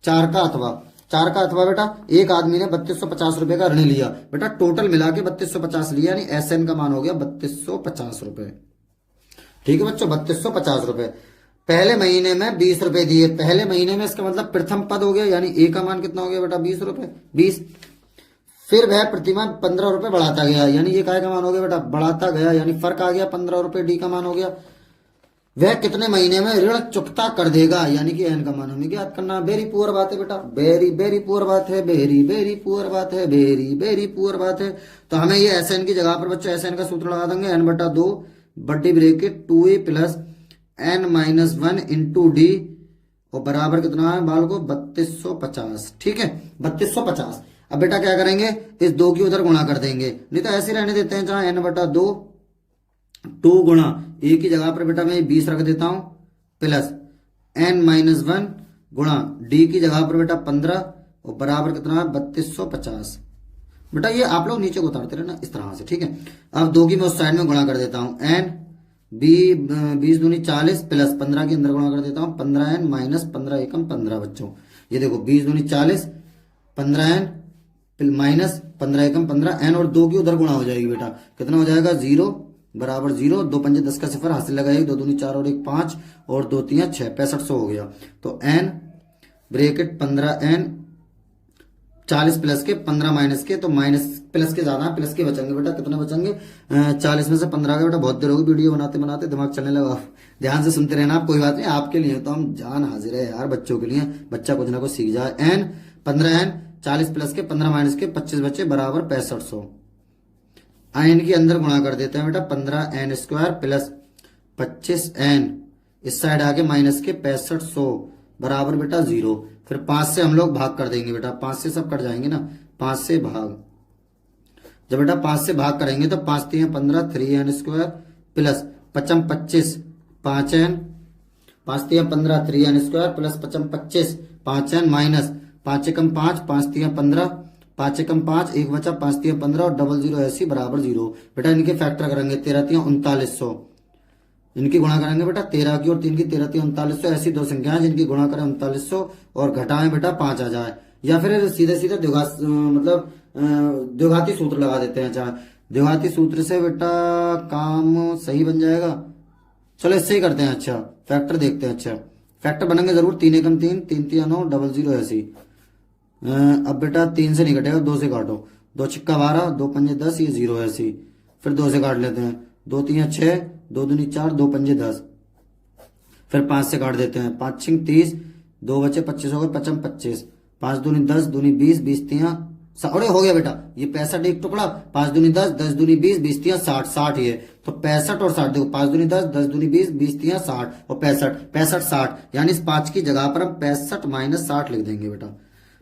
4 का अथवा बेटा, एक आदमी ने 3250 रुपए का ऋण लिया, बेटा टोटल मिला के 3250 लिया, यानी एसएन का मान हो गया 3250 रुपए। ठीक है बच्चों, 3250 रुपए पहले महीने में 20 रुपए दिए, पहले महीने में, इसका मतलब प्रथम पद हो गया, यानी ए का मान कितना हो गया बेटा 20 रुपए, 20। फिर वह प्रतिमाह 15 रुपए बढ़ाता गया, यानी ये काय का मान हो गया बेटा, बढ़ाता गया, यानी फर्क आ गया 15 रुपए, डी का मान हो गया। वह कितने महीने में ऋण चुकता कर देगा, यानी कि एन का मान हमें याद करना। वेरी पुअर बात है बेटा, वेरी वेरी पुअर बात है, वेरी वेरी पुअर बात है, वेरी वेरी पुअर बात है। तो हमें ये एस एन की जगह पर बच्चों एस एन का सूत्र लगा देंगे, एन बटा 2 बड्डी bracket 2a plus N minus 1 into D, और बराबर कितना है बाल को 3250। ठीक है, 3250। अब बेटा क्या करेंगे, इस 2 की उधर गुणा कर देंगे, नहीं तो ऐसे रहने देते हैं, जहां एन बटा 2 2 गुणा ए की जगह पर बेटा मैं 20 रख देता हूं, प्लस एन माइनस 1 गुणा डी की जगह पर बेटा 15, और बराबर कितना है 3250। बेटा ये आप लोग नीचे को उतारते रहना इस तरह से। ठीक है, अब 2 की मैं उस साइड में गुणा कर देता हूं, एन 20 दूनी 40 प्लस 15 के अंदर गुणा कर देता हूं, 15 एन माइनस 15 एकम 15 बच्चों। ये देखो 20 दूनी 40, 15 एन माइनस 15 एकम 15 एन, और 2 की उधर गुणा हो जाएगी बेटा, कितना हो जाएगा 0, बराबर 0, 2 पंजे 10 का सिफर, हासिल लगा 1, 2 दूनी 4 और 1 5 और 2 3 6, 6500 हो गया। तो n ब्रेकेट 15n 40 प्लस के 15 माइनस के, तो माइनस प्लस के ज्यादा प्लस के बचेंगे बेटा, कितने बचेंगे 40 में से 15 का बेटा, बहुत देर होगी वीडियो बनाते बनाते दिमाग चलने लगा। ध्यान से सुनते रहना आप, कोई बात नहीं, आपके लिए तो हम जान हाजिर है यार, बच्चों के लिए बच्चा कुछ ना कुछ सीख जाए। n 15n 40 प्लस के 15 माइनस के 25 बचे बराबर 6500। n के अंदर गुणा कर देते हैं बेटा, 15n स्क्वायर प्लस 25n इस साइड आके माइनस के 6500 बराबर बेटा 0। फिर 5 से हम लोग भाग कर देंगे बेटा, 5 से सब कट जाएंगे ना, 5 से भाग, जब बेटा 5 से भाग करेंगे तो 5 3 15 3n square plus 5 25 5n, 5 3 15 3n square plus 5 25 5n minus 5 एकम 5 5 3 15 5 एकम 5 1 बचा 5 3 15 और डबल 0 ऐसी बराबर 0। बेटा इनके फैक्टर करेंगे 13 3 3900, इनकी गुणा करेंगे बेटा 13 की और 3 की, 13 3 3900, ऐसी दो संख्याएं जिनकी गुणा करें 3900 और घटाएं बेटा 5 आ जाए, या फिर सीधे सीधे द्विघाती सूत्र लगा देते हैं। चाहे द्विघाती सूत्र से बेटा काम सही बन जाएगा, चलो इससे ही करते हैं। अच्छा फैक्टर देखते हैं, अच्छा फैक्टर बनेंगे जरूर, 3 एकम 3 3 3 9 डबल 0 ऐसी। अब बेटा 3 से नहीं कटेगा, 2 से काटो, 2 छिक्का 12 2 पंजे 10, ये 0 ऐसी। फिर 2 से काट लेते हैं, 2 3 6 2 दूनी 4 2 पंजे 10, फिर 5 से काट देते हैं, 5 6 30 2 बचे 25 हो गए 55 25, 5 दूनी 10 दूनी 20 20 3 अरे हो गया बेटा, ये 65 एक टुकड़ा, 5 दूनी 10 10 दूनी 20 20 3 60 60 ये, तो 65 और 60 देखो, 5 दूनी 10 10 दूनी 20 20 3 60 और 65 65 60, यानी इस 5 की जगह पर हम 65 माइनस 60 लिख देंगे बेटा,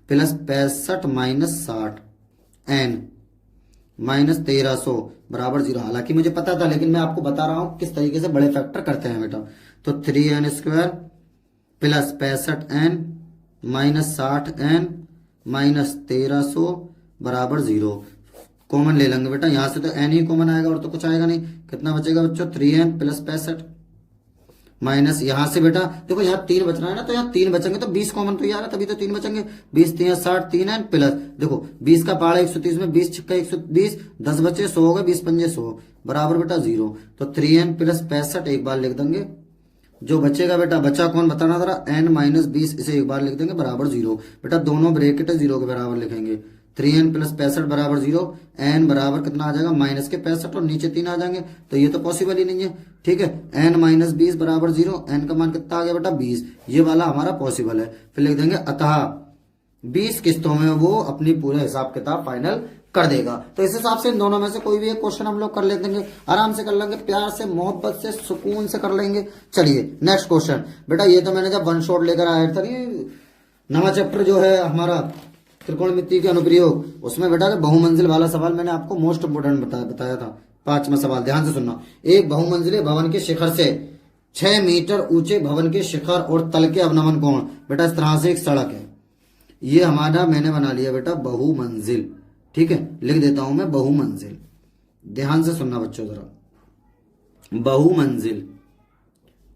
प्लस 65 माइनस 60 n माइनस 1300 बराबर 0। हालांकि मुझे पता था, लेकिन मैं आपको बता रहा हूं किस तरीके से बड़े फैक्टर करते हैं बेटा। तो 3n square plus 65n minus 60n minus 1300 बराबर 0। कॉमन ले लेंगे बेटा, यहां से तो n ही कॉमन आएगा और तो कुछ आएगा नहीं। कितना बचेगा बच्चों, 3n प्लस 65 माइनस यहां से बेटा देखो, यहाँ 3 बच रहा है ना, तो यहाँ 3 बचेंगे तो 20 कॉमन तो ये आ रहा है, तभी तो 3 बचेंगे। 20 3 60 3n प्लस देखो 20 का पहाड़ा 130 में 20 छिक्का 120, 10 बचे 100 हो गए, 20 पंजे 100 बराबर बेटा 0। तो 3n प्लस 65 एक बार लिख देंगे, जो बचेगा बेटा, बचा कौन बताना जरा, n माइनस 20, इसे एक बार लिख देंगे बराबर 0। बेटा दोनों ब्रैकेट 0 के बराबर लिखेंगे, 3n प्लस 65 बराबर 0, n बराबर कितना आ जाएगा माइनस के 65 और नीचे 3 आ जाएंगे, तो ये तो पॉसिबल ही नहीं है। ठीक है, n माइनस 20 बराबर 0, n का मान कितना आ गया बेटा 20, ये वाला हमारा पॉसिबल है। फिर लिख देंगे अतः 20 किस्तों में वो अपनी पूरे हिसाब किताब फाइनल कर देगा। तो इस हिसाब से इन दोनों में से कोई भी एक क्वेश्चन हम लोग कर लेंगे, आराम से कर लेंगे, प्यार से मोहब्बत से सुकून से कर लेंगे। चलिए नेक्स्ट क्वेश्चन बेटा, ये तो मैंने जब वन शॉट लेकर आया था, नवा चैप्टर जो है हमारा त्रिकोणमिति के अनुप्रयोग, उसमें बेटा बहुमंजिल वाला सवाल मैंने आपको मोस्ट इंपोर्टेंट बताया था। 5वां सवाल ध्यान से सुनना, एक बहुमंजिले भवन के शिखर से 6 मीटर ऊंचे भवन के शिखर और तल के अवनमन कोण, बेटा इस तरह से एक सड़क है, ये हमारा मैंने बना लिया बेटा बहुमंजिल। ठीक है, लिख देता हूं मैं बहुमंजिल, ध्यान से सुनना बच्चों जरा, बहुमंजिल।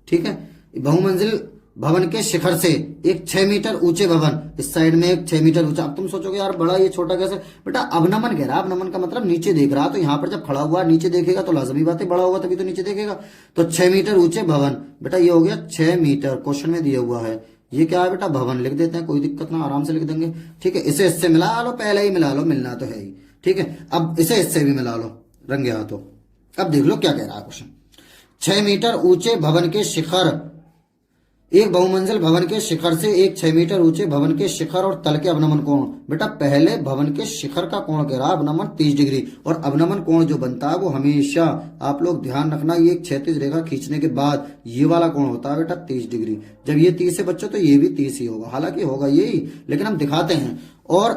ठीक है, बहुमंजिल भवन के शिखर से एक 6 मीटर ऊंचे भवन, इस साइड में एक 6 मीटर ऊंचा। अब तुम सोचोगे यार बड़ा ये छोटा कैसे, बेटा अवनमन कह रहा, अवनमन का मतलब नीचे देख रहा, तो यहाँ पर जब खड़ा हुआ नीचे देखेगा तो लाजमी बात है बड़ा होगा तभी तो नीचे देखेगा। तो 6 मीटर ऊंचे भवन, बेटा ये हो गया 6 मीटर, क्वेश्चन में दिया हुआ है, ये क्या है बेटा भवन, लिख देते हैं, कोई दिक्कत ना, आराम से लिख देंगे। ठीक है, इसे इससे मिला लो, पहले ही मिला लो, मिलना तो है ही। ठीक है, अब इसे इससे भी मिला लो रंगे हाथों। अब देख लो क्या कह रहा है क्वेश्चन, 6 मीटर ऊंचे भवन के शिखर, एक बहुमंजिल भवन के शिखर से एक 6 मीटर ऊंचे भवन के शिखर और तल के अवनमन कोण। बेटा पहले भवन के शिखर का कोण कह रहा है अवनमन 30 डिग्री, और अवनमन कोण जो बनता है वो हमेशा आप लोग ध्यान रखना, ये एक क्षैतिज रेखा खींचने के बाद ये वाला कोण होता है बेटा 30 डिग्री। जब ये 30 है बच्चों तो ये भी 30 ही होगा, हालांकि होगा यही लेकिन हम दिखाते हैं। और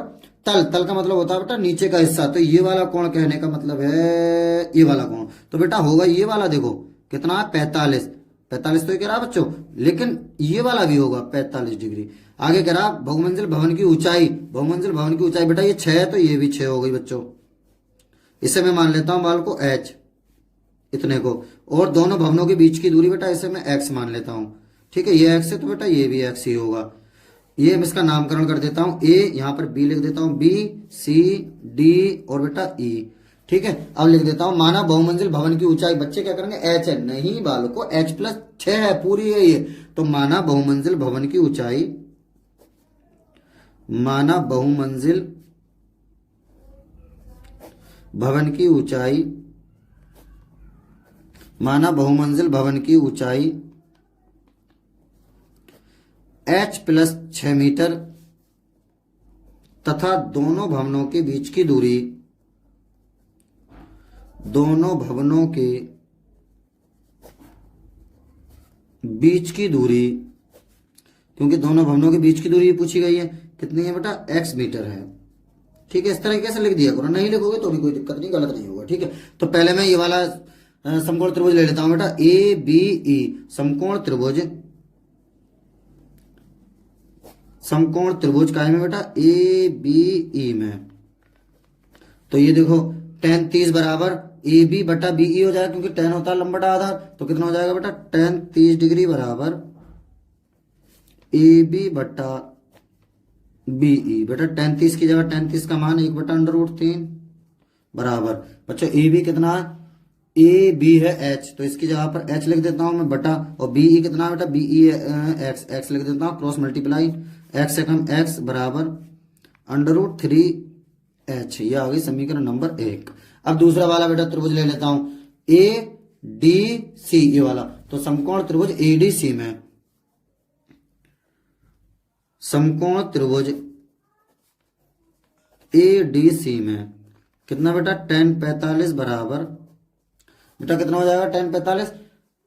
तल, तल का मतलब होता है बेटा नीचे का हिस्सा, तो ये वाला कोण कहने का मतलब है ये वाला कोण, तो बेटा होगा ये वाला, देखो कितना है 45 तो कह रहा बच्चों, लेकिन ये वाला भी होगा 45 डिग्री। आगे कह रहा बहुमंजिल भवन की ऊंचाई, बहुमंजिल भवन की ऊंचाई, बेटा ये 6 है तो ये भी 6 हो गई बच्चों, इसे मैं मान लेता हूं बाल को h इतने को, और दोनों भवनों के बीच की दूरी बेटा इसे मैं x मान लेता हूं। ठीक है, ये x है तो बेटा ये भी x ही होगा। ये मैं इसका नामकरण कर देता हूं, a यहाँ पर b लिख देता हूं, b c d और बेटा e। ठीक है, अब लिख देता हूं माना बहुमंजिल भवन की ऊंचाई, बच्चे क्या करेंगे, एच है, नहीं बालको एच प्लस 6 है, पूरी है ये। तो माना बहुमंजिल भवन की ऊंचाई, माना बहुमंजिल भवन की ऊंचाई, माना बहुमंजिल भवन की ऊंचाई h प्लस 6 मीटर तथा दोनों भवनों के बीच की दूरी, दोनों भवनों के बीच की दूरी, क्योंकि दोनों भवनों के बीच की दूरी पूछी गई है, कितनी है बेटा, x मीटर है। ठीक है, इस तरीके से लिख दिया करो, नहीं लिखोगे तो भी कोई दिक्कत नहीं, गलत नहीं होगा। ठीक है, तो पहले मैं ये वाला समकोण त्रिभुज ले लेता हूं बेटा, ए बी ई, समकोण त्रिभुज, समकोण त्रिभुज काय में बेटा, ए बी ई में। तो ये देखो tan 30 बराबर ए बी बटा बी ई हो जाएगा, क्योंकि tan होता है लंबटा आधार, तो कितना हो जाएगा बेटा, tan 30 डिग्री बराबर ए बी बटा बी ई। बेटा tan 30 की जगह tan 30 का मान 1/√3 बराबर, बच्चों ए बी कितना है, ए बी है h, तो इसकी जगह पर h लिख देता हूं मैं बटा, और बी ई कितना है बेटा, बी ई एक्स, एक्स लिख देता हूं, क्रॉस मल्टीप्लाई, x से कम x बराबर √3h। ये आ गई समीकरण नंबर 1। अब दूसरा वाला बेटा त्रिभुज ले लेता हूं, ए डी सी, ये वाला, तो समकोण त्रिभुज ए डी सी में, समकोण त्रिभुज ए डी सी में कितना बेटा, tan 45 बराबर, बेटा कितना हो जाएगा tan 45,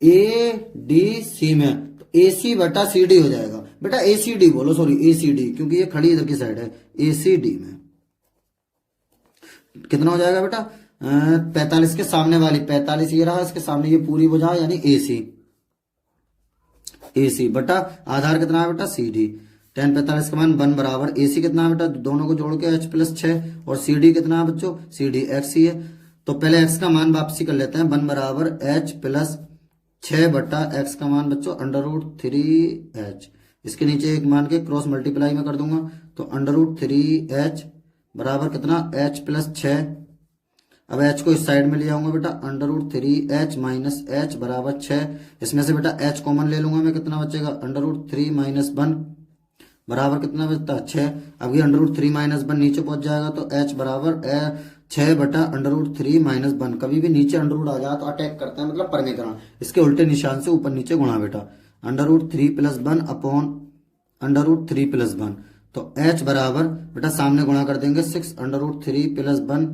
ए डी सी में, तो ए सी बटा सी डी हो जाएगा। बेटा ए सी डी बोलो, सॉरी ए सी डी, क्योंकि ये खड़ी इधर की साइड है, ए सी डी में कितना हो जाएगा बेटा, 45 के सामने वाली, 45 ये रहा, इसके सामने ये पूरी भुजा यानी ए सी, ए सी बटा आधार कितना है बेटा, सी डी, tan 45 का मान 1 बराबर, ए सी कितना है बेटा, दोनों को जोड़ के h प्लस 6, और सी डी कितना है बच्चों, सी डी एक्स ही है। तो पहले x का मान वापसी कर लेते हैं, 1 बराबर h प्लस 6 बटा x का मान बच्चों √3h, इसके नीचे एक मान के क्रॉस मल्टीप्लाई में कर दूंगा, तो √3h बराबर कितना, h प्लस 6, अब h को इस साइड में ले जाऊंगा बेटा, √3h माइनस h बराबर 6, इसमें से बेटा h कॉमन ले लूंगा मैं, कितना बचेगा, √3 माइनस 1 बराबर कितना बचता है, 6। अब ये √3 माइनस 1 नीचे पहुंच जाएगा, तो h बराबर 6 बटा √3 माइनस 1। कभी भी नीचे अंडर आ जाए तो अटैक करते हैं, मतलब परमीकरण, इसके उल्टे निशान से ऊपर नीचे गुणा बेटा, √3 प्लस 1 अपॉन √3 प्लस 1, तो h बराबर बेटा सामने गुणा कर देंगे 6 √3 प्लस 1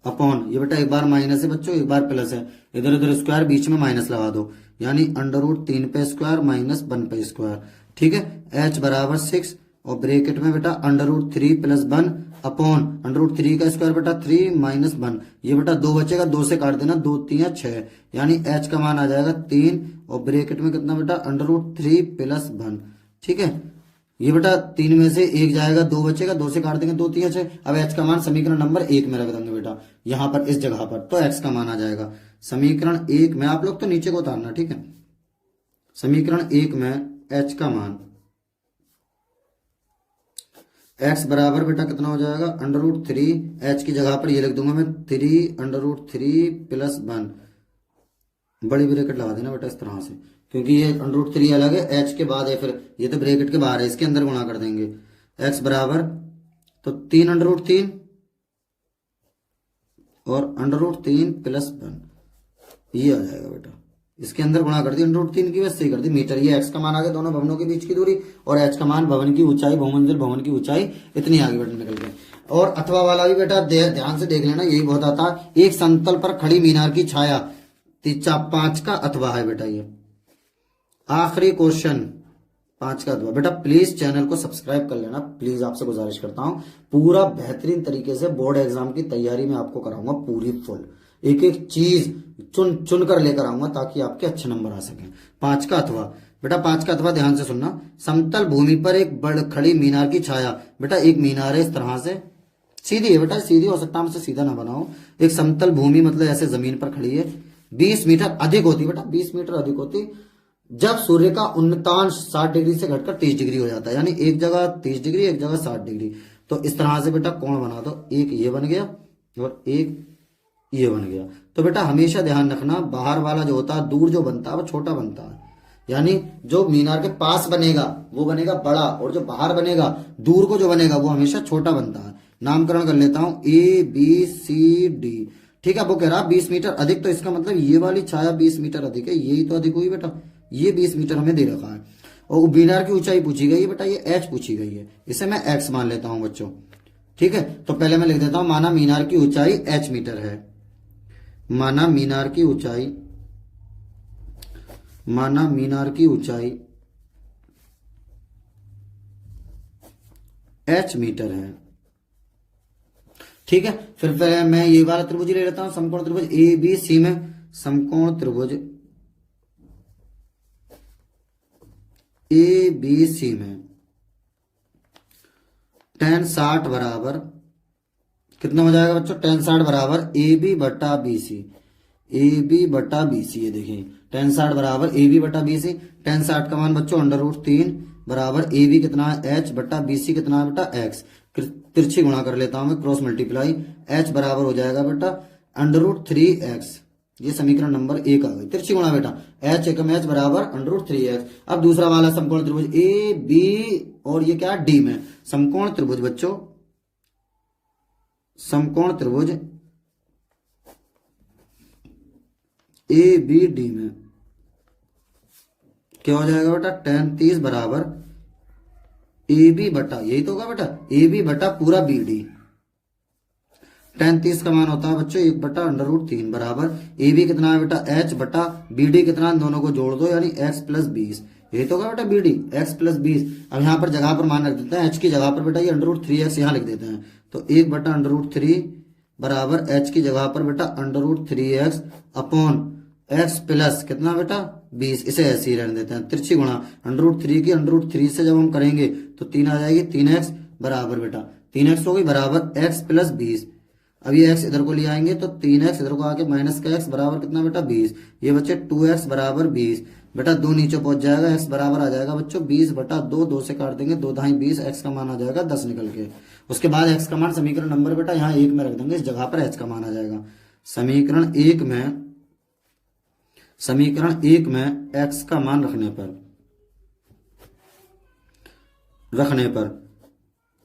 अपॉन, ये बेटा एक बार माइनस है बच्चों, एक बार प्लस है, इधर उधर स्क्वायर, बीच में माइनस लगा दो, यानी √3 पे स्क्वायर माइनस 1 पे स्क्वायर। ठीक है, h बराबर 6, और ब्रैकेट में बेटा √3 प्लस 1 अपॉन √3 का स्क्वायर बेटा 3 माइनस 1, ये बेटा 2 बचेगा, 2 से काट देना, 2 3 6, यानी h का मान आ जाएगा 3, और ब्रैकेट में कितना बेटा √3 प्लस 1। ठीक है, ये बेटा 3 में से 1 जाएगा, 2 बचेगा, 2 से काट देंगे, 2 3 6। अब h का मान समीकरण नंबर 1 में रख देंगे बेटा, यहां पर इस जगह पर, तो x का मान आ जाएगा समीकरण 1 में, आप लोग तो नीचे को उतारना, ठीक है, समीकरण 1 में h का मान, x बराबर बेटा कितना हो जाएगा, √3, h की जगह पर ये लिख दूंगा मैं 3 √3 प्लस 1, बड़ी ब्रैकेट लगा देना बेटा इस तरह से, क्योंकि ये √3 अलग है, h के बाद है, फिर ये तो ब्रैकेट के बाहर है, इसके अंदर गुणा कर देंगे, x बराबर तो 3 √3 और √3 प्लस 1, ये आ जाएगा बेटा, इसके अंदर गुणा कर दी, √3 की वजह से कर दी मीटर, ये x का मान आ गया, दोनों भवनों के बीच की दूरी, और h का मान भवन की ऊंचाई, बहुमंजिल भवन की ऊंचाई, इतनी आगे बेटा निकल गए। और अथवा वाला भी बेटा ध्यान से देख लेना, यही बहुत आता है, एक समतल पर खड़ी मीनार की छाया, 5 का अथवा है बेटा, ये आखिरी क्वेश्चन 5 का अथवा। बेटा प्लीज चैनल को सब्सक्राइब कर लेना, प्लीज आपसे गुजारिश करता हूं, पूरा बेहतरीन तरीके से बोर्ड एग्जाम की तैयारी में आपको कराऊंगा, पूरी फुल, एक एक चीज चुन चुन कर लेकर आऊंगा, ताकि आपके अच्छे नंबर आ सके। 5 का अथवा बेटा, 5 का अथवा ध्यान से सुनना, समतल भूमि पर एक बड़ खड़ी मीनार की छाया, बेटा एक मीनार है इस तरह से, सीधी है बेटा, सीधी हो सकता है, मुझसे सीधा ना बनाओ, एक समतल भूमि मतलब ऐसे जमीन पर खड़ी है, 20 मीटर अधिक होती बेटा, 20 मीटर अधिक होती जब सूर्य का उन्नतांश 60 डिग्री से घटकर 30 डिग्री हो जाता है, यानी एक जगह 30 डिग्री, एक जगह 60 डिग्री, तो इस तरह से बेटा कोण बना दो, एक ये बन गया और एक ये बन गया। तो बेटा हमेशा ध्यान रखना, बाहर वाला जो होता है दूर जो बनता है वो छोटा बनता है, यानी जो मीनार के पास बनेगा वो बनेगा बड़ा, और जो बाहर बनेगा दूर को जो बनेगा वो हमेशा छोटा बनता है। नामकरण कर लेता हूं, ABCD। ठीक है, वो कह रहा 20 मीटर अधिक, तो इसका मतलब ये वाली छाया 20 मीटर अधिक है, यही तो अधिक हुई बेटा, ये 20 मीटर हमें दे रखा है। और मीनार की ऊंचाई पूछी गई है बेटा, ये H पूछी गई है, इसे मैं X मान लेता हूं बच्चों। ठीक है, तो पहले मैं लिख देता हूं, माना मीनार की ऊंचाई H मीटर है, माना मीनार की ऊंचाई, माना मीनार की ऊंचाई H मीटर है। ठीक है, फिर मैं ये वाला त्रिभुज ले लेता हूं, समकोण त्रिभुज ABC में, समकोण त्रिभुज ABC में tan 60 बराबर कितना हो जाएगा बच्चों, tan 60 बराबर AB बटा BC, AB बटा BC। ये देखिए tan 60 बराबर AB बटा BC, tan 60 का मान बच्चों √3 बराबर AB कितना है H बटा BC कितना है बेटा X। तिरछी गुणा कर लेता हूं मैं, क्रॉस मल्टीप्लाई, H बराबर हो जाएगा बेटा √3x। ये समीकरण नंबर 1 आ गई। तिरछी गुणा बेटा H एकम H बराबर √3x। अब दूसरा वाला समकोण त्रिभुज AB, और ये क्या D में, समकोण त्रिभुज बच्चों, समकोण त्रिभुज ABD में क्या हो जाएगा बेटा, tan 30 बराबर AB बटा, यही तो होगा बेटा, AB बटा पूरा BD। tan 30 का मान होता है बच्चों 1 बटा √3 बराबर AB कितना है बेटा H बटा BD कितना है, दोनों को जोड़ दो यानी X प्लस 20, यही तो होगा बेटा BD, X प्लस 20। अब यहाँ पर जगह पर मान रख देते हैं, H की जगह पर बेटा ये √3x यहाँ लिख देते हैं, तो 1 बटा √3 बराबर H की जगह पर बेटा √3x अपॉन X प्लस कितना बेटा 20, इसे ऐसे ही रहने देते हैं। तिरछी गुणा √3 की √3 से जब हम करेंगे तो 3 आ जाएगी, 3x बराबर बेटा 3x हो गई बराबर x प्लस 20। अब ये x इधर को ले आएंगे तो 3x इधर को आके माइनस का x बराबर कितना बेटा 20, ये बच्चे 2x बराबर 20। बेटा 2 नीचे पहुंच जाएगा, x बराबर आ जाएगा बच्चों 20 बटा 2, 2 से काट देंगे 2 ढाई 20, x का मान आ जाएगा 10 निकल के। उसके बाद x का मान समीकरण नंबर बेटा यहाँ 1 में रख देंगे, इस जगह पर h का मान आ जाएगा। समीकरण 1 में x का मान रखने पर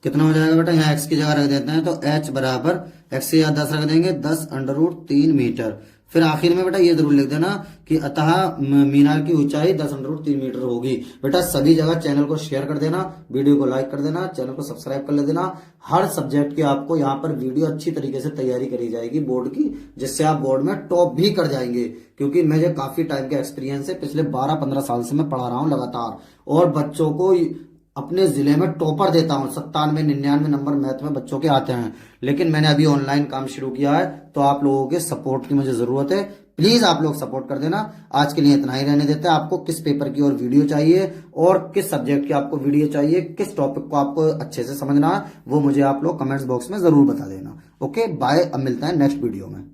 कितना हो जाएगा बेटा, यहाँ x की जगह रख देते हैं तो h बराबर x से यहाँ 10 रख देंगे, 10 √3 मीटर। फिर आखिर में बेटा ये जरूर लिख देना कि अतः मीनार की ऊंचाई 10 √3 मीटर होगी। बेटा सभी जगह चैनल को शेयर कर देना, वीडियो को लाइक कर देना, चैनल को सब्सक्राइब कर ले देना। हर सब्जेक्ट की आपको यहाँ पर वीडियो अच्छी तरीके से तैयारी करी जाएगी बोर्ड की, जिससे आप बोर्ड में टॉप भी कर जाएंगे। क्योंकि मुझे काफी टाइम का एक्सपीरियंस है, पिछले 12-15 साल से मैं पढ़ा रहा हूँ लगातार, और बच्चों को अपने जिले में टॉपर देता हूं। 97-99 नंबर मैथ में बच्चों के आते हैं। लेकिन मैंने अभी ऑनलाइन काम शुरू किया है, तो आप लोगों के सपोर्ट की मुझे जरूरत है। प्लीज आप लोग सपोर्ट कर देना। आज के लिए इतना ही रहने देते हैं। आपको किस पेपर की और वीडियो चाहिए, और किस सब्जेक्ट की आपको वीडियो चाहिए, किस टॉपिक को आपको अच्छे से समझना है, वो मुझे आप लोग कमेंट्स बॉक्स में जरूर बता देना। ओके बाय, अब मिलता है नेक्स्ट वीडियो में।